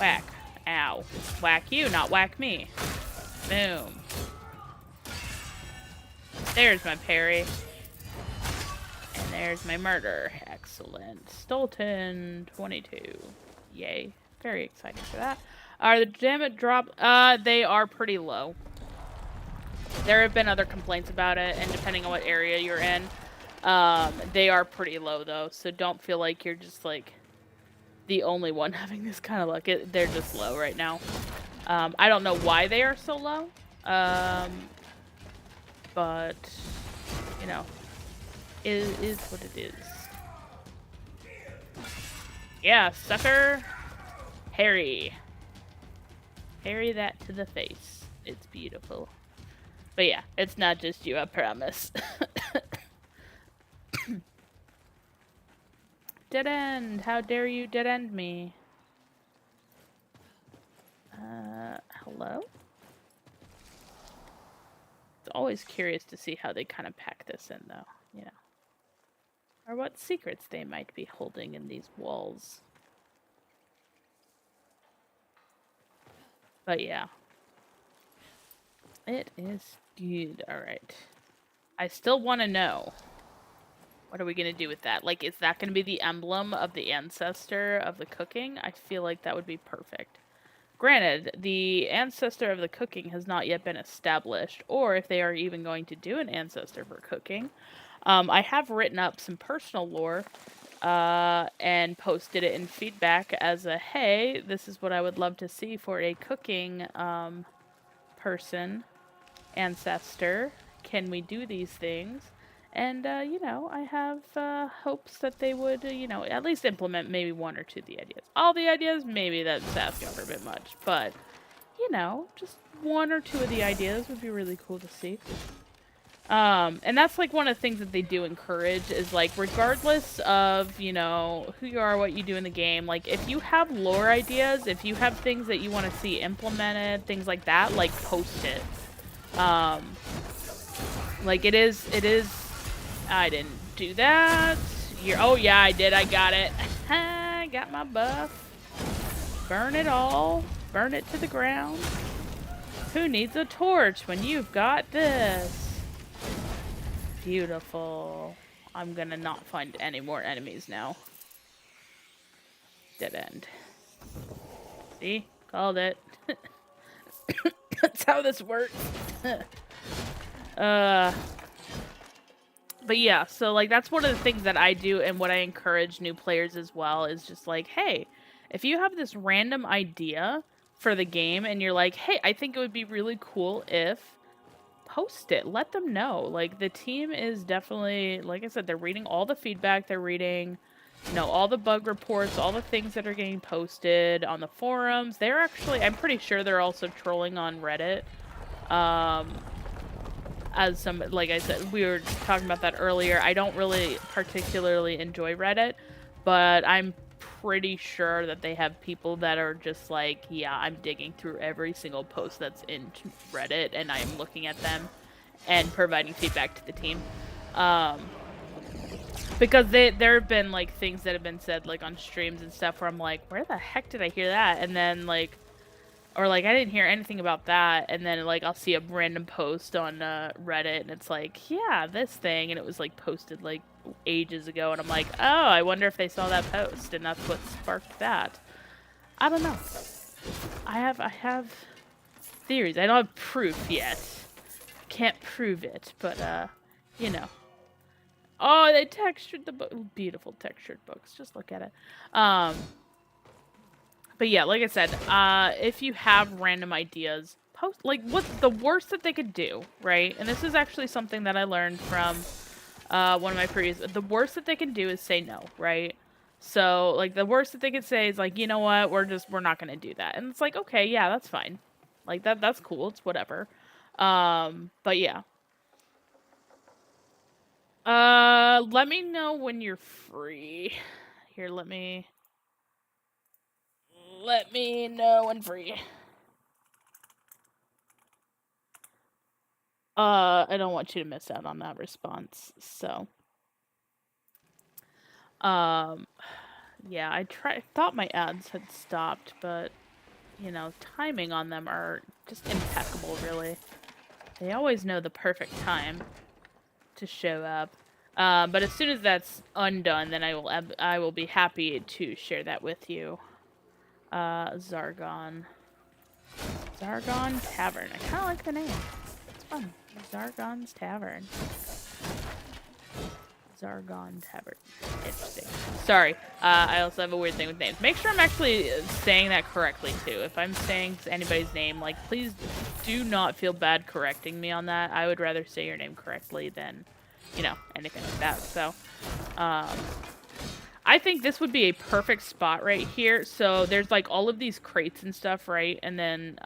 Whack. Ow. Whack you, not whack me. Boom. There's my parry. And there's my murder. Excellent. Stolten 22. Yay. Very excited for that. Are the damage drop? They are pretty low. There have been other complaints about it, and depending on what area you're in, they are pretty low though. So don't feel like you're just like the only one having this kind of luck. They're just low right now. I don't know why they are so low. But you know, it is what it is. Yeah, sucker. Harry. Harry that to the face. It's beautiful. But yeah, it's not just you, I promise. Dead end. How dare you dead end me? Hello? It's always curious to see how they kind of pack this in, though, you know. Or what secrets they might be holding in these walls. But yeah. It is good. Alright. I still want to know. What are we going to do with that? Like, is that going to be the emblem of the ancestor of the cooking? I feel like that would be perfect. Granted, the ancestor of the cooking has not yet been established, or if they are even going to do an ancestor for cooking. I have written up some personal lore and posted it in feedback as a, hey, this is what I would love to see for a cooking person, ancestor. Can we do these things? And, you know, I have hopes that they would, you know, at least implement maybe one or two of the ideas. All the ideas, maybe that's asking for a bit much. But, you know, just one or two of the ideas would be really cool to see. And that's, like, one of the things that they do encourage is, like, regardless of, you know, who you are, what you do in the game, like, if you have lore ideas, if you have things that you want to see implemented, things like that, like, post it. Like, it is... I didn't do that. Oh, yeah, I did. I got it. I got my buff. Burn it all. Burn it to the ground. Who needs a torch when you've got this? Beautiful. I'm gonna not find any more enemies now. Dead end. See? Called it. That's how this works. But yeah, so, like, that's one of the things that I do and what I encourage new players as well is just like, hey, if you have this random idea for the game and you're like, hey, I think it would be really cool if, post it. Let them know. Like, the team is definitely, like I said, they're reading all the feedback. They're reading, you know, all the bug reports, all the things that are getting posted on the forums. They're actually, I'm pretty sure they're also trolling on Reddit. As some, like I said, we were talking about that earlier. I don't really particularly enjoy Reddit, but I'm pretty sure that they have people that are just like, yeah, I'm digging through every single post that's in Reddit, and I am looking at them and providing feedback to the team. Because there have been, like, things that have been said, like, on streams and stuff where I'm like, where the heck did I hear that? And then, like, or, like, I didn't hear anything about that, and then, like, I'll see a random post on Reddit, and it's like, yeah, this thing, and it was, like, posted, like, ages ago, and I'm like, oh, I wonder if they saw that post, and that's what sparked that. I don't know. I have theories. I don't have proof yet. Can't prove it, but, you know. Oh, they textured the book. Beautiful textured books. Just look at it. But yeah, like I said, if you have random ideas, post, like, what's the worst that they could do, right? And this is actually something that I learned from one of my previous, the worst that they can do is say no, right? So, like, the worst that they could say is, like, you know what, we're not gonna do that. And it's like, okay, yeah, that's fine. Like, that's cool, it's whatever. But yeah. Let me know when you're free. Here, let me know when free. I don't want you to miss out on that response, so. Yeah, thought my ads had stopped, but you know, timing on them are just impeccable, really. They always know the perfect time to show up. But as soon as that's undone, then I will be happy to share that with you. Zargon Tavern. I kind of like the name. It's fun. Zargon's Tavern. Zargon Tavern. Interesting. Sorry. I also have a weird thing with names. Make sure I'm actually saying that correctly, too. If I'm saying anybody's name, like, please do not feel bad correcting me on that. I would rather say your name correctly than, you know, anything like that. So, I think this would be a perfect spot right here. So, there's, like, all of these crates and stuff, right? And then,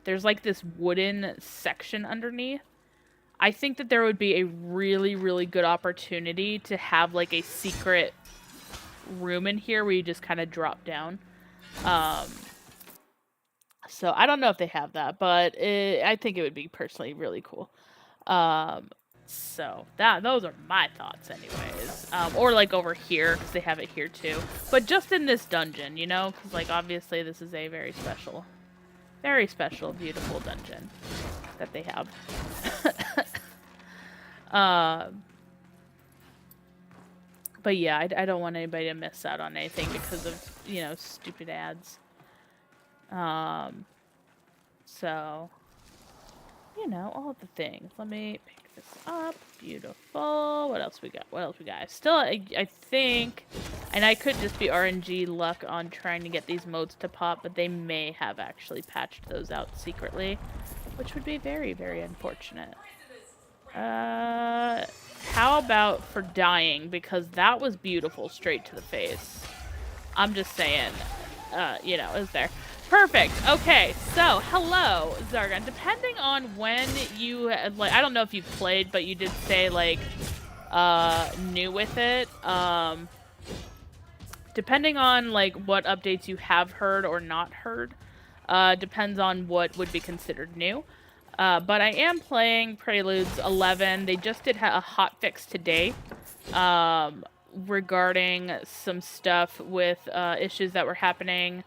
there's, like, this wooden section underneath. I think that there would be a really, really good opportunity to have, like, a secret room in here where you just kind of drop down. So I don't know if they have that, but I think it would be personally really cool. So those are my thoughts anyways. Or, like, over here, because they have it here, too. But just in this dungeon, you know? Because, like, obviously this is a very special, beautiful dungeon that they have. But yeah, I don't want anybody to miss out on anything because of, you know, stupid ads. So, you know, all the things. Let me pick this up. Beautiful. What else we got? Still, I think, and I could just be RNG luck on trying to get these modes to pop, but they may have actually patched those out secretly, which would be very, very unfortunate. How about for dying? Because that was beautiful straight to the face. I'm just saying, you know, is there. Perfect. Okay, so, hello, Zargon. Depending on when you, like, I don't know if you've played, but you did say, like, new with it. Depending on, like, what updates you have heard or not heard, depends on what would be considered new. But I am playing Preludes 11. They just did a hotfix today regarding some stuff with issues that were happening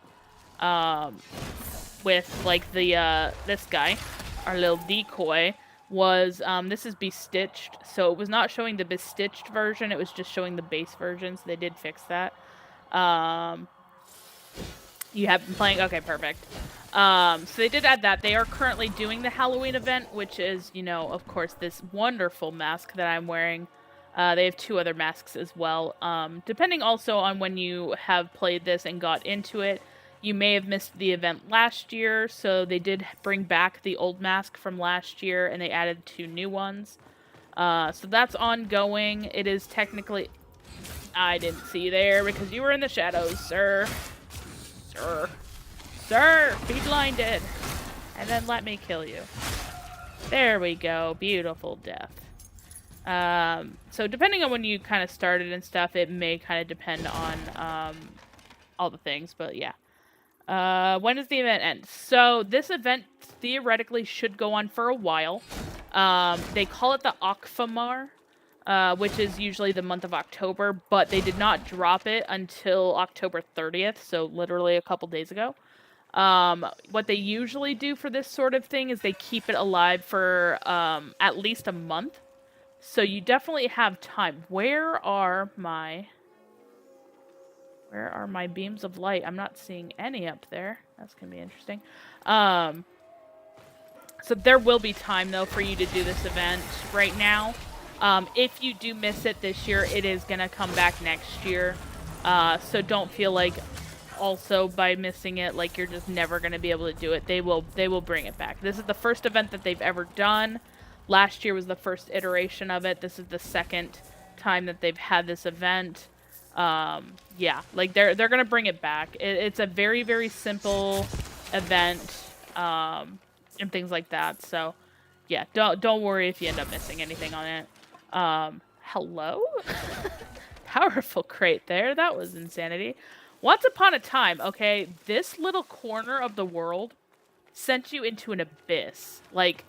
with, like, the this guy, our little decoy, was, this is Bestitched. So it was not showing the Bestitched version, it was just showing the base version, so they did fix that. You have been playing? Okay, perfect. So they did add that. They are currently doing the Halloween event, which is, you know, of course, this wonderful mask that I'm wearing. They have 2 other masks as well. Depending also on when you have played this and got into it, you may have missed the event last year, so they did bring back the old mask from last year, and they added 2 new ones. So that's ongoing. It is technically... I didn't see you there because you were in the shadows, sir. Sir, be blinded. And then let me kill you. There we go. Beautiful death. So depending on when you kind of started and stuff, it may kind of depend on all the things, but yeah. When does the event end? So this event theoretically should go on for a while. They call it the Akfamar, which is usually the month of October, but they did not drop it until October 30th, so literally a couple days ago. What they usually do for this sort of thing is they keep it alive for at least a month. So you definitely have time. Where are my beams of light? I'm not seeing any up there. That's going to be interesting. So there will be time, though, for you to do this event right now. If you do miss it this year, it is going to come back next year. So don't feel like also by missing it, like you're just never going to be able to do it. They will bring it back. This is the first event that they've ever done. Last year was the first iteration of it. This is the second time that they've had this event. Yeah, like they're going to bring it back. It's a very, very simple event, and things like that. So yeah, don't worry if you end up missing anything on it. Hello? Powerful crate there. That was insanity. Once upon a time, okay, this little corner of the world sent you into an abyss. Like,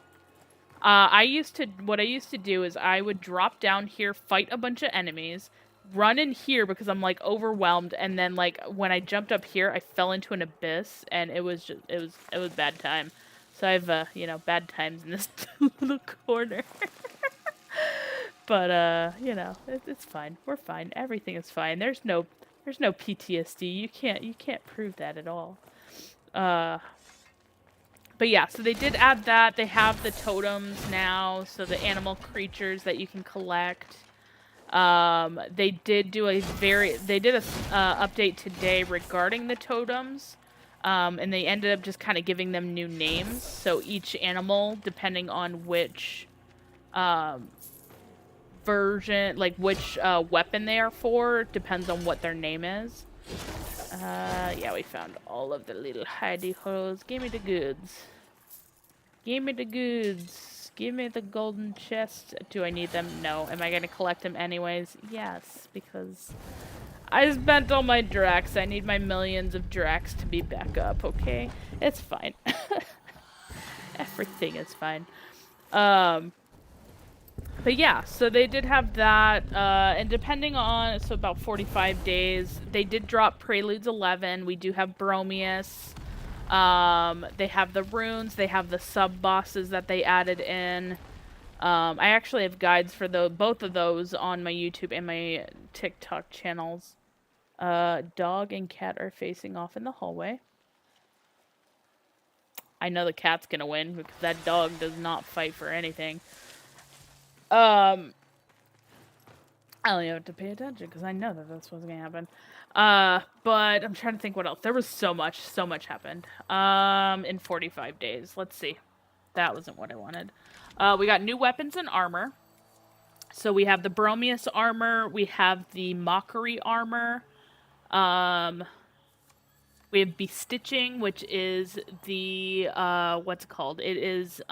what I used to do is I would drop down here, fight a bunch of enemies, run in here because I'm like overwhelmed, and then like when I jumped up here, I fell into an abyss, and it was just it was bad time. So I have you know, bad times in this little corner. But you know, it's fine. We're fine. Everything is fine. There's no PTSD. You can't prove that at all. Uh but yeah, so they did add that. They have the totems now, so the animal creatures that you can collect. They did do they did a update today regarding the totems. And they ended up just kind of giving them new names. So each animal, depending on which version, like which weapon they are for, depends on what their name is. Yeah, we found all of the little hidey holes. Give me the goods. Give me the goods. Give me the golden chest. Do I need them? No. Am I going to collect them anyways? Yes, because I spent all my Drax. I need my millions of Drax to be back up, okay? It's fine. Everything is fine. But yeah, so they did have that, and depending on, so about 45 days, they did drop Preludes 11. We do have Bromius. They have the runes. They have the sub-bosses that they added in. I actually have guides for both of those on my YouTube and my TikTok channels. Dog and cat are facing off in the hallway. I know the cat's gonna win because that dog does not fight for anything. I only have to pay attention because I know that that's what's gonna happen. But I'm trying to think what else. There was so much happened. In 45 days. Let's see. That wasn't what I wanted. We got new weapons and armor. So we have the Bromius armor. We have the Mockery armor. We have Bestitching, which is the, what's it called? It is,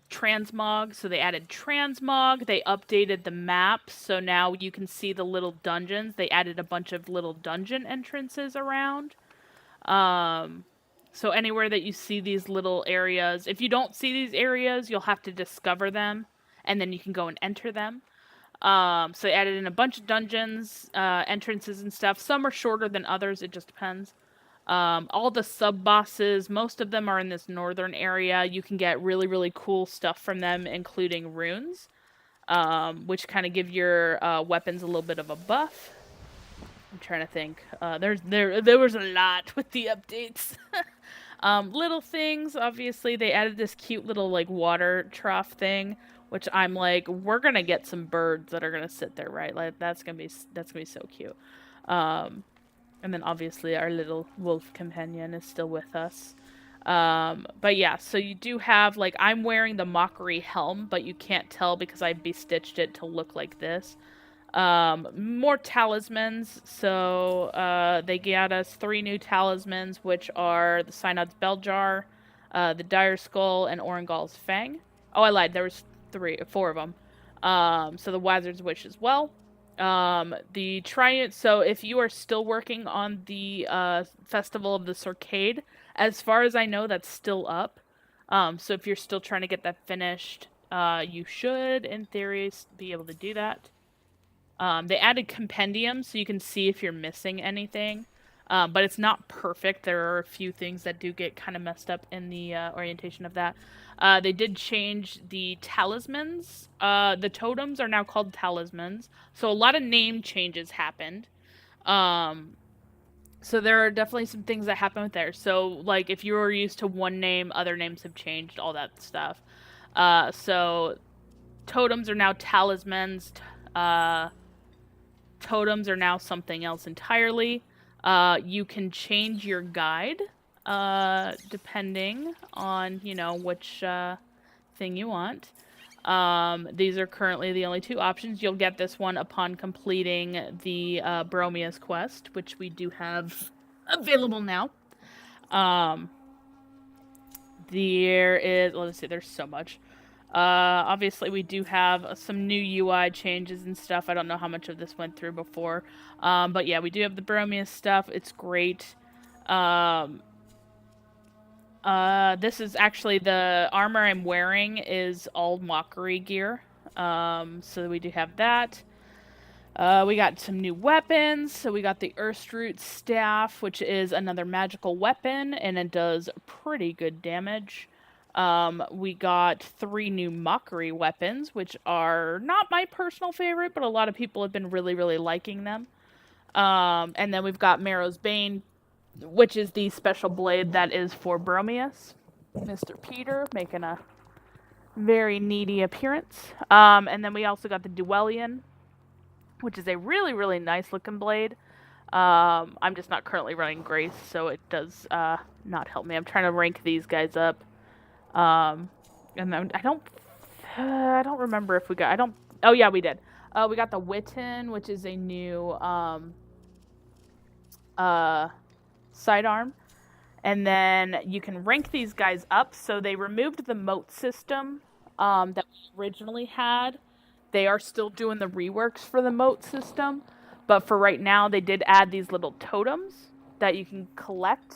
transmog. So they added transmog. They updated the map. So now you can see the little dungeons. They added a bunch of little dungeon entrances around. So anywhere that you see these little areas, if you don't see these areas, you'll have to discover them, and then you can go and enter them. So they added in a bunch of dungeons, entrances and stuff. Some are shorter than others. It just depends. All the sub-bosses, most of them are in this northern area. You can get really, really cool stuff from them, including runes, which kind of give your weapons a little bit of a buff. I'm trying to think. There was a lot with the updates. Little things, obviously, they added this cute little, like, water trough thing, which I'm like, we're gonna get some birds that are gonna sit there, right? Like, that's gonna be so cute. And then obviously our little wolf companion is still with us. But yeah, so you do have, like, I'm wearing the Mockery helm, but you can't tell because I bestitched it to look like this. More talismans. So, they got us 3 new talismans, which are the Synod's Belljar, the Dire Skull, and Orengal's Fang. Oh, I lied. There was 4 of them. So the Wizard's Wish as well. The Triumph, so if you are still working on the, Festival of the Sorcade, as far as I know, that's still up. So if you're still trying to get that finished, you should, in theory, be able to do that. They added compendiums, so you can see if you're missing anything. But it's not perfect. There are a few things that do get kind of messed up in the orientation of that. They did change the talismans. The totems are now called talismans. So a lot of name changes happened. So there are definitely some things that happen with there. So, like, if you were used to one name, other names have changed, all that stuff. So totems are now talismans. Totems are now something else entirely. You can change your guide, depending on, you know, which thing you want. These are currently the only 2 options. You'll get this one upon completing the Bromius quest, which we do have available now. There is, let's see, there's so much. Obviously we do have some new UI changes and stuff. I don't know how much of this went through before. But yeah, we do have the Bromius stuff. It's great. This is actually the armor I'm wearing is all Mockery gear. So we do have that. We got some new weapons. So we got the Earthroot Staff, which is another magical weapon, and it does pretty good damage. We got 3 new Mockery weapons, which are not my personal favorite, but a lot of people have been really, really liking them. And then we've got Marrow's Bane, which is the special blade that is for Bromius. Mr. Peter making a very needy appearance. And then we also got the Duelian, which is a really, really nice looking blade. I'm just not currently running Grace, so it does not help me. I'm trying to rank these guys up. And then I don't remember if we got. Oh yeah, we did. We got the Witten, which is a new sidearm. And then you can rank these guys up. So they removed the moat system that we originally had. They are still doing the reworks for the moat system. But for right now, they did add these little totems that you can collect.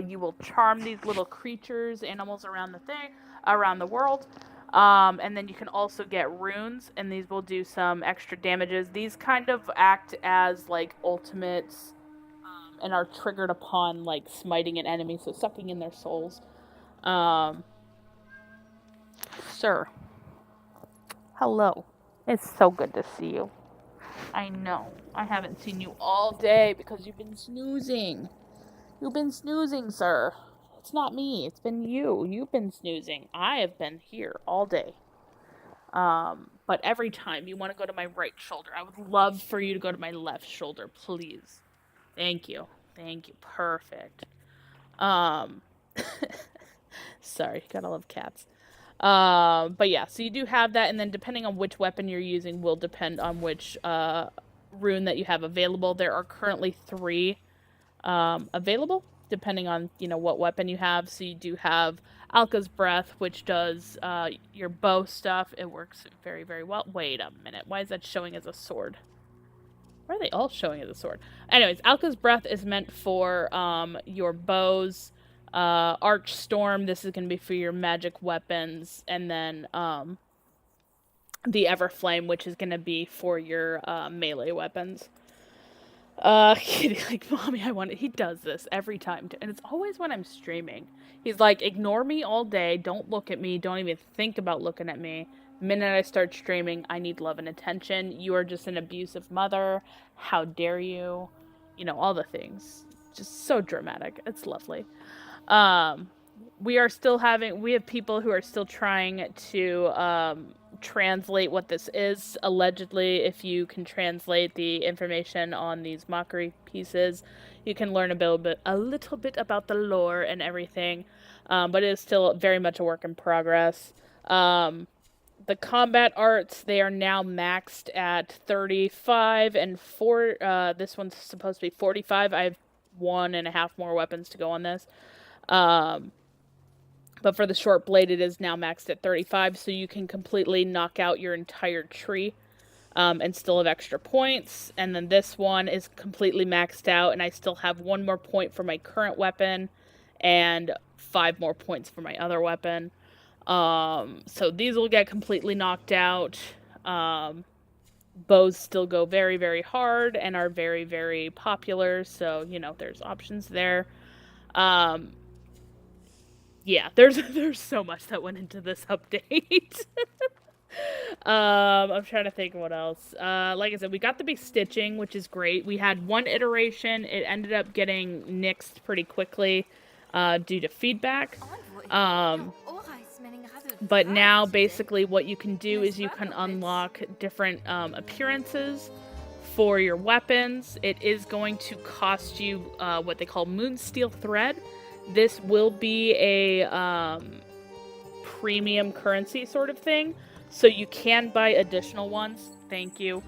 You will charm these little creatures, animals around the world. And then you can also get runes, and these will do some extra damages. These kind of act as like ultimates and are triggered upon like smiting an enemy, so sucking in their souls. Sir. Hello. It's so good to see you. I know. I haven't seen you all day because you've been snoozing. You've been snoozing, sir. It's not me. It's been you. You've been snoozing. I have been here all day. But every time you want to go to my right shoulder, I would love for you to go to my left shoulder, please. Thank you. Thank you. Perfect. Sorry, gotta love cats. But yeah, so you do have that, and then depending on which weapon you're using will depend on which rune that you have available. There are currently 3 available, depending on what weapon you have. So you do have Alka's Breath, which does your bow stuff. It works very, very well. Wait a minute, why is that showing as a sword? Why are they all showing as a sword? Anyways, Alka's Breath is meant for your bows. Arch Storm, this is going to be for your magic weapons. And then the Everflame, which is going to be for your melee weapons. Kitty, like, Mommy, I want it. He does this every time. And it's always when I'm streaming. He's like, ignore me all day. Don't look at me. Don't even think about looking at me. The minute I start streaming, I need love and attention. You are just an abusive mother. How dare you? All the things. Just so dramatic. It's lovely. We have people who are still trying to translate what this is. Allegedly, if you can translate the information on these mockery pieces, you can learn a little bit about the lore and everything. But it is still very much a work in progress. The combat arts, they are now maxed at 35 and 4. This one's supposed to be 45. I have 1.5 more weapons to go on this. But for the short blade, it is now maxed at 35, so you can completely knock out your entire tree and still have extra points. And then this one is completely maxed out, and I still have 1 more point for my current weapon and 5 more points for my other weapon. So these will get completely knocked out. Bows still go very, very hard and are very, very popular, so, there's options there. Yeah, there's so much that went into this update. I'm trying to think of what else. Like I said, we got the big stitching, which is great. We had 1 iteration. It ended up getting nixed pretty quickly due to feedback. But now, basically, what you can do is you can unlock different appearances for your weapons. It is going to cost you what they call Moonsteel Thread. This will be a premium currency sort of thing. So you can buy additional ones, thank you,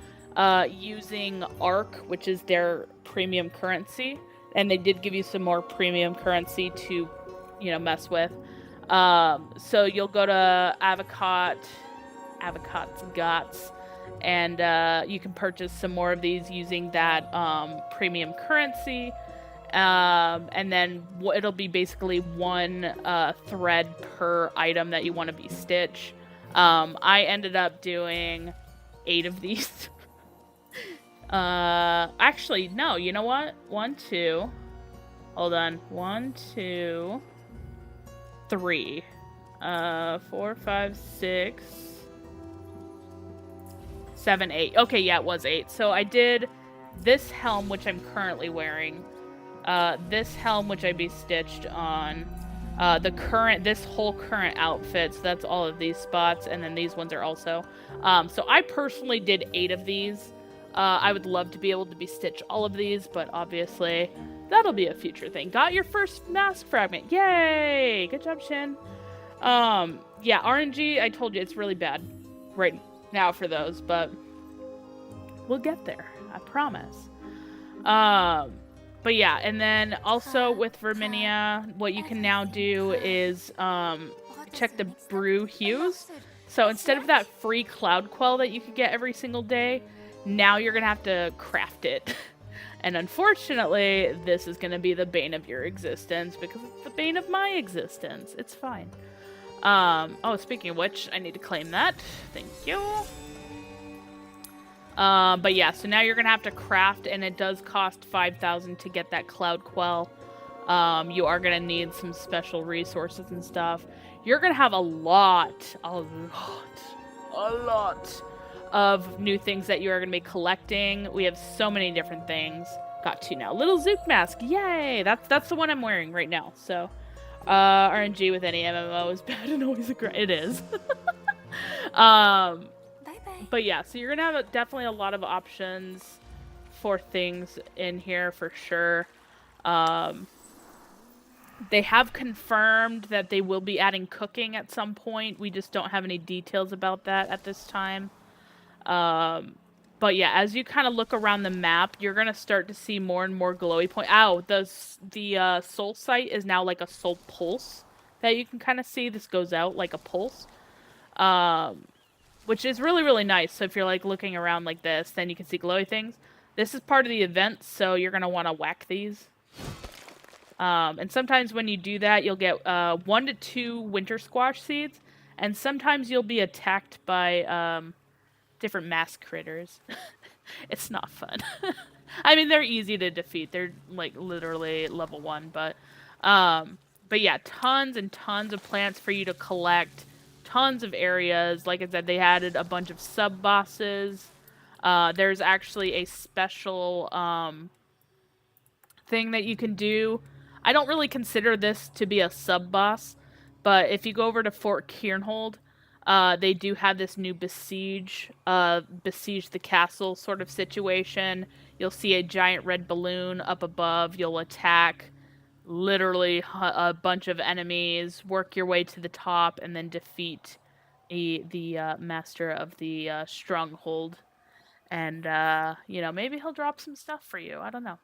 using ARC, which is their premium currency. And they did give you some more premium currency to, mess with. So you'll go to Avocat's Guts, and you can purchase some more of these using that premium currency. And then it'll be basically 1 thread per item that you want to be stitch. I ended up doing 8 of these. Actually, no, you know what? 1, 2. Hold on. 1, 2, 3. 4, 5, 6, 7, 8. Okay, yeah, it was 8. So I did this helm, which I'm currently wearing. This helm, which I be stitched on. This whole current outfit. So that's all of these spots, and then these ones are also. So I personally did 8 of these. I would love to be able to be stitched all of these, but obviously that'll be a future thing. Got your first mask fragment. Yay! Good job, Shin. Yeah, RNG, I told you, it's really bad right now for those, but we'll get there. I promise. But yeah, and then also with Verminia, what you can now do is check the brew hues. So instead of that free cloud quell that you could get every single day, now you're gonna have to craft it. And unfortunately, this is gonna be the bane of your existence because it's the bane of my existence. It's fine. Oh, speaking of which, I need to claim that. Thank you. But yeah, so now you're gonna have to craft, and it does cost 5,000 to get that cloud quell. You are gonna need some special resources and stuff. You're gonna have a lot of new things that you are gonna be collecting. We have so many different things. Got 2 now. Little Zook mask, yay! That's the one I'm wearing right now. So, RNG with any MMO is bad and always it is. But yeah, so you're gonna have definitely a lot of options for things in here for sure. They have confirmed that they will be adding cooking at some point. We just don't have any details about that at this time. But yeah, as you kind of look around the map, you're gonna start to see more and more glowy point. Ow, the soul site is now like a soul pulse that you can kind of see. This goes out like a pulse. Which is really, really nice. So if you're like looking around like this, then you can see glowy things. This is part of the event, so you're going to want to whack these. And sometimes when you do that, you'll get 1 to 2 winter squash seeds. And sometimes you'll be attacked by different mask critters. It's not fun. I mean, they're easy to defeat. They're like literally level 1. But yeah, tons and tons of plants for you to collect. Tons of areas. Like I said, they added a bunch of sub-bosses. There's actually a special thing that you can do. I don't really consider this to be a sub-boss, but if you go over to Fort Kiernhold, they do have this new besiege the castle sort of situation. You'll see a giant red balloon up above. You'll attack literally a bunch of enemies, work your way to the top, and then defeat the master of the stronghold. And, maybe he'll drop some stuff for you. I don't know.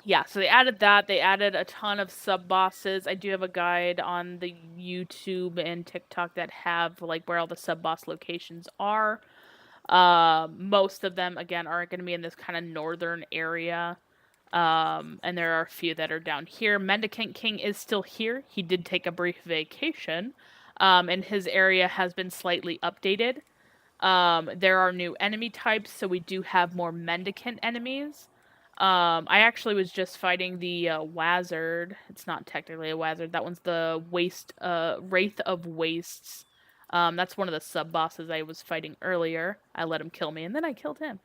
Yeah, so they added that. They added a ton of sub-bosses. I do have a guide on the YouTube and TikTok that have, like, where all the sub-boss locations are. Most of them, again, are going to be in this kind of northern area. And there are a few that are down here. Mendicant King is still here. He did take a brief vacation. And his area has been slightly updated. There are new enemy types, so we do have more Mendicant enemies. I actually was just fighting the Wazard. It's not technically a Wazard. That one's the Wraith of Wastes. That's one of the sub-bosses I was fighting earlier. I let him kill me, and then I killed him.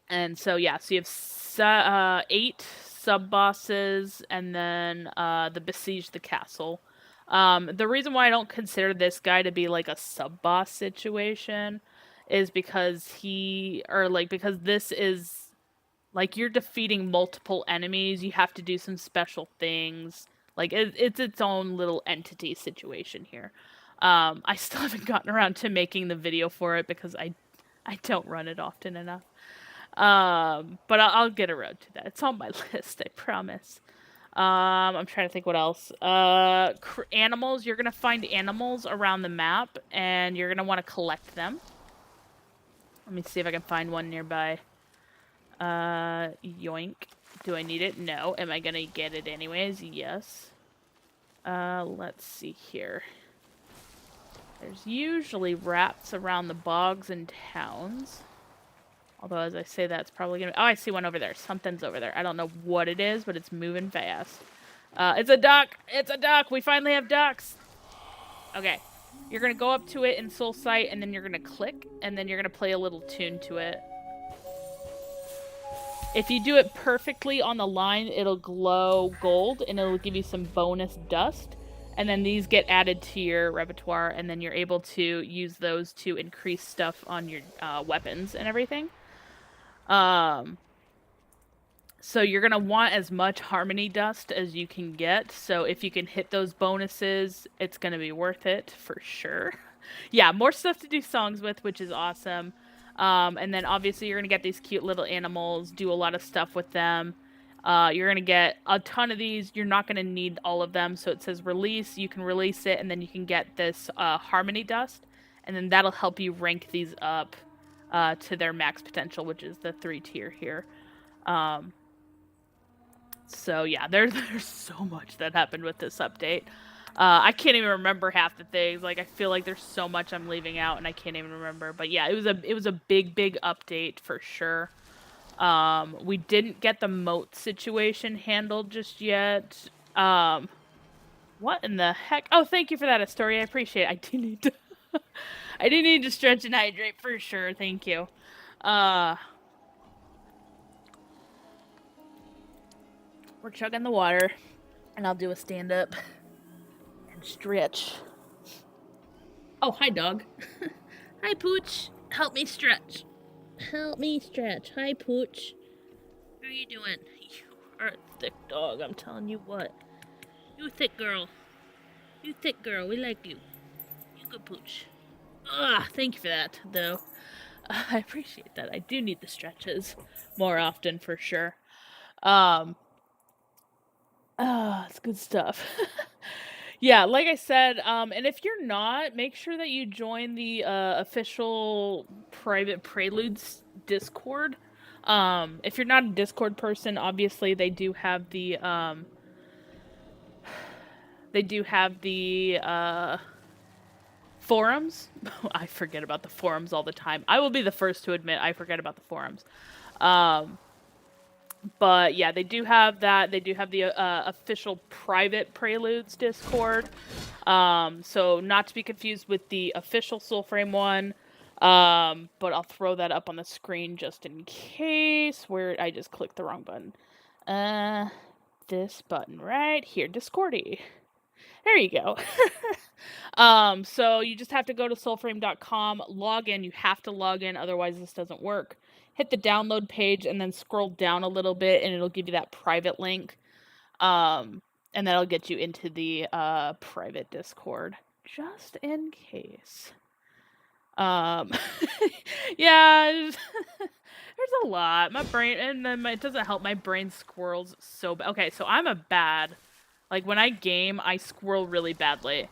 And so, yeah, so you have 8 sub-bosses, and then the Besiege the Castle. The reason why I don't consider this guy to be, like, a sub-boss situation is because because this is, like, you're defeating multiple enemies. You have to do some special things. Like, it's its own little entity situation here. I still haven't gotten around to making the video for it because I don't run it often enough. But I'll get around to that. It's on my list, I promise. I'm trying to think what else. Animals. You're going to find animals around the map, and you're going to want to collect them. Let me see if I can find one nearby. Yoink. Do I need it? No. Am I going to get it anyways? Yes. Let's see here. There's usually rats around the bogs and towns. Although, as I say that, it's probably gonna... Oh, I see one over there. Something's over there. I don't know what it is, but it's moving fast. It's a duck! It's a duck! We finally have ducks! Okay. You're gonna go up to it in Soul Sight, and then you're gonna click, and then you're gonna play a little tune to it. If you do it perfectly on the line, it'll glow gold, and it'll give you some bonus dust. And then these get added to your repertoire, and then you're able to use those to increase stuff on your weapons and everything. So you're going to want as much harmony dust as you can get. So if you can hit those bonuses, it's going to be worth it for sure. Yeah, more stuff to do songs with, which is awesome. And then obviously you're going to get these cute little animals, do a lot of stuff with them. You're going to get a ton of these. You're not going to need all of them. So it says release. You can release it, and then you can get this harmony dust. And then that'll help you rank these up to their max potential, which is the 3 tier here. So yeah, there's so much that happened with this update. I can't even remember half the things. Like, I feel like there's so much I'm leaving out, and I can't even remember. But yeah, it was a big update for sure. We didn't get the moat situation handled just yet. What in the heck? Oh, thank you for that, Astoria. I appreciate it. I do need to I do need to stretch and hydrate for sure. Thank you. We're chugging the water, and I'll do a stand-up and stretch. Oh, hi, dog. Hi, Pooch. Help me stretch. Help me stretch. Hi, Pooch. How are you doing? You are a thick dog, I'm telling you what. You thick girl. You thick girl. We like you. You good, Pooch. Thank you for that, though. I appreciate that. I do need the stretches more often, for sure. It's good stuff. Yeah, like I said, and if you're not, make sure that you join the official private Preludes Discord. If you're not a Discord person, obviously they do have the forums. I forget about the forums all the time. I will be the first to admit I forget about the forums. But yeah, they do have that. They do have the official private Preludes Discord. So not to be confused with the official Soulframe one. But I'll throw that up on the screen just in case. Where I just clicked the wrong button. This button right here, Discordy. There you go. So you just have to go to soulframe.com, log in. You have to log in, otherwise this doesn't work. Hit the download page and then scroll down a little bit, and it'll give you that private link. And that'll get you into the private Discord, just in case. Yeah, there's a lot. My brain, and then it doesn't help. My brain squirrels so bad. Okay, so I'm a bad. Like, when I game, I squirrel really badly.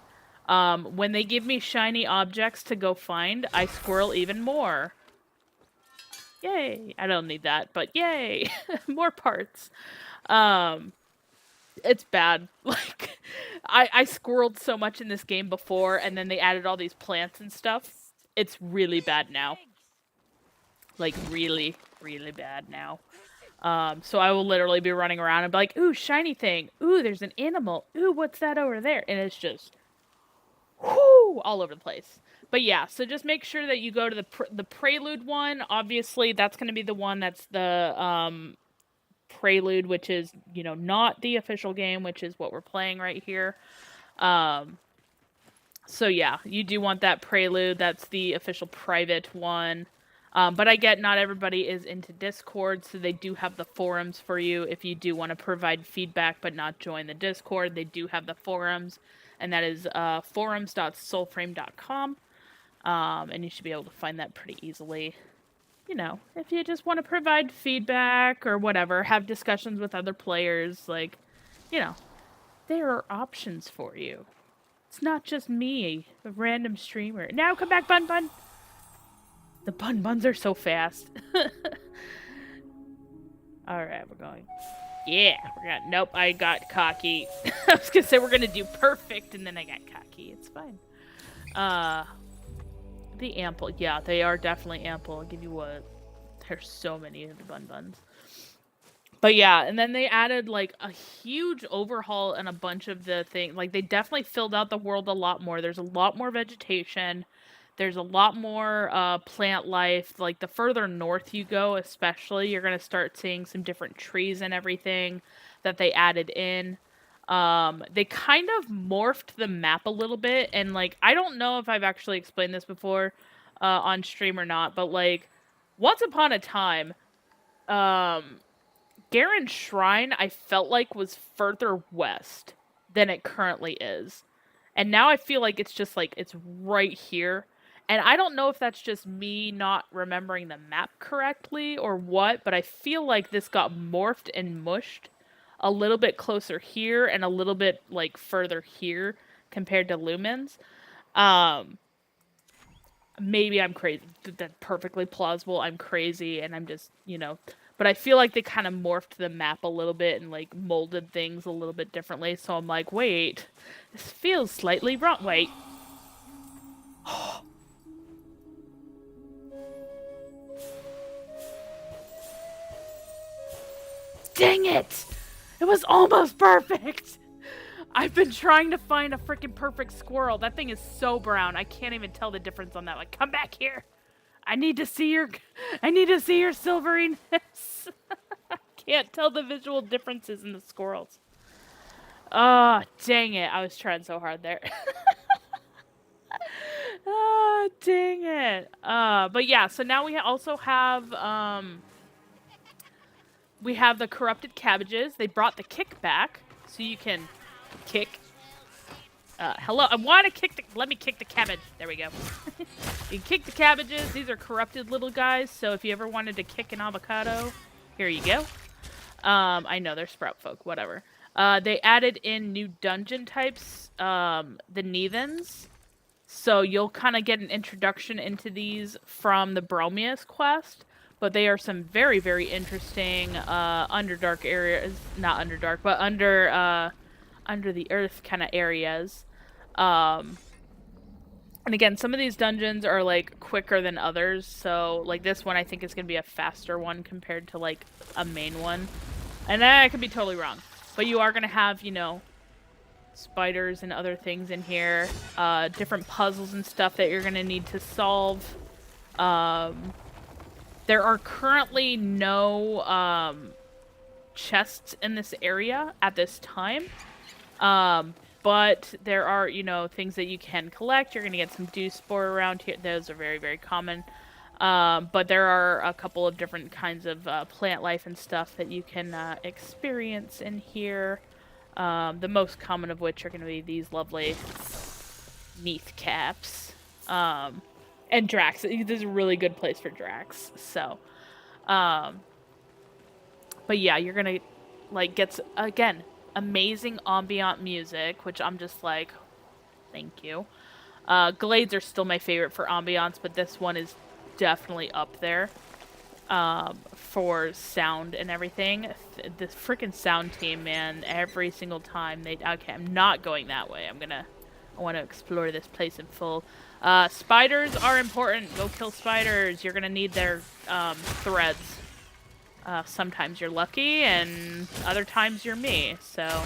When they give me shiny objects to go find, I squirrel even more. Yay! I don't need that, but yay! More parts. It's bad. Like, I squirreled so much in this game before, and then they added all these plants and stuff. It's really bad now. Like, really, really bad now. So I will literally be running around and be like, ooh, shiny thing. Ooh, there's an animal. Ooh, what's that over there? And it's just, whoo, all over the place. But yeah, so just make sure that you go to the Prelude one. Obviously, that's going to be the one that's the Prelude, which is, you know, not the official game, which is what we're playing right here. So yeah, you do want that Prelude. That's the official private one. But I get not everybody is into Discord, so they do have the forums for you. If you do want to provide feedback but not join the Discord, they do have the forums, and that is forums.soulframe.com. And you should be able to find that pretty easily. You know, if you just want to provide feedback or whatever, have discussions with other players, like, you know, there are options for you. It's not just me, a random streamer. Now come back, Bun Bun! The buns are so fast. Alright, we're going. Yeah, nope, I got cocky. I was gonna say we're gonna do perfect, and then I got cocky. It's fine. The ample. Yeah, they are definitely ample. I'll give you what. There's so many of the bun buns. But yeah, and then they added like a huge overhaul and a bunch of the thing. Like they definitely filled out the world a lot more. There's a lot more vegetation. There's a lot more plant life. Like the further north you go, especially, you're gonna start seeing some different trees and everything that they added in. They kind of morphed the map a little bit, and like I don't know if I've actually explained this before on stream or not, but like once upon a time, um, Garen's Shrine, I felt like was further west than it currently is. And now I feel like it's just like it's right here. And I don't know if that's just me not remembering the map correctly or what, but I feel like this got morphed and mushed a little bit closer here and a little bit like further here compared to Lumens. Um Maybe I'm crazy. That's perfectly plausible. I'm crazy and I'm just, but I feel like they kind of morphed the map a little bit and like molded things a little bit differently. So I'm like, wait, this feels slightly wrong. Wait. Dang it! It was almost perfect! I've been trying to find a freaking perfect squirrel. That thing is so brown. I can't even tell the difference on that. Like, come back here. I need to see your silveriness. Can't tell the visual differences in the squirrels. Oh, dang it. I was trying so hard there. Oh, dang it. But yeah, so now we also have, we have the corrupted cabbages. They brought the kick back, so you can kick. Hello, I want to kick let me kick the cabbage. There we go. You can kick the cabbages. These are corrupted little guys, so if you ever wanted to kick an avocado, here you go. I know, they're sprout folk, whatever. They added in new dungeon types, the Neathens. So you'll kind of get an introduction into these from the Bromius quest, but they are some very, very interesting Underdark areas. Not Underdark, but under the earth kind of areas. And again, some of these dungeons are like quicker than others, so like this one I think is going to be a faster one compared to like a main one. And I could be totally wrong. But you are going to have, spiders and other things in here. Different puzzles and stuff that you're going to need to solve. There are currently no chests in this area at this time. But there are, things that you can collect. You're going to get some dew spore around here. Those are very, very common. But there are a couple of different kinds of plant life and stuff that you can experience in here. The most common of which are going to be these lovely neath caps. And Drax. This is a really good place for Drax. So, but yeah, you're going to, get, again, amazing ambient music, which I'm just like, thank you. Glades are still my favorite for ambiance, but this one is definitely up there for sound and everything. This freaking sound team, man, every single time they... Okay, I'm not going that way. I want to explore this place in full. Spiders are important. Go kill spiders. You're gonna need their threads. Sometimes you're lucky, and other times you're me, so...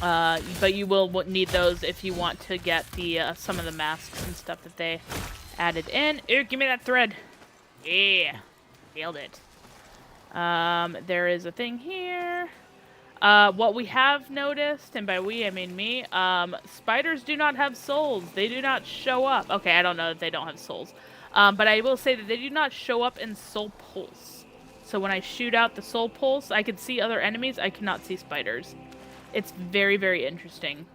but you will need those if you want to get the some of the masks and stuff that they added in. Ooh, give me that thread. Yeah, nailed it. There is a thing here. What we have noticed, and by we I mean me, spiders do not have souls. They do not show up. Okay, I don't know that they don't have souls. But I will say that they do not show up in soul pulse. So when I shoot out the soul pulse, I can see other enemies. I cannot see spiders. It's very, very interesting.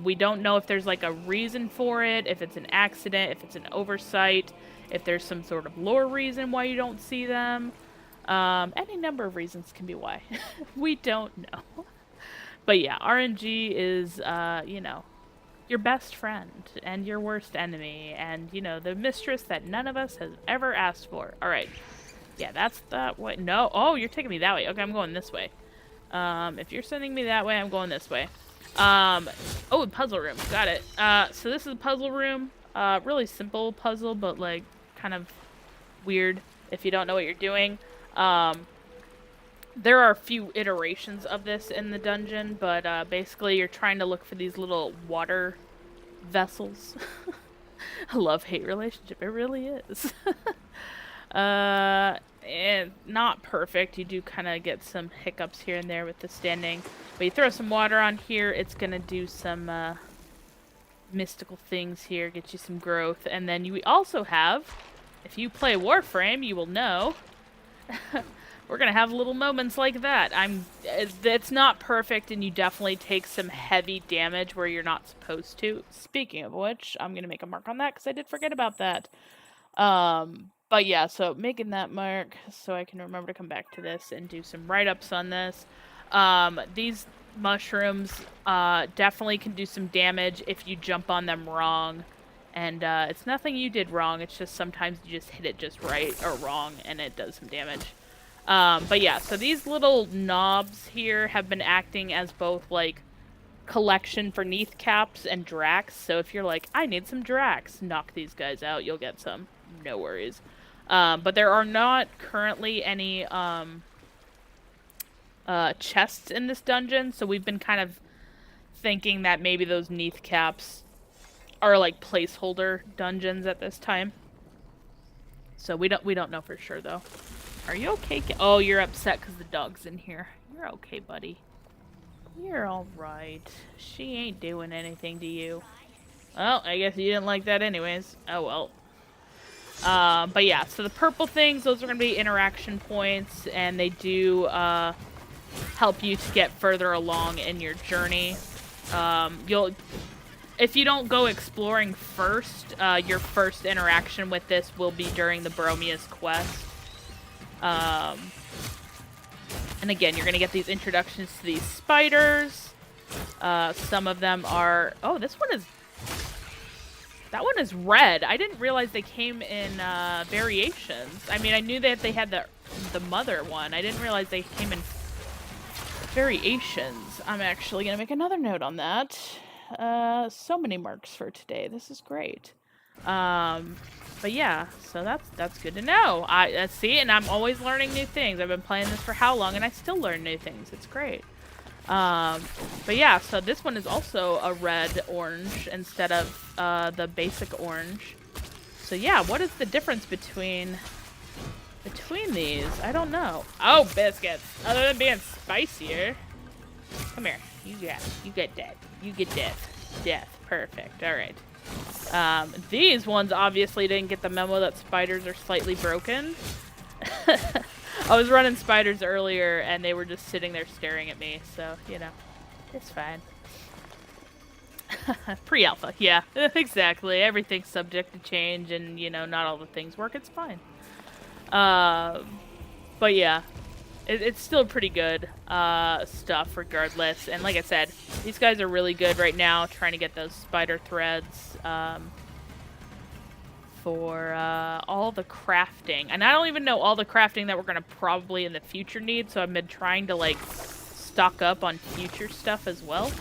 We don't know if there's like a reason for it, if it's an accident, if it's an oversight, if there's some sort of lore reason why you don't see them. Any number of reasons can be why. We don't know. But yeah, RNG is, your best friend and your worst enemy and, the mistress that none of us has ever asked for. Alright. Yeah, that's that way. No. Oh, you're taking me that way. Okay, I'm going this way. If you're sending me that way, I'm going this way. Oh, puzzle room. Got it. So this is a puzzle room. Really simple puzzle, but like kind of weird if you don't know what you're doing. There are a few iterations of this in the dungeon, but basically you're trying to look for these little water vessels. A love-hate relationship. It really is. And not perfect. You do kind of get some hiccups here and there with the standing. But you throw some water on here, it's going to do some mystical things here, get you some growth. And then you also have, if you play Warframe, you will know, we're going to have little moments like that. It's not perfect, and you definitely take some heavy damage where you're not supposed to. Speaking of which, I'm going to make a mark on that because I did forget about that. But yeah, so making that mark so I can remember to come back to this and do some write-ups on this. These mushrooms definitely can do some damage if you jump on them wrong. And it's nothing you did wrong, it's just sometimes you just hit it just right or wrong and it does some damage. But yeah, so these little knobs here have been acting as both like collection for Neath caps and Drax. So if you're like, I need some Drax, knock these guys out, you'll get some. No worries. But there are not currently any chests in this dungeon, so we've been kind of thinking that maybe those Neath caps are like placeholder dungeons at this time. So we don't know for sure though. Are you okay? Oh, you're upset because the dog's in here. You're okay, buddy. You're alright. She ain't doing anything to you. Well, I guess you didn't like that anyways. Oh well. But yeah, so the purple things, those are going to be interaction points, and they do help you to get further along in your journey. If you don't go exploring first, your first interaction with this will be during the Bromius quest. And again, you're going to get these introductions to these spiders. Some of them are... Oh, this one is... That one is red. I didn't realize they came in variations. I mean, I knew that they had the mother one. I didn't realize they came in variations. I'm actually going to make another note on that. So many marks for today. This is great. But yeah, so that's good to know. I see, and I'm always learning new things. I've been playing this for how long, and I still learn new things. It's great. But yeah, so this one is also a red-orange instead of the basic orange. So yeah, what is the difference between these? I don't know. Oh, biscuits. Other than being spicier. Come here. You get dead. You get death. Death. Perfect. All right. These ones obviously didn't get the memo that spiders are slightly broken. I was running spiders earlier, and they were just sitting there staring at me, so, you know, it's fine. Pre-alpha, yeah, exactly. Everything's subject to change, and, you know, not all the things work. It's fine. But yeah, it's still pretty good stuff regardless. And like I said, these guys are really good right now trying to get those spider threads for all the crafting. And I don't even know all the crafting that we're going to probably in the future need, so I've been trying to, like, stock up on future stuff as well.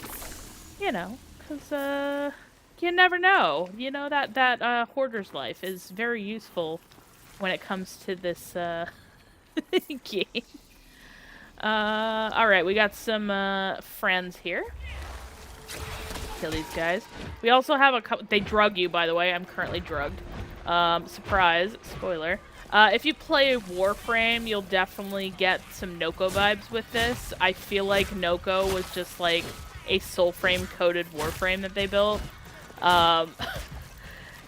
You know, because you never know. You know, that hoarder's life is very useful when it comes to this game. Alright, we got some friends here. Kill these guys. We also have a couple... They drug you, by the way. I'm currently drugged. Surprise. Spoiler. If you play Warframe, you'll definitely get some Nokko vibes with this. I feel like Nokko was just like a Soulframe-coded Warframe that they built.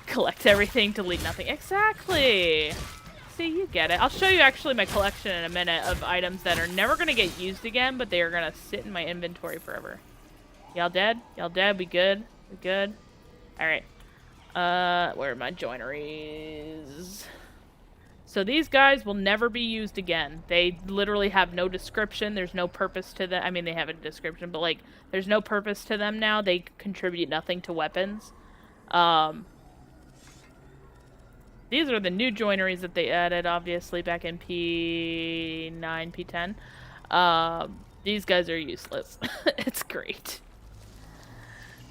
Collect everything, delete nothing. Exactly! See, you get it. I'll show you actually my collection in a minute of items that are never going to get used again, but they are going to sit in my inventory forever. Y'all dead? Y'all dead? We good? We good? Alright. Where are my joineries? So these guys will never be used again. They literally have no description. There's no purpose to them. I mean, they have a description, but, like, there's no purpose to them now. They contribute nothing to weapons. These are the new joineries that they added, obviously, back in P9, P10. These guys are useless. It's great.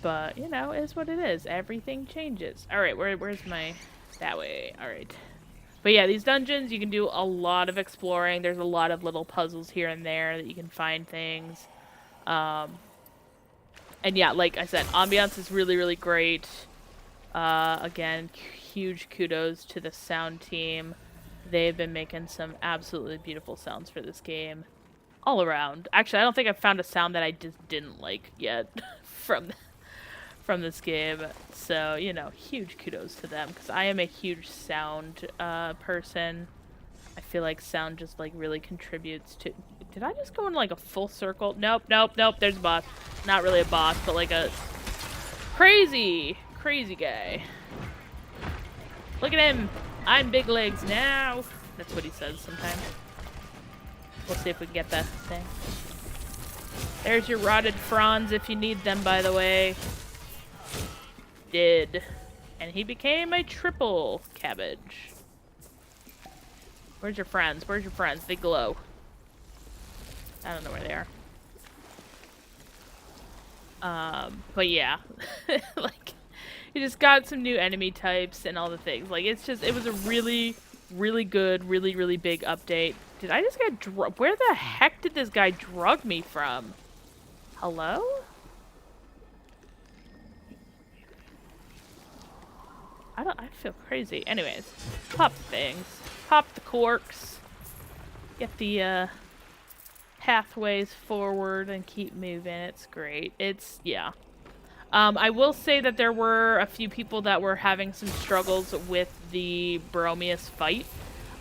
But, you know, it is what it is. Everything changes. Alright, where's my... That way. Alright. But yeah, these dungeons, you can do a lot of exploring. There's a lot of little puzzles here and there that you can find things. And yeah, like I said, ambiance is really, really great. Again, huge kudos to the sound team. They've been making some absolutely beautiful sounds for this game. All around. Actually, I don't think I've found a sound that I just didn't like yet from this game. So, you know, huge kudos to them, because I am a huge sound person. I feel like sound just, like, really contributes to... Did I just go in, like, a full circle? Nope, nope, nope, there's a boss. Not really a boss, but, like, a crazy guy. Look at him! I'm big legs now! That's what he says sometimes. We'll see if we can get that thing. There's your rotted fronds if you need them, by the way. Did. And he became a triple cabbage. Where's your friends? Where's your friends? They glow. I don't know where they are. But yeah. Like, you just got some new enemy types and all the things. Like, it's just, it was a really, really good, really, really big update. Did I just get drugged? Where the heck did this guy drug me from? Hello? I feel crazy. Anyways, pop things. Pop the corks. Get the, pathways forward and keep moving. It's great. It's, yeah. I will say that there were a few people that were having some struggles with the Bromius fight.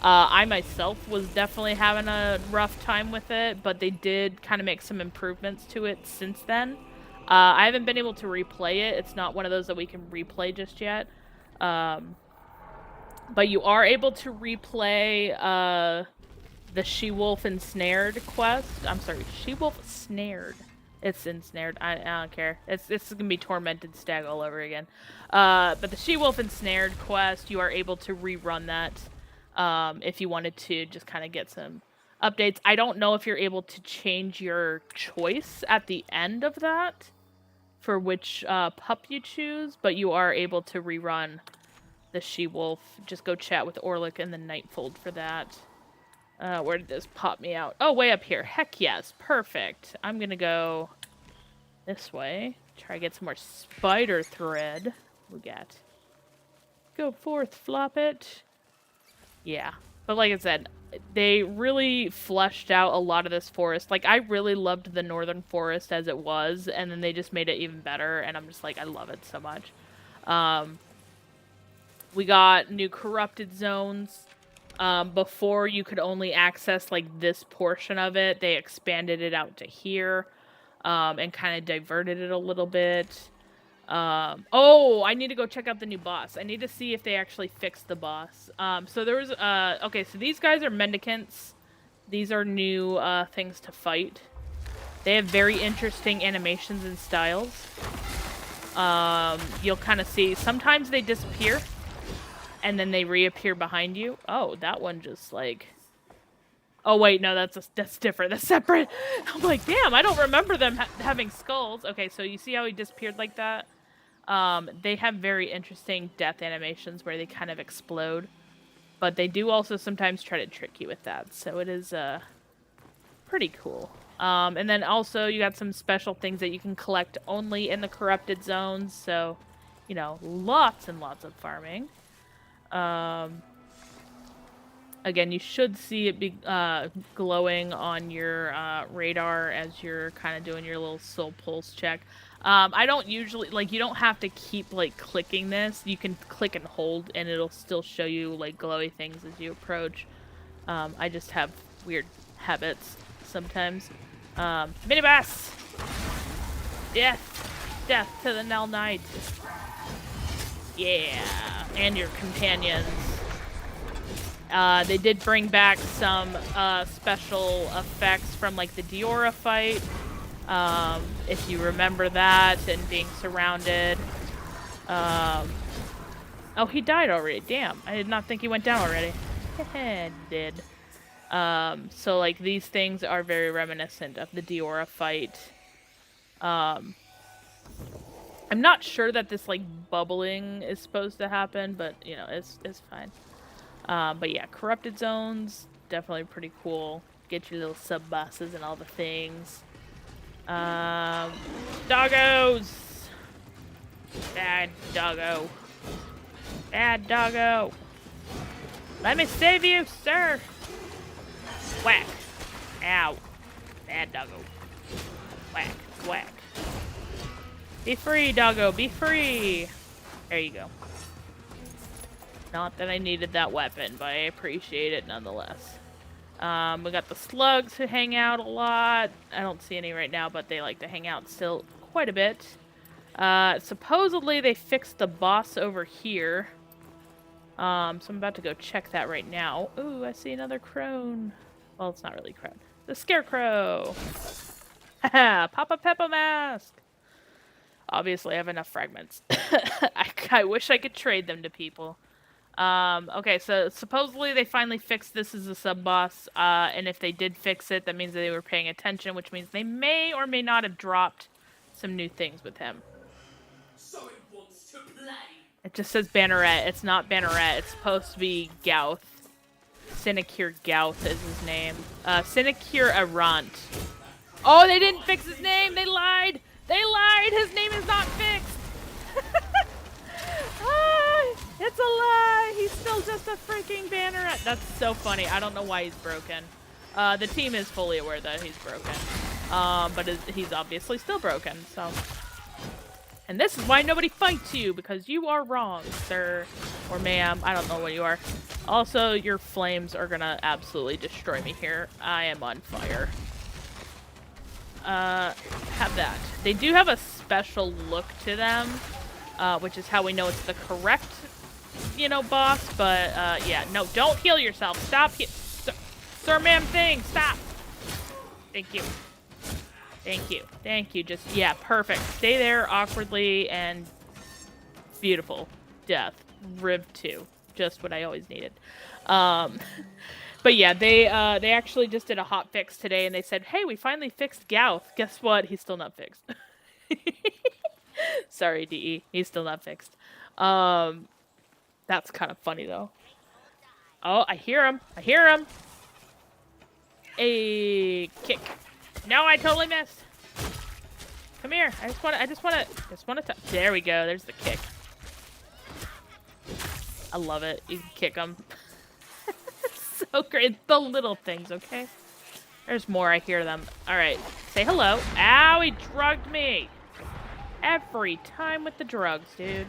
I myself was definitely having a rough time with it, but they did kind of make some improvements to it since then. I haven't been able to replay it. It's not one of those that we can replay just yet. But you are able to replay the She-Wolf Ensnared quest. I'm sorry, She-Wolf Snared. It's ensnared. I don't care. It's gonna be Tormented Stag all over again. But the She-Wolf Ensnared quest, you are able to rerun that if you wanted to just kind of get some updates. I don't know if you're able to change your choice at the end of that for which pup you choose, but you are able to rerun the She-Wolf. Just go chat with Orlick in the Nightfold for that. Where did this pop me out? Oh, way up here. Heck yes. Perfect. I'm gonna go this way. Try to get some more spider thread. We got. Go forth, flop it. Yeah. But like I said, they really fleshed out a lot of this forest. Like, I really loved the northern forest as it was, and then they just made it even better, and I'm just like, I love it so much. We got new corrupted zones. Before you could only access, like, this portion of it. They expanded it out to here, and kind of diverted it a little bit. Oh, I need to go check out the new boss. I need to see if they actually fixed the boss. So there was, okay, so these guys are mendicants. These are new, things to fight. They have very interesting animations and styles. You'll kind of see, sometimes they disappear, and then they reappear behind you. Oh, that one just, like... Oh, wait, no, that's different. That's separate. I'm like, damn, I don't remember them having skulls. Okay, so you see how he disappeared like that? They have very interesting death animations where they kind of explode. But they do also sometimes try to trick you with that. So it is, pretty cool. And then also you got some special things that you can collect only in the corrupted zones. So, you know, lots and lots of farming. Again, you should see it be glowing on your radar as you're kind of doing your little soul pulse check. I don't usually, like, you don't have to keep, like, clicking this. You can click and hold, and it'll still show you, like, glowy things as you approach. I just have weird habits sometimes. Mini-boss! Death! Death to the Nell Knight! Yeah! And your companions. They did bring back some special effects from, like, the Diora fight. If you remember that, and being surrounded. Oh, he died already. Damn, I did not think he went down already. Did. So, like, these things are very reminiscent of the Diora fight. I'm not sure that this, like, bubbling is supposed to happen, but, you know, it's fine. But yeah, corrupted zones, definitely pretty cool. Get your little sub-bosses and all the things. Doggos! Bad doggo. Bad doggo. Let me save you, sir! Whack. Ow. Bad doggo. Whack. Whack. Be free, doggo. Be free! There you go. Not that I needed that weapon, but I appreciate it nonetheless. We got the slugs who hang out a lot. I don't see any right now, but they like to hang out still quite a bit. Supposedly they fixed the boss over here. So I'm about to go check that right now. Ooh, I see another crone. Well, it's not really crone. The scarecrow! Haha, Papa Peppa mask! Obviously, I have enough fragments. I wish I could trade them to people. Okay, so supposedly they finally fixed this as a sub-boss, and if they did fix it, that means that they were paying attention, which means they may or may not have dropped some new things with him. So it wants to play. It just says Banneret. It's not Banneret. It's supposed to be Gouth. Sinecure Gouth is his name. Sinecure Arant. Oh, they didn't fix his name! They lied! They lied! His name is not fixed! It's a lie! He's still just a freaking Banneret! That's so funny. I don't know why he's broken. The team is fully aware that he's broken. But he's obviously still broken, so... And this is why nobody fights you, because you are wrong, sir. Or ma'am. I don't know what you are. Also, your flames are gonna absolutely destroy me here. I am on fire. Have that. They do have a special look to them, which is how we know it's the correct, you know, boss. But, yeah. No, don't heal yourself. Stop. Sir, ma'am, thing. Stop. Thank you. Thank you. Thank you. Just, yeah, perfect. Stay there awkwardly and beautiful. Death. Riv 2. Just what I always needed. But yeah, they actually just did a hot fix today and they said, hey, we finally fixed Gouth. Guess what? He's still not fixed. Sorry, DE. He's still not fixed. That's kind of funny though. Oh, I hear him. I hear him. A kick. No, I totally missed. Come here. I just want to. There we go. There's the kick. I love it. You can kick them. So great. The little things, okay? There's more. I hear them. All right. Say hello. Ow, he drugged me. Every time with the drugs, dude.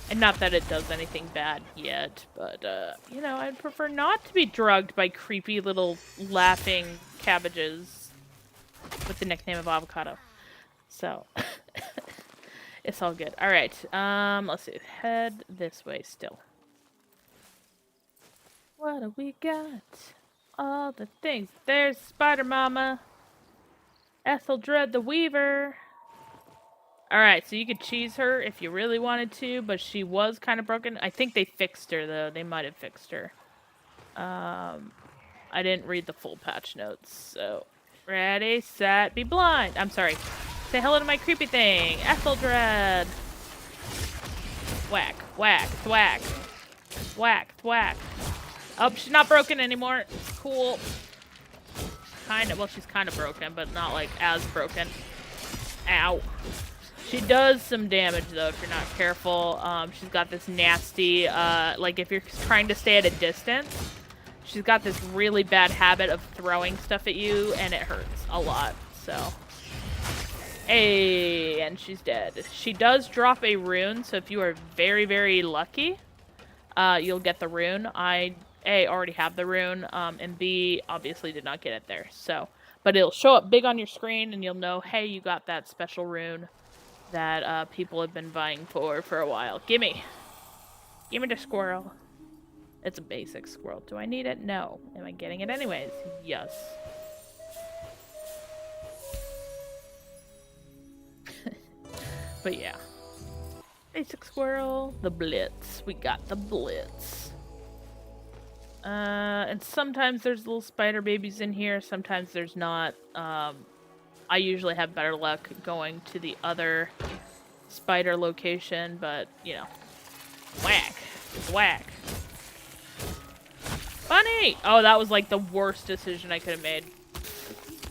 And not that it does anything bad yet, but, you know, I'd prefer not to be drugged by creepy little laughing cabbages with the nickname of Avocado. So, it's all good. All right, let's see. Head this way still. What do we got? All the things. There's Spider Mama. Etheldred the Weaver. Alright, so you could cheese her if you really wanted to, but she was kind of broken. I think they fixed her, though. They might have fixed her. I didn't read the full patch notes, so... Ready, set, be blind! I'm sorry. Say hello to my creepy thing! Etheldred! Whack, whack, thwack. Whack, thwack. Oh, she's not broken anymore. Cool. Well, she's kind of broken, but not, like, as broken. Ow. She does some damage, though, if you're not careful. She's got this nasty, like, if you're trying to stay at a distance, she's got this really bad habit of throwing stuff at you, and it hurts a lot, so. Hey, and she's dead. She does drop a rune, so if you are very, very lucky, you'll get the rune. I, A, already have the rune, and B, obviously did not get it there, so. But it'll show up big on your screen, and you'll know, hey, you got that special rune that people have been vying for a while. Gimme! Gimme the squirrel. It's a basic squirrel. Do I need it? No. Am I getting it anyways? Yes. But yeah. Basic squirrel. The blitz. We got the blitz. And sometimes there's little spider babies in here. Sometimes there's not. I usually have better luck going to the other spider location, but, you know. Whack. Just whack. Bunny! Oh, that was like the worst decision I could have made.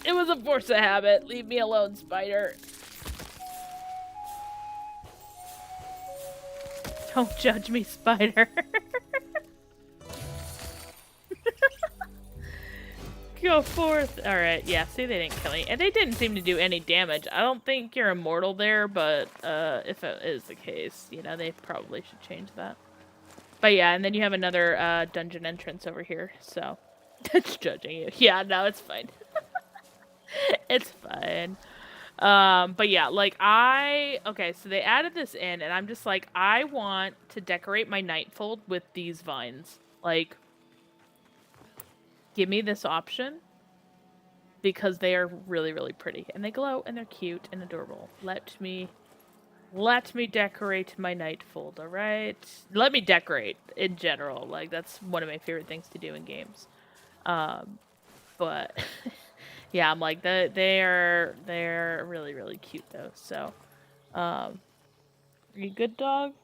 It was a force of habit. Leave me alone, spider. Don't judge me, spider. Go forth. Alright, yeah, see, they didn't kill me. And they didn't seem to do any damage. I don't think you're immortal there, but if it is the case, you know, they probably should change that. But yeah, and then you have another dungeon entrance over here, so... It's judging you. Yeah, no, it's fine. It's fine. But yeah, like, okay, so they added this in, and I'm just like, I want to decorate my nightfold with these vines. Like... Give me this option because they are really, really pretty and they glow and they're cute and adorable. Let me decorate my nightfold, all right? Let me decorate in general. Like, that's one of my favorite things to do in games. But yeah, I'm like, they're really, really cute though. So, are you good, dog?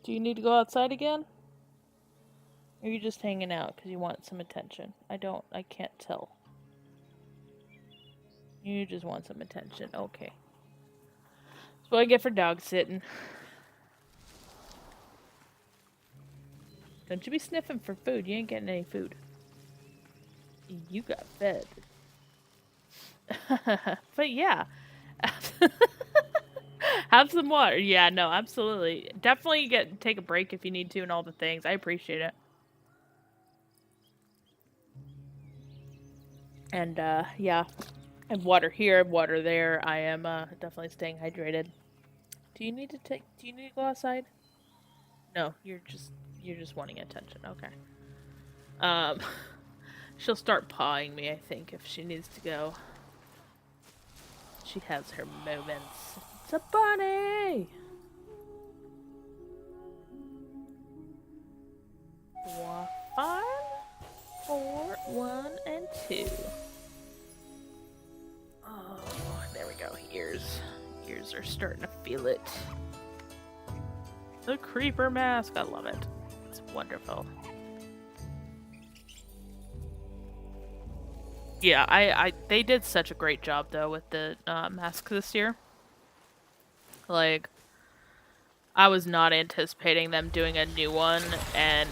Do you need to go outside again? Or are you just hanging out because you want some attention? I can't tell. You just want some attention. Okay. That's what I get for dog sitting. Don't you be sniffing for food. You ain't getting any food. You got fed. But yeah. Have some water. Yeah, no, absolutely. Definitely take a break if you need to and all the things. I appreciate it. And, yeah, I have water here, I have water there. I am, definitely staying hydrated. Do you need to go outside? No, you're just wanting attention. Okay. She'll start pawing me, I think, if she needs to go. She has her moments. It's a bunny! Five, 4, 1, and 2. Oh, there we go. Ears are starting to feel it. The creeper mask. I love it. It's wonderful. Yeah, they did such a great job though with the mask this year. Like, I was not anticipating them doing a new one, and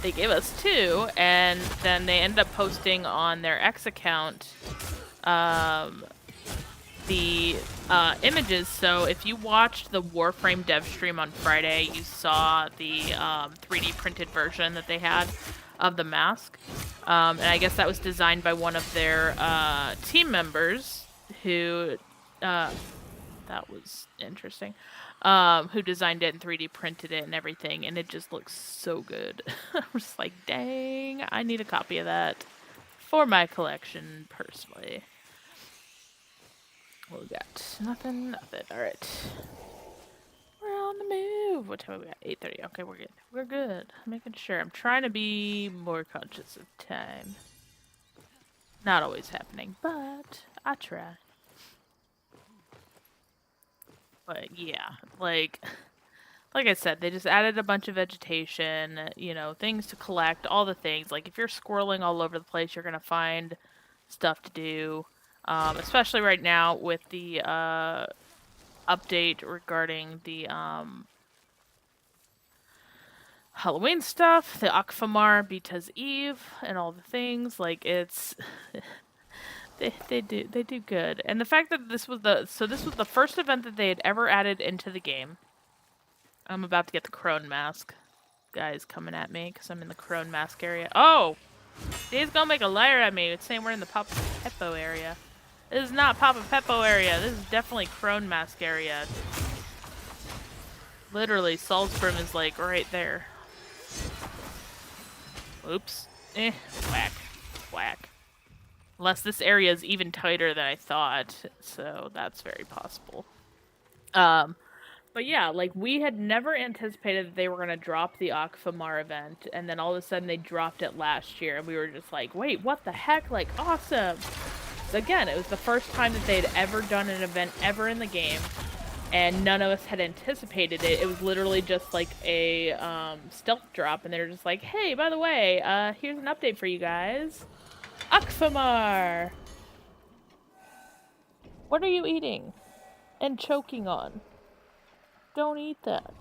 they gave us 2, and then they ended up posting on their X account the images. So if you watched the Warframe dev stream on Friday, you saw the 3D printed version that they had of the mask. And I guess that was designed by one of their team members who... that was interesting. Who designed it and 3D printed it and everything, and it just looks so good. I was like, dang, I need a copy of that for my collection, personally. What we got? Nothing. Alright. We're on the move. What time are we at? 8:30. Okay, we're good. We're good. Making sure. I'm trying to be more conscious of time. Not always happening, but I try. But yeah, like I said, they just added a bunch of vegetation, you know, things to collect, all the things. Like, if you're squirreling all over the place, you're gonna find stuff to do. Especially right now with the update regarding the Halloween stuff, the Akfamar Beta's Eve, and all the things. Like, it's they do good. And the fact that this was the first event that they had ever added into the game. I'm about to get the crone mask. Guys coming at me because I'm in the crone mask area. Oh! He's gonna make a liar at me. It's saying we're in the Papa Peppo area. This is not Papa Peppo area. This is definitely crone mask area. Literally, Salzburn is like right there. Oops. Whack. Whack. Unless this area is even tighter than I thought, so that's very possible. But yeah, like, we had never anticipated that they were going to drop the Akfamar event, and then all of a sudden they dropped it last year, and we were just like, wait, what the heck? Like, awesome! again, it was the first time that they had ever done an event ever in the game, and none of us had anticipated it. It was literally just like a stealth drop, and they were just like, hey, by the way, here's an update for you guys. Akfamar! What are you eating? And choking on? Don't eat that.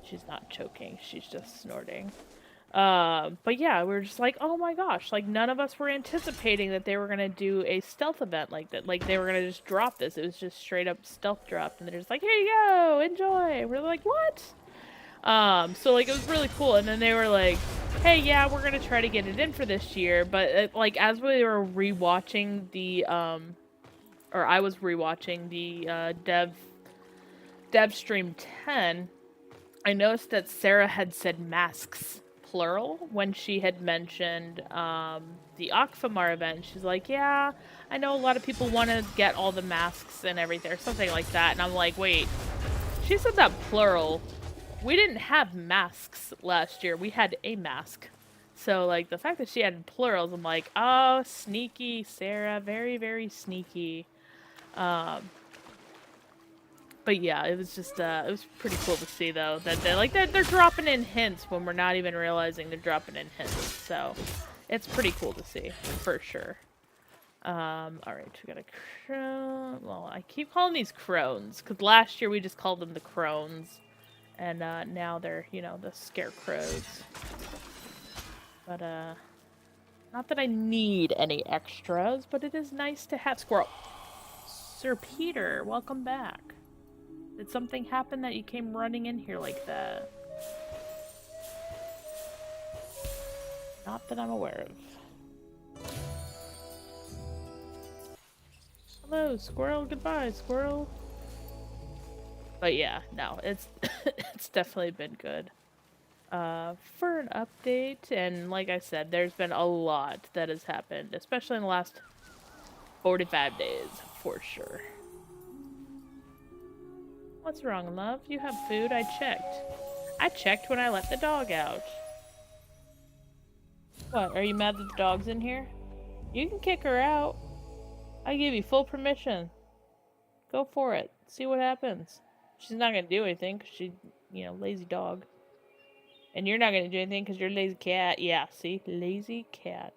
She's not choking, she's just snorting. But yeah, we were just like, oh my gosh, like none of us were anticipating that they were gonna do a stealth event like that. Like they were gonna just drop this. It was just straight up stealth dropped, and they're just like, here you go, enjoy. We're like, what? So like it was really cool, and then they were like, hey, yeah, we're gonna try to get it in for this year, but like as we were rewatching the or I was rewatching the dev stream 10, I noticed that Sarah had said masks plural when she had mentioned the Akfamar event. She's like, yeah, I know a lot of people want to get all the masks and everything, or something like that. And I'm like, wait, she said that plural. We didn't have masks last year. We had a mask. So, like, the fact that she had plurals, I'm like, oh, sneaky, Sarah. Very, very sneaky. But yeah, it was just, it was pretty cool to see, though, that they're dropping in hints when we're not even realizing they're dropping in hints. So, it's pretty cool to see, for sure. Alright, we got a crone. Well, I keep calling these crones, because last year we just called them the crones. And, now they're, you know, the scarecrows. But, not that I need any extras, but it is nice to have. Squirrel. Sir Peter, welcome back. Did something happen that you came running in here like that? Not that I'm aware of. Hello, squirrel. Goodbye, squirrel. But yeah, no, it's it's definitely been good. For an update, and like I said, there's been a lot that has happened, especially in the last 45 days, for sure. What's wrong, love? You have food? I checked. I checked when I let the dog out. What, are you mad that the dog's in here? You can kick her out. I give you full permission. Go for it. See what happens. She's not gonna do anything because she, you know, lazy dog. And you're not gonna do anything because you're a lazy cat. Yeah, see? Lazy cat.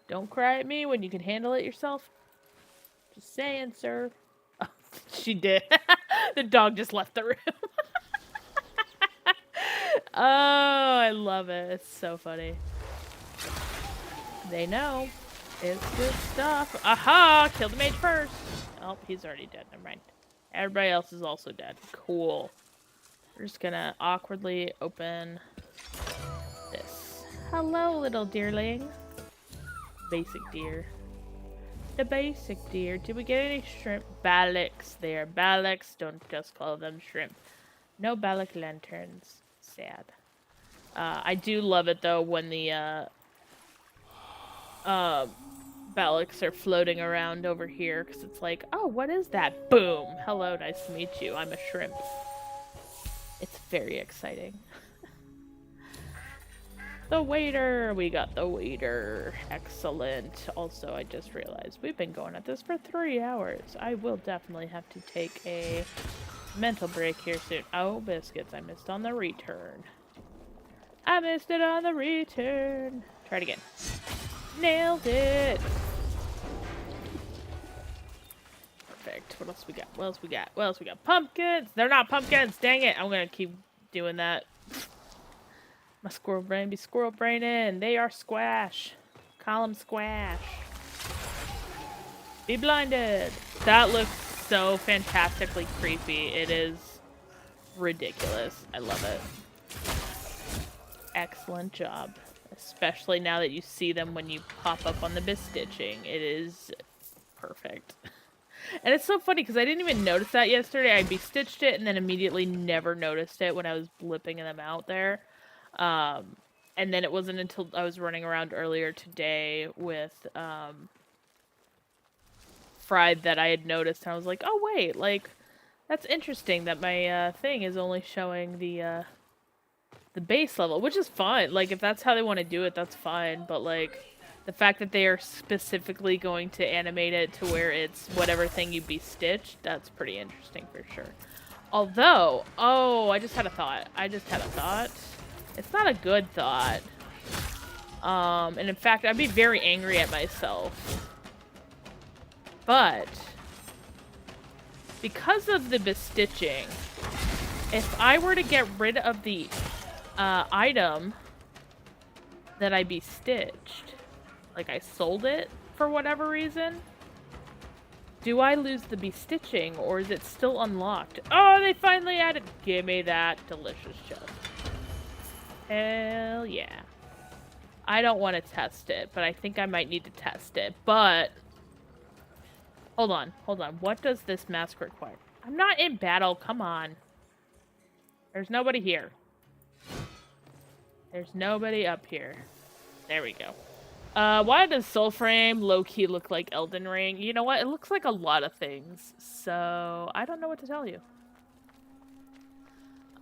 Don't cry at me when you can handle it yourself. Just saying, sir. Oh, she did. The dog just left the room. Oh, I love it. It's so funny. They know. It's good stuff. Aha! Kill the mage first. Oh, he's already dead. Never mind. Everybody else is also dead. Cool. We're just gonna awkwardly open this. Hello, little deerling. Basic deer. The basic deer. Did we get any shrimp? Balax. They are balax. Don't just call them shrimp. No balac lanterns. Sad. I do love it though when the balacs are floating around over here because it's like, oh, what is that? Boom. Hello, nice to meet you. I'm a shrimp. It's very exciting. The waiter! We got the waiter. Excellent. Also, I just realized we've been going at this for 3 hours. I will definitely have to take a mental break here soon. Oh, biscuits. I missed on the return. I missed it on the return. Try it again. Nailed it! Perfect. What else we got? What else we got? What else we got? Pumpkins! They're not pumpkins! Dang it! I'm gonna keep doing that. My squirrel brain be squirrel braining. They are squash. Call them squash. Be blinded. That looks so fantastically creepy. It is ridiculous. I love it. Excellent job. Especially now that you see them when you pop up on the bistitching. It is perfect. And it's so funny because I didn't even notice that yesterday. I bestitched it and then immediately never noticed it when I was blipping them out there. And then it wasn't until I was running around earlier today with Fried that I had noticed. And I was like, oh wait, like, that's interesting that my thing is only showing the the base level, which is fine. Like, if that's how they want to do it, that's fine. But, like, the fact that they are specifically going to animate it to where it's whatever thing you be stitched, that's pretty interesting for sure. Although, oh, I just had a thought. It's not a good thought. And in fact, I'd be very angry at myself. But because of the bestitching, if I were to get rid of the item that I bestitched, like I sold it for whatever reason, do I lose the bestitching or is it still unlocked? Oh, they finally added. Give me that delicious chest. Hell yeah. I don't want to test it, but I think I might need to test it. But hold on. What does this mask require? I'm not in battle. Come on. There's nobody here. There's nobody up here. There we go. Why does Soulframe low-key look like Elden Ring? You know what? It looks like a lot of things. So, I don't know what to tell you.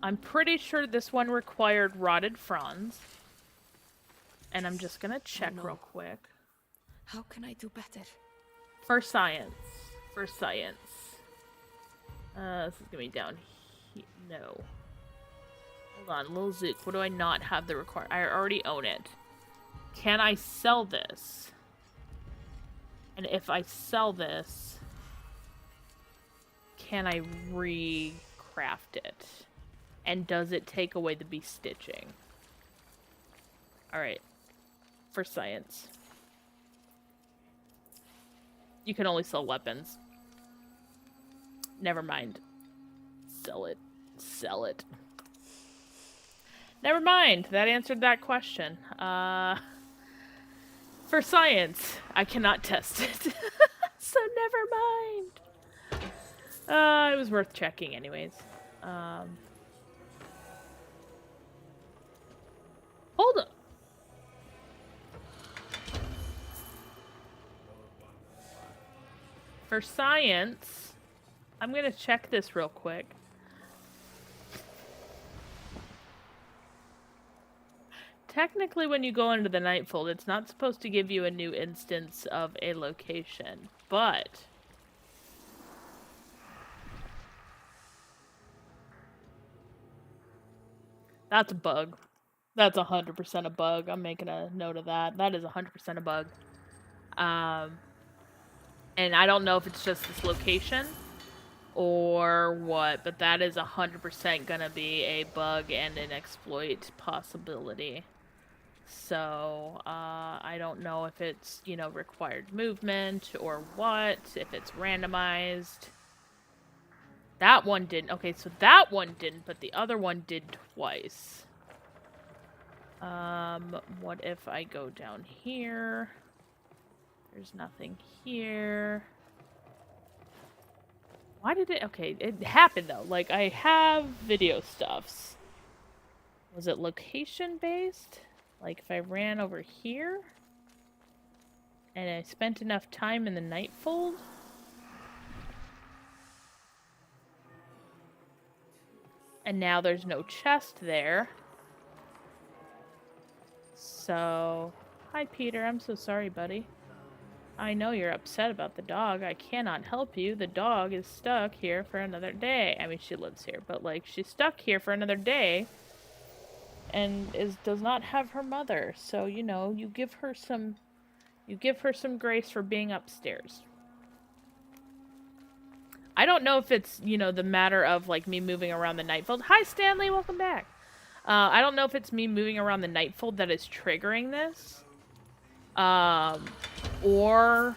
I'm pretty sure this one required Rotted Fronds. And I'm just gonna check real quick. How can I do better? For science. This is gonna be down here. No. Hold on, Lil Zook. What do I not have the require? I already own it. Can I sell this? And if I sell this, can I recraft it? And does it take away the bestitching? Alright. For science. You can only sell weapons. Never mind. Sell it. Never mind. That answered that question. For science, I cannot test it. So never mind. It was worth checking anyways. Hold up. For science, I'm gonna check this real quick. Technically, when you go into the Nightfold, it's not supposed to give you a new instance of a location, but that's a bug. That's 100% a bug. I'm making a note of that. That is 100% a bug. And I don't know if it's just this location or what, but that is 100% gonna be a bug and an exploit possibility. So, I don't know if it's, you know, required movement or what, if it's randomized. That one didn't. Okay, so that one didn't, but the other one did twice. What if I go down here? There's nothing here. Why did it... Okay, it happened though. Like, I have video stuffs. Was it location-based? Like, if I ran over here? And I spent enough time in the Nightfold? And now there's no chest there. So... Hi, Peter. I'm so sorry, buddy. I know you're upset about the dog. I cannot help you. The dog is stuck here for another day. I mean, she lives here, but, like, she's stuck here for another day. And does not have her mother. So, you know, you give her some grace for being upstairs. I don't know if it's, you know, the matter of, like, me moving around the Nightfold. Hi, Stanley, welcome back. I don't know if it's me moving around the Nightfold that is triggering this. Or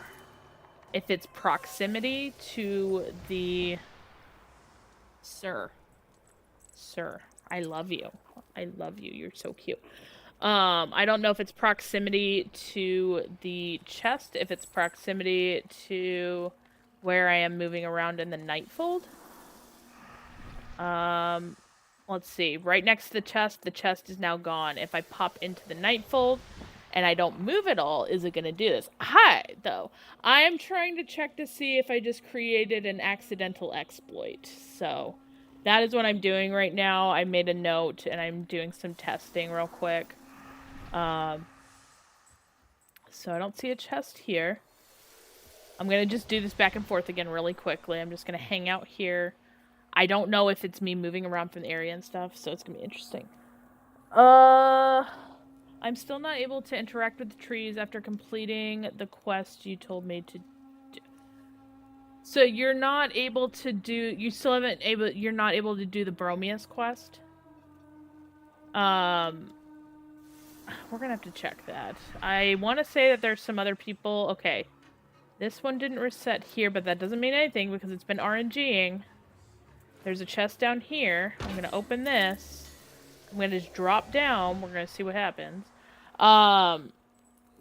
if it's proximity to the... Sir, I love you. You're so cute. I don't know if it's proximity to the chest, if it's proximity to where I am moving around in the Nightfold. Let's see. Right next to the chest is now gone. If I pop into the Nightfold and I don't move at all, is it going to do this? Hi, though. I am trying to check to see if I just created an accidental exploit. So, That is what I'm doing right now. I made a note and I'm doing some testing real quick. So I don't see a chest here. I'm gonna just do this back and forth again really quickly. I'm just gonna hang out here. I don't know if it's me moving around from the area and stuff, so it's gonna be interesting. I'm still not able to interact with the trees after completing the quest you told me to do. So you're not able to do, you're not able to do the Bromius quest? We're gonna have to check that. I want to say that there's some other people. Okay. This one didn't reset here, but that doesn't mean anything because it's been RNGing. There's a chest down here. I'm gonna open this. I'm gonna just drop down. We're gonna see what happens.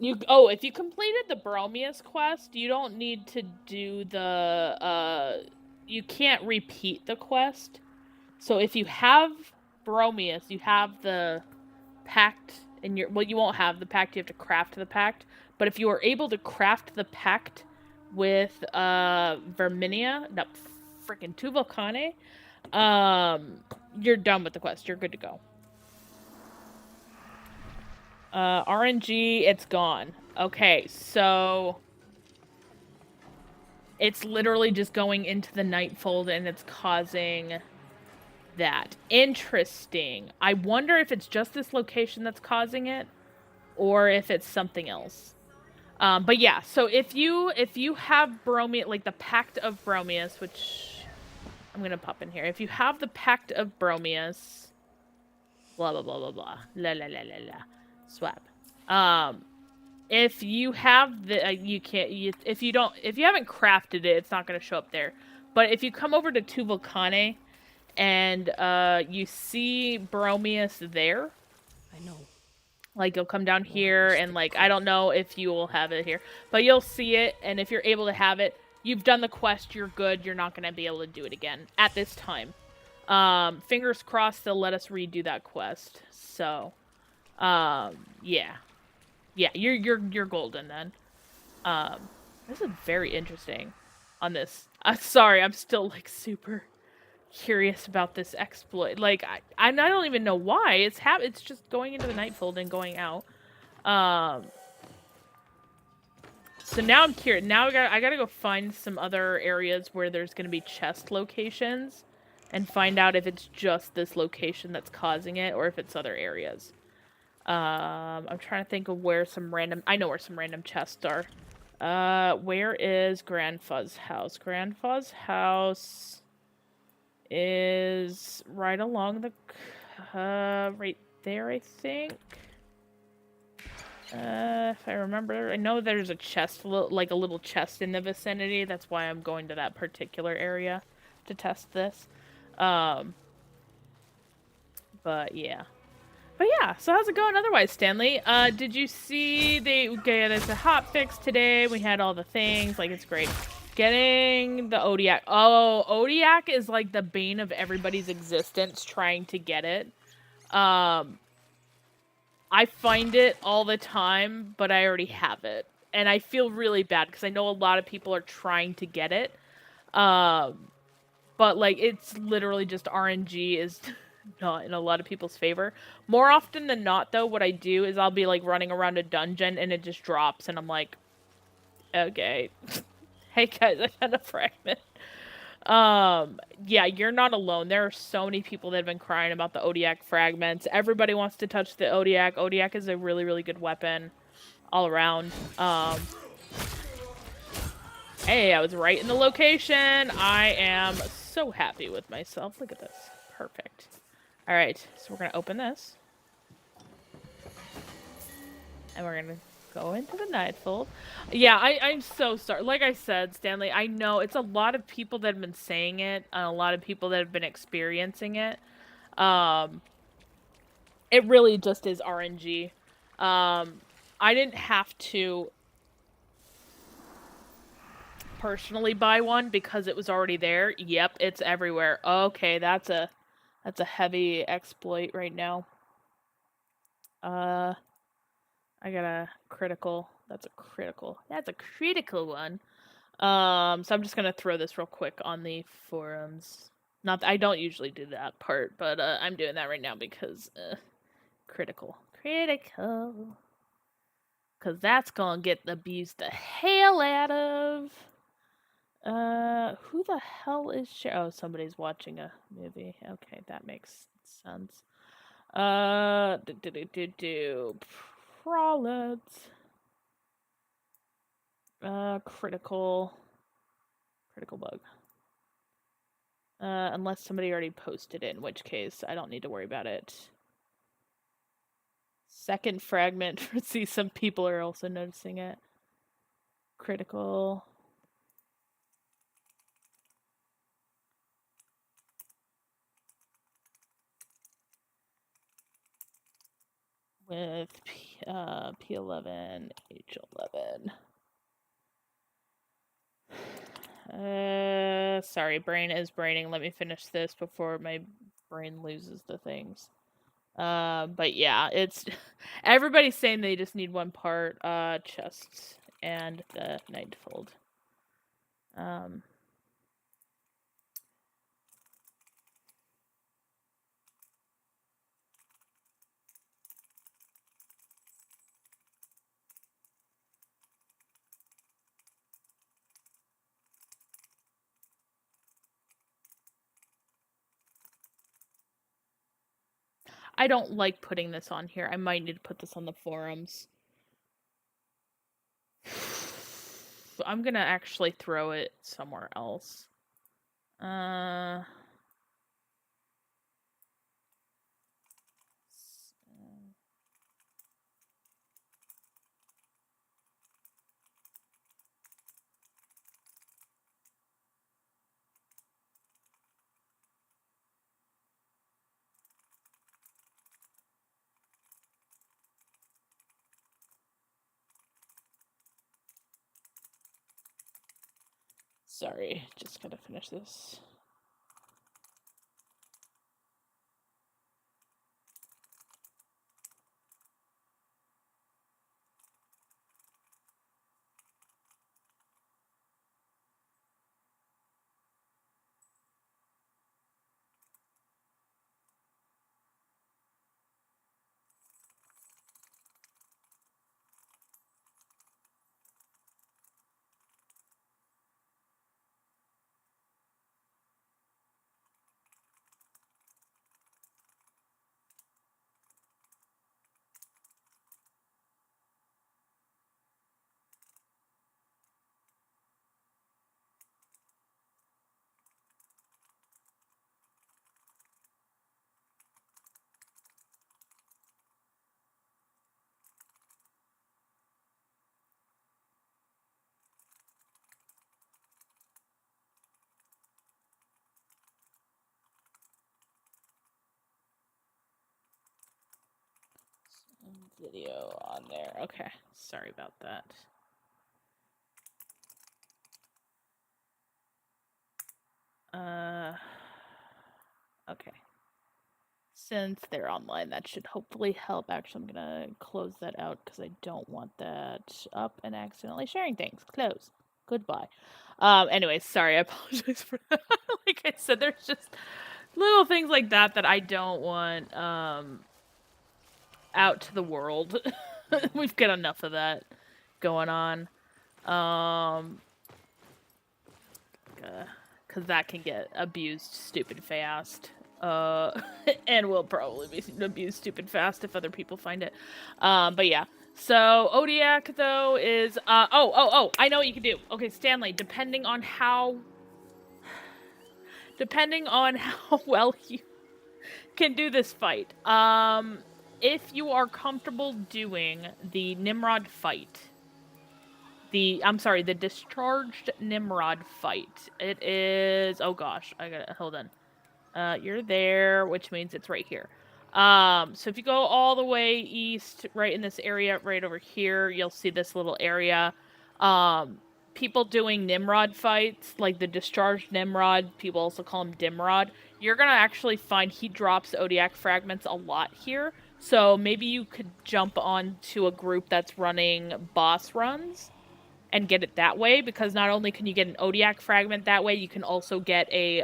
If you completed the Bromius quest, you don't need to do the you can't repeat the quest. So if you have Bromius, you have the pact in your, well, you won't have the pact, you have to craft the pact. But if you are able to craft the pact with Verminia, no, freaking Tu Volcane, you're done with the quest. You're good to go. RNG, it's gone. Okay, so it's literally just going into the Nightfold and it's causing that. Interesting. I wonder if it's just this location that's causing it or if it's something else. But yeah, so if you have Bromius, like the Pact of Bromius, which I'm gonna pop in here. If you have the Pact of Bromius, blah blah blah blah blah, la la la la la, swap. If you have the, you can't. If you haven't crafted it, it's not gonna show up there. But if you come over to Tu Volcane, and you see Bromius there, I know. like you'll come down here and like I don't know if you will have it here, but you'll see it, and if you're able to have it, you've done the quest, you're good, you're not gonna be able to do it again at this time. Fingers crossed they'll let us redo that quest. So yeah. Yeah, you're golden then. This is very interesting on this. I'm sorry, I'm still like super curious about this exploit. Like I don't even know why it's just going into the Nightfold and going out. So now I'm curious. Now I gotta go find some other areas where there's gonna be chest locations, and find out if it's just this location that's causing it or if it's other areas. I'm trying to think of where some random. I know where some random chests are. Where is Grandfa's house? Grandfa's house is right along the, right there, I think. If I remember, I know there's a chest, like a little chest in the vicinity. That's why I'm going to that particular area to test this. But yeah. But yeah, so how's it going otherwise, Stanley? Did you see there's a hot fix today. We had all the things, like it's great. Getting the Odiak. Oh, Odiak is like the bane of everybody's existence trying to get it. I find it all the time, but I already have it. And I feel really bad because I know a lot of people are trying to get it. But like it's literally just RNG is not in a lot of people's favor. More often than not, though, what I do is I'll be like running around a dungeon and it just drops and I'm like, okay. Hey guys, I got a fragment. Yeah, you're not alone. There are so many people that have been crying about the Odiak fragments. Everybody wants to touch the Odiak. Odiak is a really, really good weapon all around. Hey, I was right in the location. I am so happy with myself. Look at this. Perfect. Alright, so we're gonna open this. And we're gonna go into the Nightfold. Yeah, I'm so sorry. Like I said, Stanley, I know it's a lot of people that have been saying it, and a lot of people that have been experiencing it. It really just is RNG. I didn't have to personally buy one because it was already there. Yep, it's everywhere. Okay, that's a heavy exploit right now. I got a critical. That's a critical one. So I'm just gonna throw this real quick on the forums. Not I don't usually do that part, but I'm doing that right now because critical. Because that's gonna get abused the hell out of. Who the hell is oh, somebody's watching a movie. Okay, that makes sense. Prolets. Critical bug. Unless somebody already posted it, in which case I don't need to worry about it. Second fragment. See, some people are also noticing it. Critical. With P11, H11. Sorry, brain is braining. Let me finish this before my brain loses the things. But yeah, it's everybody's saying they just need one part, chests and the nightfold. I don't like putting this on here. I might need to put this on the forums. I'm gonna actually throw it somewhere else. Sorry, just gotta finish this. Video on there. Okay, sorry about that. Okay. Since they're online, that should hopefully help. Actually, I'm gonna close that out because I don't want that up and accidentally sharing things. Close. Goodbye. Anyways, sorry, I apologize for that. Like I said, there's just little things like that that I don't want, out to the world. We've got enough of that going on. Because that can get abused stupid fast. And will probably be abused stupid fast if other people find it. But yeah. So, Odiak, though, is, I know what you can do. Okay, Stanley, depending on how well you can do this fight, if you are comfortable doing the Nimrod fight, the discharged Nimrod fight. It is, oh gosh, I gotta, hold on. You're there, which means it's right here. So if you go all the way east, right in this area, right over here, you'll see this little area. People doing Nimrod fights, like the discharged Nimrod, people also call him Dimrod, you're gonna actually find he drops Odiak fragments a lot here. So maybe you could jump on to a group that's running boss runs and get it that way, because not only can you get an Odiak fragment that way, you can also get a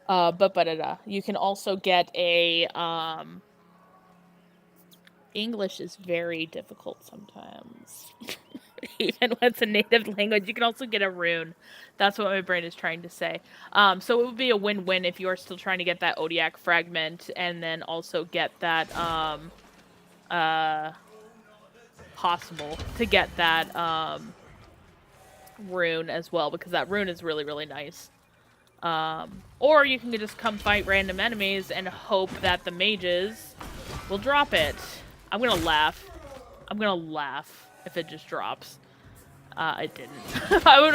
You can also get a, English is very difficult sometimes. Even when it's a native language, you can also get a rune. That's what my brain is trying to say. So it would be a win-win if you are still trying to get that Odiac fragment and then also get that, possible to get that, rune as well, because that rune is really, really nice. Or you can just come fight random enemies and hope that the mages will drop it. I'm gonna laugh. I'm gonna laugh if it just drops. It didn't. I would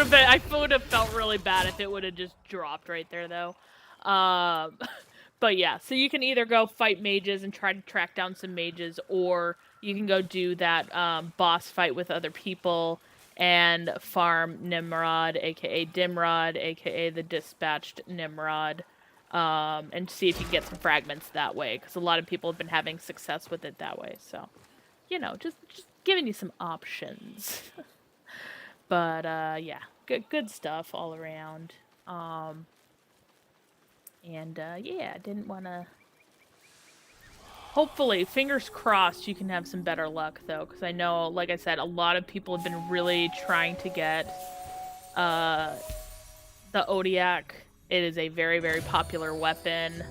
have felt really bad if it would have just dropped right there, though. But yeah, so you can either go fight mages and try to track down some mages, or you can go do that boss fight with other people and farm Nimrod, aka Dimrod, aka the dispatched Nimrod, and see if you can get some fragments that way, because a lot of people have been having success with it that way. So, you know, just giving you some options. But yeah, good stuff all around. Yeah, didn't want to. Hopefully, fingers crossed, you can have some better luck though, because I know, like I said, a lot of people have been really trying to get the Odiac. It is a very, very popular weapon.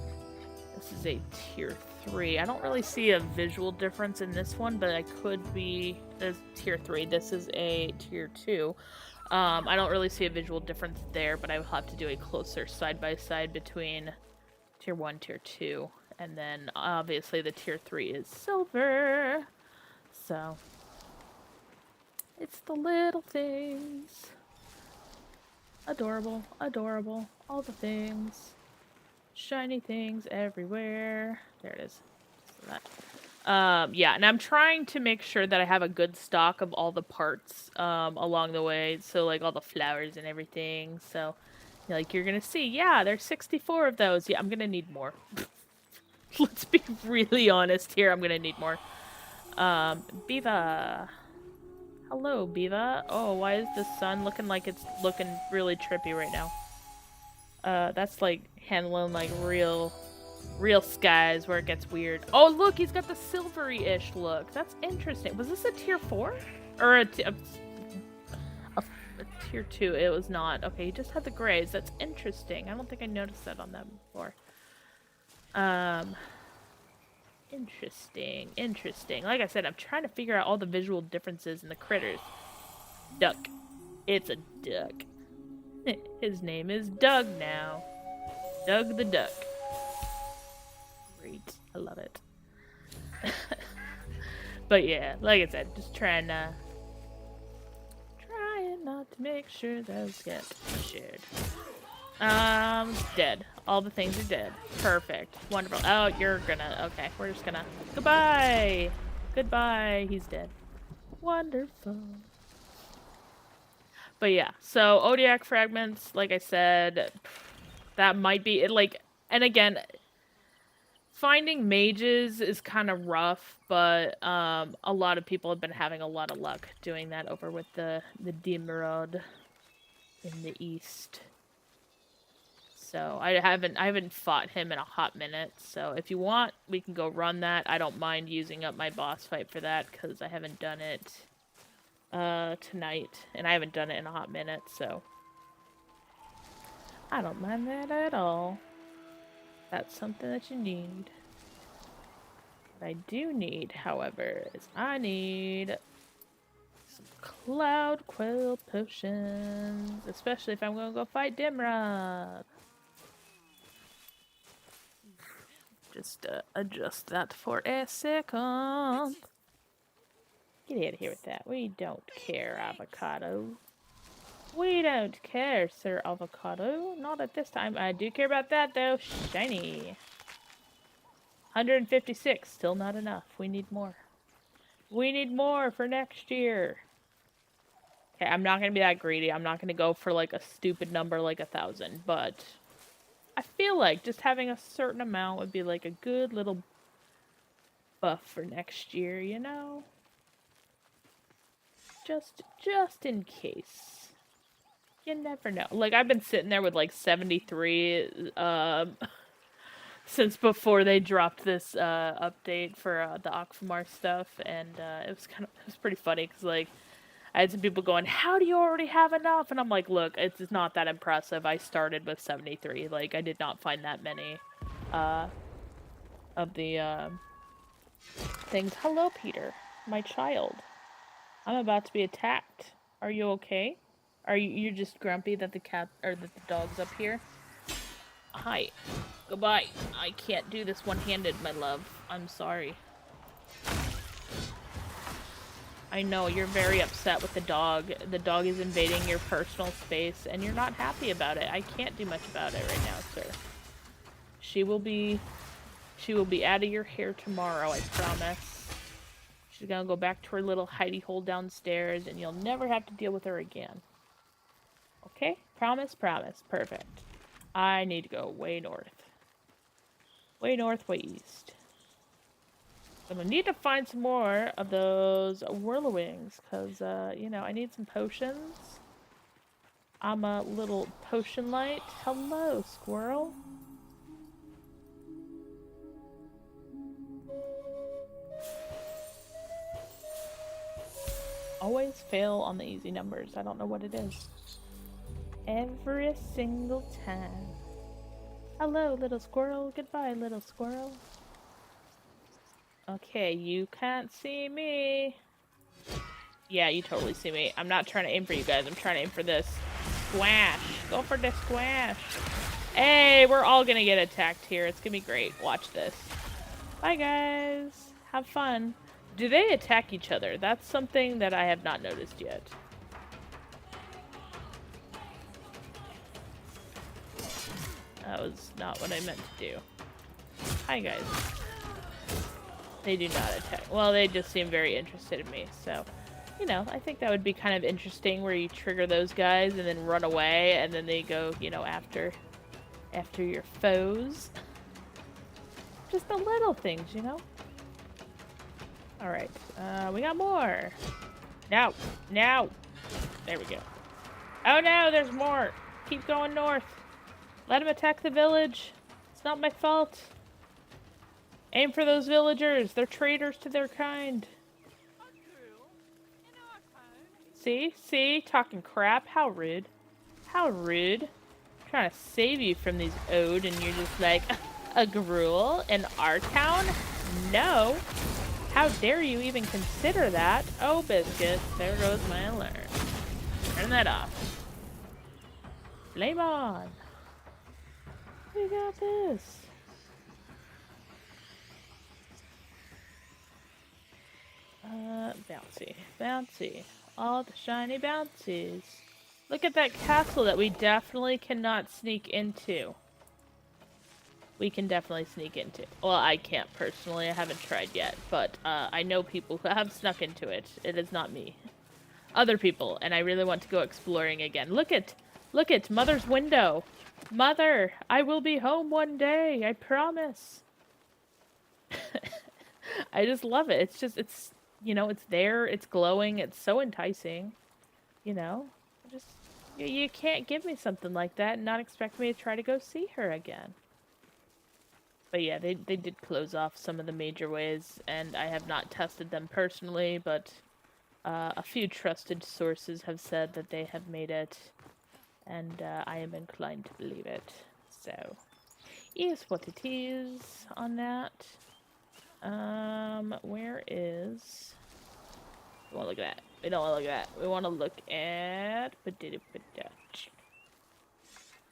This is a tier 3. I don't really see a visual difference in this one, but I could be a tier 3. This is a tier 2. I don't really see a visual difference there, but I will have to do a closer side-by-side between tier 1, tier 2, and then obviously the tier 3 is silver. So, it's the little things. Adorable, adorable, all the things. Shiny things everywhere. There it is. Yeah, and I'm trying to make sure that I have a good stock of all the parts along the way. So, like, all the flowers and everything. So, like, you're gonna see, yeah, there's 64 of those. Yeah, I'm gonna need more. Let's be really honest here. I'm gonna need more. Biva. Hello, Biva. Oh, why is the sun looking like it's looking really trippy right now? That's like handling like real skies where it gets weird. Oh, look, he's got the silvery-ish look. That's interesting. Was this a tier 4? Or a tier 2? It was not. Okay, he just had the grays. That's interesting. I don't think I noticed that on them before. Interesting. Like I said, I'm trying to figure out all the visual differences in the critters. Duck. It's a duck. His name is Doug now. Doug the Duck. Great. I love it. But yeah, like I said, just trying not to make sure those get shared. Dead. All the things are dead. Perfect. Wonderful. Oh, you're gonna... Okay, we're just gonna... Goodbye! Goodbye. He's dead. Wonderful. But yeah, so Odiac fragments, like I said, that might be it. Like, and again, finding mages is kind of rough, but a lot of people have been having a lot of luck doing that over with the Dimrod in the east. So I haven't fought him in a hot minute. So if you want, we can go run that. I don't mind using up my boss fight for that because I haven't done it tonight, and I haven't done it in a hot minute, so I don't mind that at all. That's something that you need. What I do need, however, is I need some Cloud Quail potions, especially if I'm going to go fight Dimrod. Just adjust that for a second. Get out of here with that. We don't care, Avocado. We don't care, Sir Avocado. Not at this time. I do care about that, though. Shiny. 156. Still not enough. We need more. We need more for next year. Okay, I'm not going to be that greedy. I'm not going to go for, like, a stupid number like 1,000. But I feel like just having a certain amount would be, like, a good little buff for next year, you know? Just in case. You never know. Like, I've been sitting there with, like, 73, since before they dropped this, update for, the Aquamar stuff, and, it was pretty funny, because, like, I had some people going, how do you already have enough? And I'm like, look, it's not that impressive. I started with 73. Like, I did not find that many, of the, things. Hello, Peter, my child. I'm about to be attacked. Are you okay? You're just grumpy that the cat, or that the dog's up here? Hi. Goodbye. I can't do this one-handed, my love. I'm sorry. I know, you're very upset with the dog. The dog is invading your personal space, and you're not happy about it. I can't do much about it right now, sir. She will be out of your hair tomorrow, I promise. She's gonna go back to her little hidey hole downstairs, and you'll never have to deal with her again. Okay? Promise, promise. Perfect. I need to go way north. Way north, way east. I'm gonna need to find some more of those whirlwings, because, you know, I need some potions. I'm a little potion light. Hello, squirrel. Always fail on the easy numbers. I don't know what it is. Every single time. Hello, little squirrel. Goodbye, little squirrel. Okay, you can't see me. Yeah, you totally see me. I'm not trying to aim for you guys. I'm trying to aim for this. Squash. Go for the squash. Hey, we're all gonna get attacked here. It's gonna be great. Watch this. Bye, guys. Have fun. Do they attack each other? That's something that I have not noticed yet. That was not what I meant to do. Hi, guys. They do not attack. Well, they just seem very interested in me, so... You know, I think that would be kind of interesting where you trigger those guys and then run away, and then they go, you know, after your foes. Just the little things, you know? Alright, we got more. Now! Now! There we go. Oh no, there's more! Keep going north. Let him attack the village. It's not my fault. Aim for those villagers. They're traitors to their kind. See? See? Talking crap? How rude. How rude. I'm trying to save you from these ode, and you're just like, a gruel in our town? No. How dare you even consider that? Oh, biscuit. There goes my alert. Turn that off. Flame on. We got this. Bouncy. Bouncy. All the shiny bouncies. Look at that castle that we definitely cannot sneak into. We can definitely sneak into. Well, I can't personally. I haven't tried yet. But I know people who have snuck into it. It is not me. Other people. And I really want to go exploring again. Look at Mother's window. Mother, I will be home one day. I promise. I just love it. It's just, you know, it's there. It's glowing. It's so enticing. You know? Just, you can't give me something like that and not expect me to try to go see her again. But yeah, they did close off some of the major ways, and I have not tested them personally, but a few trusted sources have said that they have made it, and I am inclined to believe it. So, is what it is on that. Where is... We don't want to look at that. We don't want to look at that. We want to look at...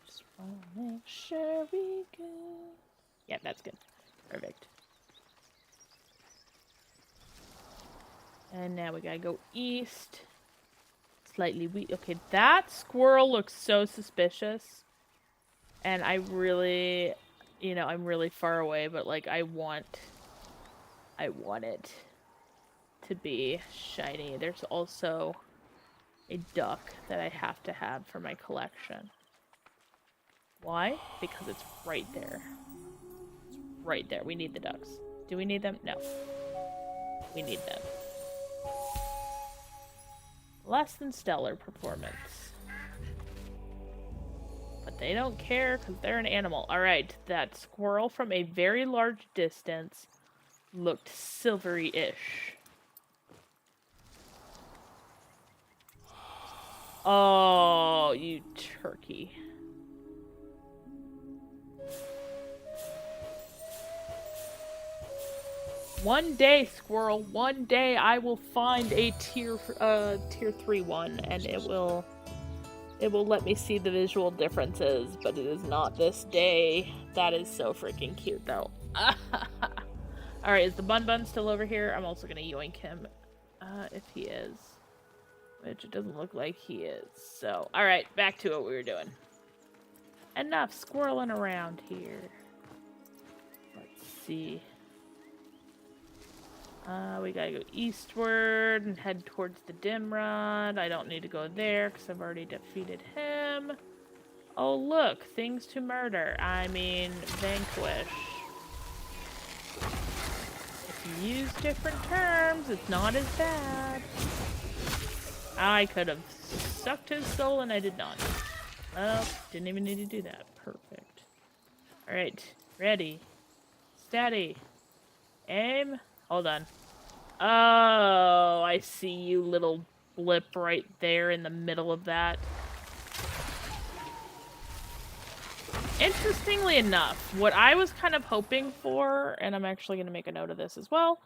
Just want to make sure we go... Yeah, that's good. Perfect. And now we gotta go east. Slightly okay, that squirrel looks so suspicious. And I really, you know, I'm really far away, but like I want it to be shiny. There's also a duck that I have to have for my collection. Why? Because it's right there. Right there. We need the ducks. Do we need them? No. We need them. Less than stellar performance. They don't care because they're an animal. Alright, that squirrel from a very large distance looked silvery-ish. Oh, you turkey. One day, squirrel, one day I will find a tier 3 one, and it will let me see the visual differences, but it is not this day. That is so freaking cute, though. Alright, is the Bun Bun still over here? I'm also gonna yoink him, if he is. Which it doesn't look like he is. So, alright, back to what we were doing. Enough squirreling around here. Let's see. We gotta go eastward and head towards the Dimrod. I don't need to go there because I've already defeated him. Oh, look, things to murder. I mean, vanquish. If you use different terms, it's not as bad. I could have sucked his soul and I did not. Oh, didn't even need to do that. Perfect. Alright, ready. Steady. Aim. Hold on. Oh, I see you, little blip right there in the middle of that. Interestingly enough, what I was kind of hoping for, and I'm actually going to make a note of this as well,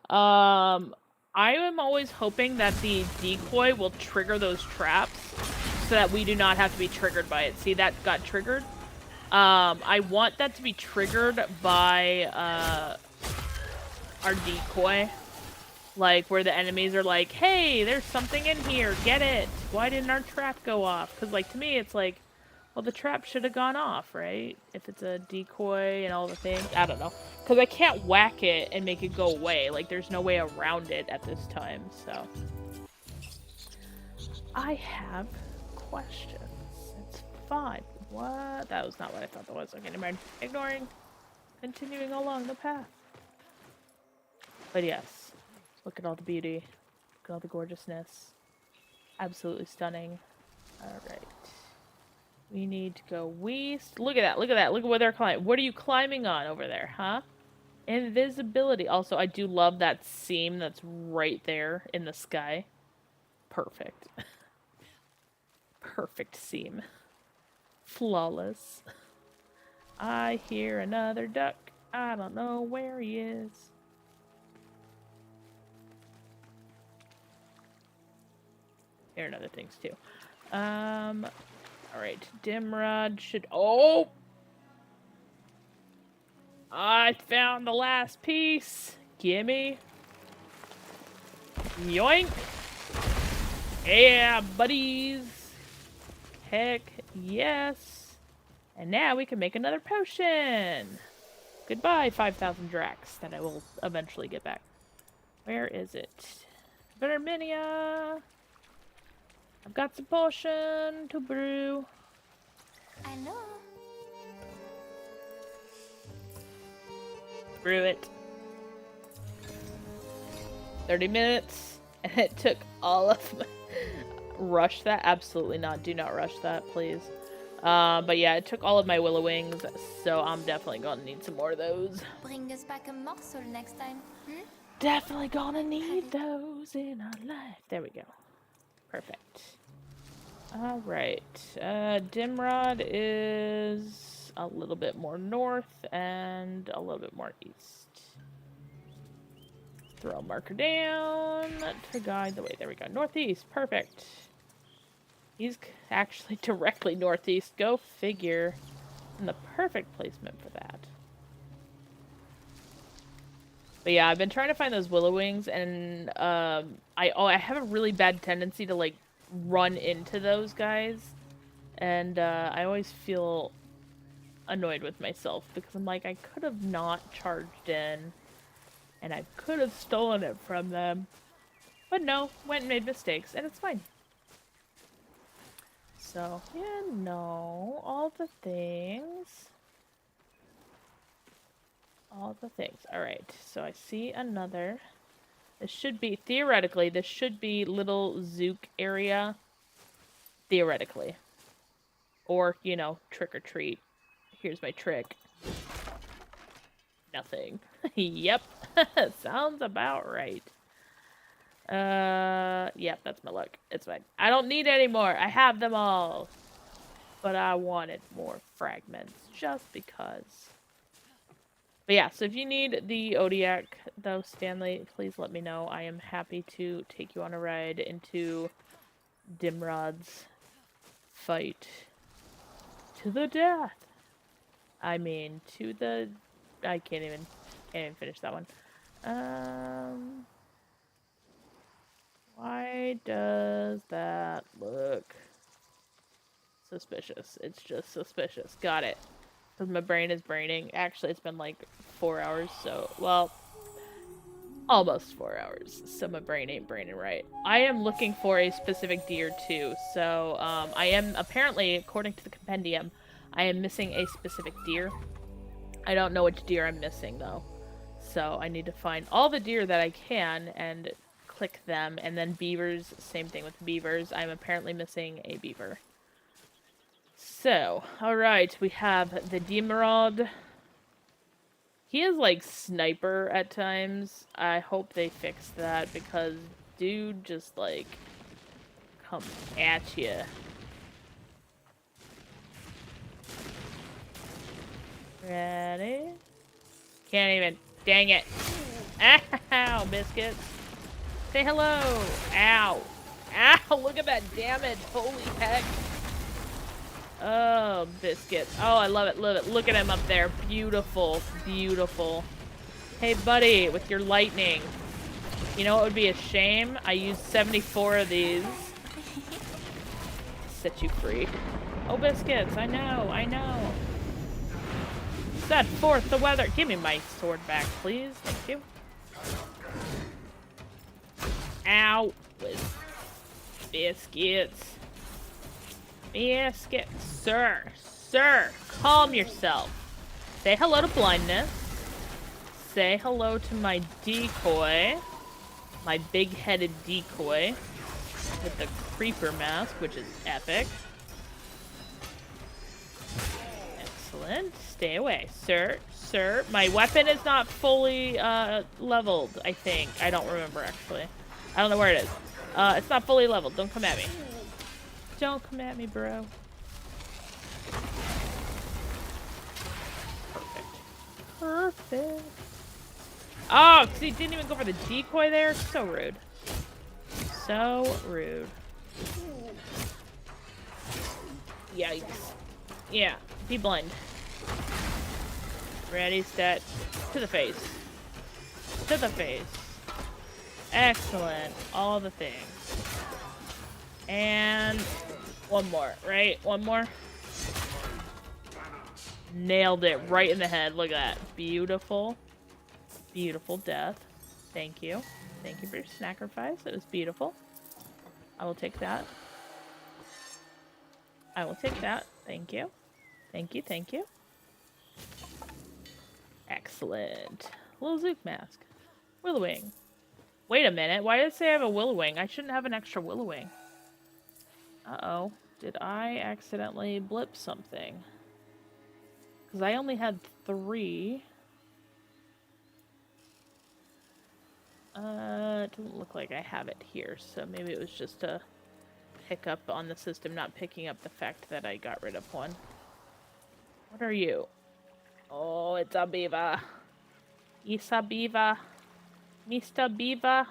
I am always hoping that the decoy will trigger those traps so that we do not have to be triggered by it. See, that got triggered. I want that to be triggered by our decoy. Like, where the enemies are like, hey, there's something in here, get it! Why didn't our trap go off? Because, like, to me, it's like, well, the trap should have gone off, right? If it's a decoy and all the things. I don't know. Because I can't whack it and make it go away. Like, there's no way around it at this time, so. I have questions. It's fine. What? That was not what I thought that was. Okay, never mind. Ignoring. Continuing along the path. But yes. Look at all the beauty. Look at all the gorgeousness. Absolutely stunning. Alright. We need to go west. Look at that. Look at that. Look at what they're climbing. What are you climbing on over there, huh? Invisibility. Also, I do love that seam that's right there in the sky. Perfect. Perfect seam. Flawless. I hear another duck. I don't know where he is. Here are other things too. Alright, Dimrod should. Oh! I found the last piece. Gimme. Yoink! Yeah, buddies! Heck yes! And now we can make another potion! Goodbye, 5,000 Drax that I will eventually get back. Where is it? Verminia! I've got some potion to brew. I know. Brew it. 30 minutes. And it took all of my... Rush that? Absolutely not. Do not rush that, please. But yeah, it took all of my willow wings, so I'm definitely gonna need some more of those. Bring us back a morsel next time. Definitely gonna need those in our life. There we go. Perfect. Alright. Dimrod is a little bit more north and a little bit more east. Throw a marker down to guide the way. There we go. Northeast. Perfect. He's actually directly northeast. Go figure. And the perfect placement for that. But yeah, I've been trying to find those willow wings, and I have a really bad tendency to like run into those guys, and I always feel annoyed with myself because I'm like, I could have not charged in, and I could have stolen it from them, but no, went and made mistakes, and it's fine. So, yeah, no, all the things. All the things. Alright, so I see another. This should be, theoretically, this should be little Zook area. Theoretically. Or, you know, trick or treat. Here's my trick. Nothing. Yep. Sounds about right. Yep, that's my luck. It's fine. I don't need any more. I have them all. But I wanted more fragments just because. But yeah, so if you need the Odiac, though, Stanley, please let me know. I am happy to take you on a ride into Dimrod's fight to the death. I mean, to the... I can't even finish that one. Why does that look suspicious? It's just suspicious. Got it. Because my brain is braining. Actually, it's been like 4 hours, so... Well, almost 4 hours. So my brain ain't braining right. I am looking for a specific deer, too. So, I am... Apparently, according to the compendium, I am missing a specific deer. I don't know which deer I'm missing, though. So I need to find all the deer that I can and click them. And then beavers, same thing with beavers. I'm apparently missing a beaver. So, alright, we have the Dimrod. He is like sniper at times. I hope they fix that because dude just like comes at you. Ready? Can't even. Dang it. Ow, biscuits. Say hello. Ow. Ow, look at that damage. Holy heck. Oh, biscuits. Oh, I love it, love it. Look at him up there. Beautiful, beautiful. Hey, buddy, with your lightning. You know what would be a shame? I used 74 of these to set you free. Oh, biscuits. I know, I know. Set forth the weather. Give me my sword back, please. Thank you. Ow. With biscuits. Biscuits. Sir. Sir. Calm yourself. Say hello to blindness. Say hello to my decoy. My big-headed decoy. With the creeper mask, which is epic. Excellent. Stay away. Sir, sir. My weapon is not fully leveled, I think. I don't remember, actually. I don't know where it is. It's not fully leveled. Don't come at me. Don't come at me, bro. Perfect. Perfect. Oh, because he didn't even go for the decoy there? So rude. So rude. Yikes. Yeah, be blind. Ready, set. To the face. To the face. Excellent. All the things. And one more, right? One more. Nailed it right in the head. Look at that. Beautiful. Beautiful death. Thank you. Thank you for your sacrifice. It was beautiful. I will take that. I will take that. Thank you. Thank you, thank you. Excellent. Little Zook mask. Willowing. Wait a minute. Why did it say I have a Willowing? I shouldn't have an extra Willowing. Uh-oh. Did I accidentally blip something? Because I only had 3. It doesn't look like I have it here, so maybe it was just a hiccup on the system not picking up the fact that I got rid of one. What are you? Oh, it's a beaver. It's a beaver. Mr. Beaver.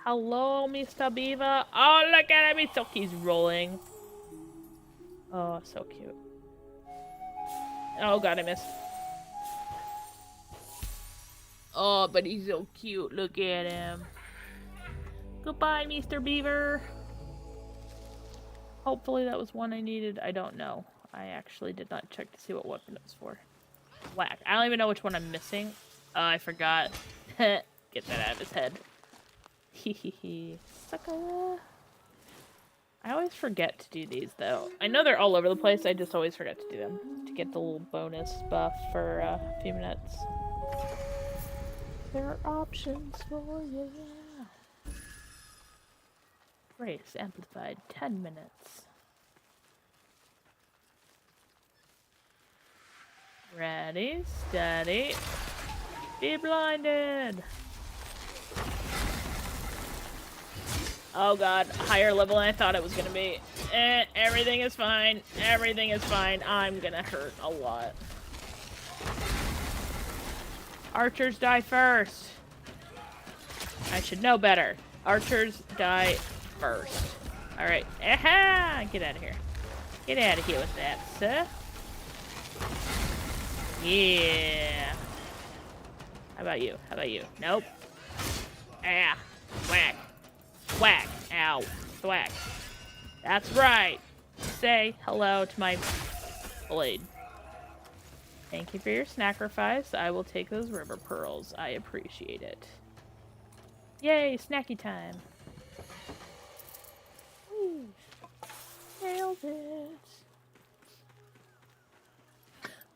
Hello, Mr. Beaver. Oh, look at him. He's rolling. Oh, so cute. Oh, God, I missed. Oh, but he's so cute. Look at him. Goodbye, Mr. Beaver. Hopefully that was one I needed. I don't know. I actually did not check to see what weapon it was for. Whack. I don't even know which one I'm missing. Oh, I forgot. Get that out of his head. Hehehe. Sucker. I always forget to do these, though. I know they're all over the place. I just always forget to do them. To get the little bonus buff for a few minutes. There are options for you. Grace amplified 10 minutes. Ready, steady, be blinded. Oh god, higher level than I thought it was gonna be. Everything is fine. Everything is fine. I'm gonna hurt a lot. Archers die first. I should know better. Archers die first. Alright. Aha! Get out of here. Get out of here with that, sir. Yeah. How about you? How about you? Nope. Ah. Whack. Whack. Ow. Thwack. That's right. Say hello to my blade. Thank you for your sacrifice. I will take those river pearls. I appreciate it. Yay, snacky time. Woo. Nailed it.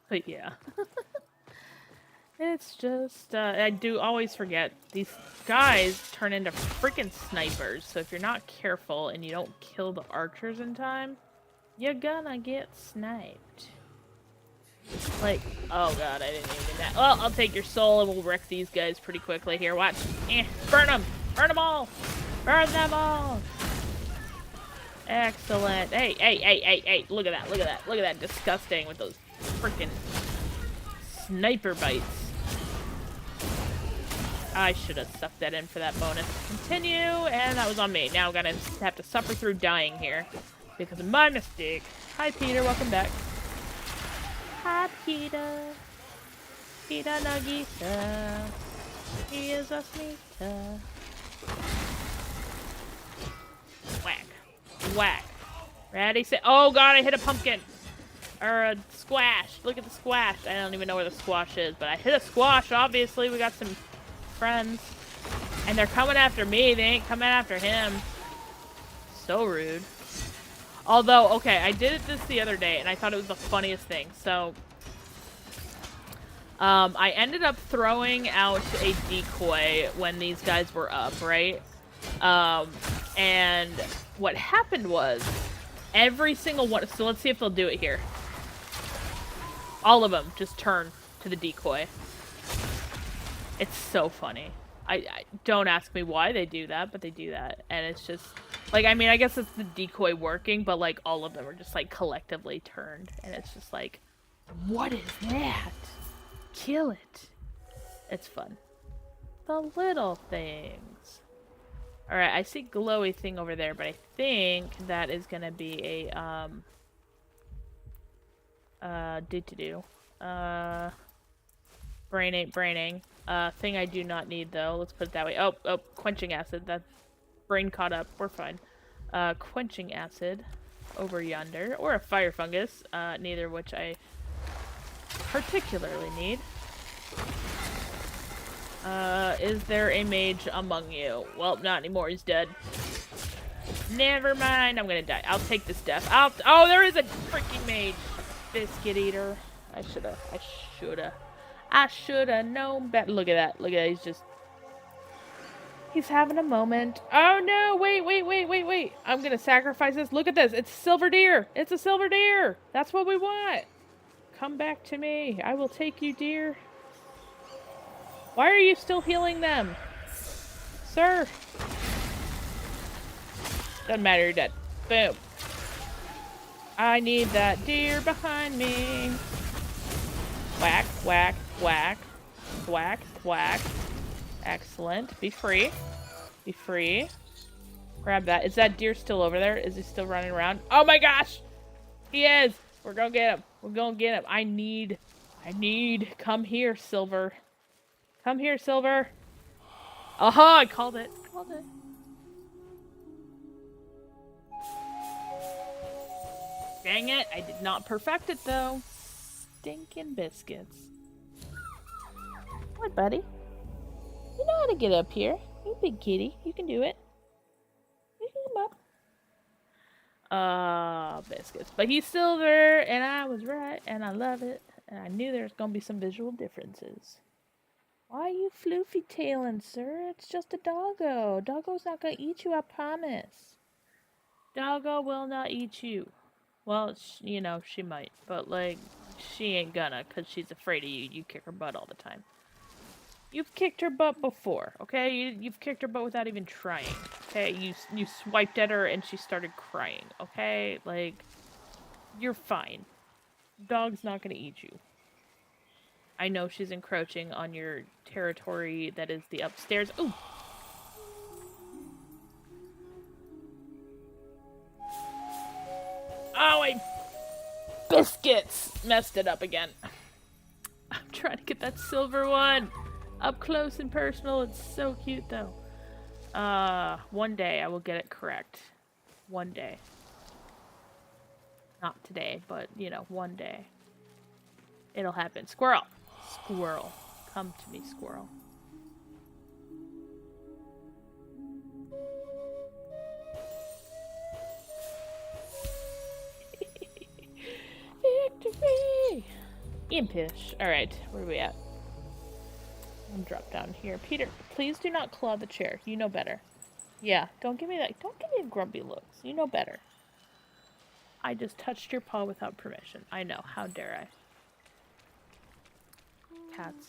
But yeah. It's just, I do always forget, these guys turn into freaking snipers, so if you're not careful and you don't kill the archers in time, you're gonna get sniped. Like, oh god, I didn't even do that. Well, I'll take your soul and we'll wreck these guys pretty quickly. Here, watch. Burn them! Burn them all! Burn them all! Excellent. Hey, hey, hey, hey, hey, look at that, look at that, look at that. Disgusting with those freaking sniper bites. I should have stuffed that in for that bonus. Continue, and that was on me. Now I'm gonna have to suffer through dying here because of my mistake. Hi, Peter. Welcome back. Hi, Peter. Peter Nagisa. He is a sneaker. Whack. Whack. Ready, set. Oh, God, I hit a pumpkin. Or a squash. Look at the squash. I don't even know where the squash is, but I hit a squash. Obviously, we got some friends. And they're coming after me. They ain't coming after him. So rude. Although, okay, I did this the other day, and I thought it was the funniest thing. So, I ended up throwing out a decoy when these guys were up, right? And what happened was, every single one... So let's see if they'll do it here. All of them just turn to the decoy. It's so funny. I don't ask me why they do that, but they do that. And it's just... Like, I mean, I guess it's the decoy working, but, like, all of them are just, like, collectively turned. And it's just like, what is that? Kill it. It's fun. The little things. Alright, I see glowy thing over there, but I think that is gonna be a, brain ain't braining. Thing I do not need, though. Let's put it that way. Oh, quenching acid. That brain caught up. We're fine. Quenching acid over yonder. Or a fire fungus. Neither of which I particularly need. Is there a mage among you? Well, not anymore. He's dead. Never mind. I'm gonna die. I'll take this death. Oh, there is a freaking mage. Biscuit eater. I shoulda known better. Look at that. Look at that. He's having a moment. Oh no, wait. I'm gonna sacrifice this. Look at this. It's a silver deer. It's a silver deer. That's what we want. Come back to me. I will take you, dear. Why are you still healing them? Sir. Doesn't matter, you're dead. Boom. I need that deer behind me. Whack, whack, whack. Whack, whack. Excellent. Be free. Be free. Grab that. Is that deer still over there? Is he still running around? Oh my gosh! He is! We're gonna get him. We're gonna get him. I need. Come here, Silver. Come here, Silver. Aha! I called it. Dang it. I did not perfect it, though. Stinking biscuits. What, buddy? You know how to get up here. You big kitty. You can do it. You can come up. Biscuits. But he's silver, and I was right, and I love it. And I knew there was going to be some visual differences. Why are you floofy tailing, sir? It's just a doggo. Doggo's not going to eat you, I promise. Doggo will not eat you. Well, you know, she might. But, like, She ain't gonna, because she's afraid of you. You kick her butt all the time. You've kicked her butt before, okay? You've kicked her butt without even trying, okay? You swiped at her and she started crying, okay? Like, you're fine. Dog's not gonna eat you. I know she's encroaching on your territory that is the upstairs. Ooh! Oh, I biscuits messed it up again. I'm trying to get that silver one up close and personal. It's so cute though. One day I will get it correct. One day. Not today, but you know, one day. It'll happen. Squirrel! Squirrel. Come to me, squirrel. Victory! Impish. Alright, where are we at? I'll drop down here. Peter, please do not claw the chair. You know better. Yeah, don't give me that. Don't give me grumpy looks. You know better. I just touched your paw without permission. I know. How dare I? Cats.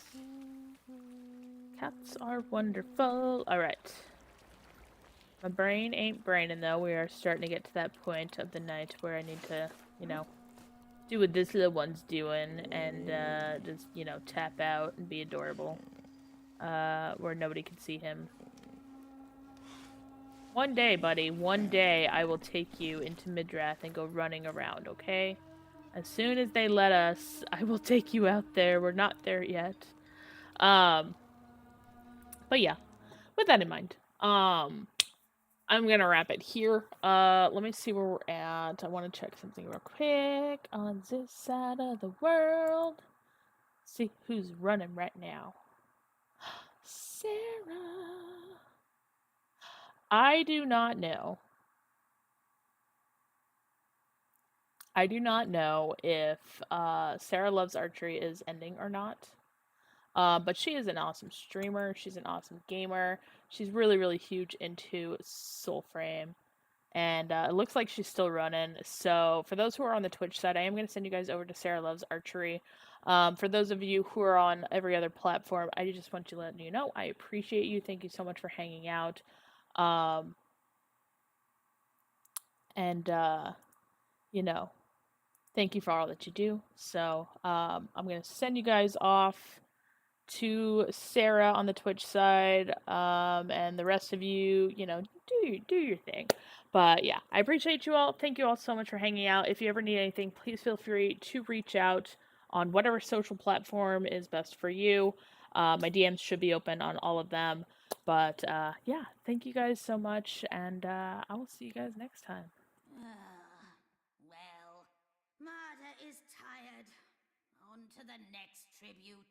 Cats are wonderful. Alright. My brain ain't braining though. We are starting to get to that point of the night where I need to, you know, do what this little one's doing and just, you know, tap out and be adorable. Where nobody can see him. One day, buddy, one day I will take you into Midrath and go running around, okay? As soon as they let us, I will take you out there. We're not there yet. But yeah, with that in mind, I'm gonna wrap it here. Let me see where we're at. I want to check something real quick on this side of the world. See who's running right now. Sarah. I do not know. I do not know if Sarah Loves Archery is ending or not. But she is an awesome streamer. She's an awesome gamer. She's really, really huge into Soulframe. And it looks like she's still running. So for those who are on the Twitch side, I am going to send you guys over to Sarah Loves Archery. For those of you who are on every other platform, I just want to let you know I appreciate you. Thank you so much for hanging out. You know, thank you for all that you do. So I'm going to send you guys off to Sarah on the Twitch side, and the rest of you, you know, do your thing. But yeah, I appreciate you all. Thank you all so much for hanging out. If you ever need anything, please feel free to reach out on whatever social platform is best for you. My DMs should be open on all of them. But yeah, thank you guys so much, and I will see you guys next time. Well, Marta is tired. On to the next tribute.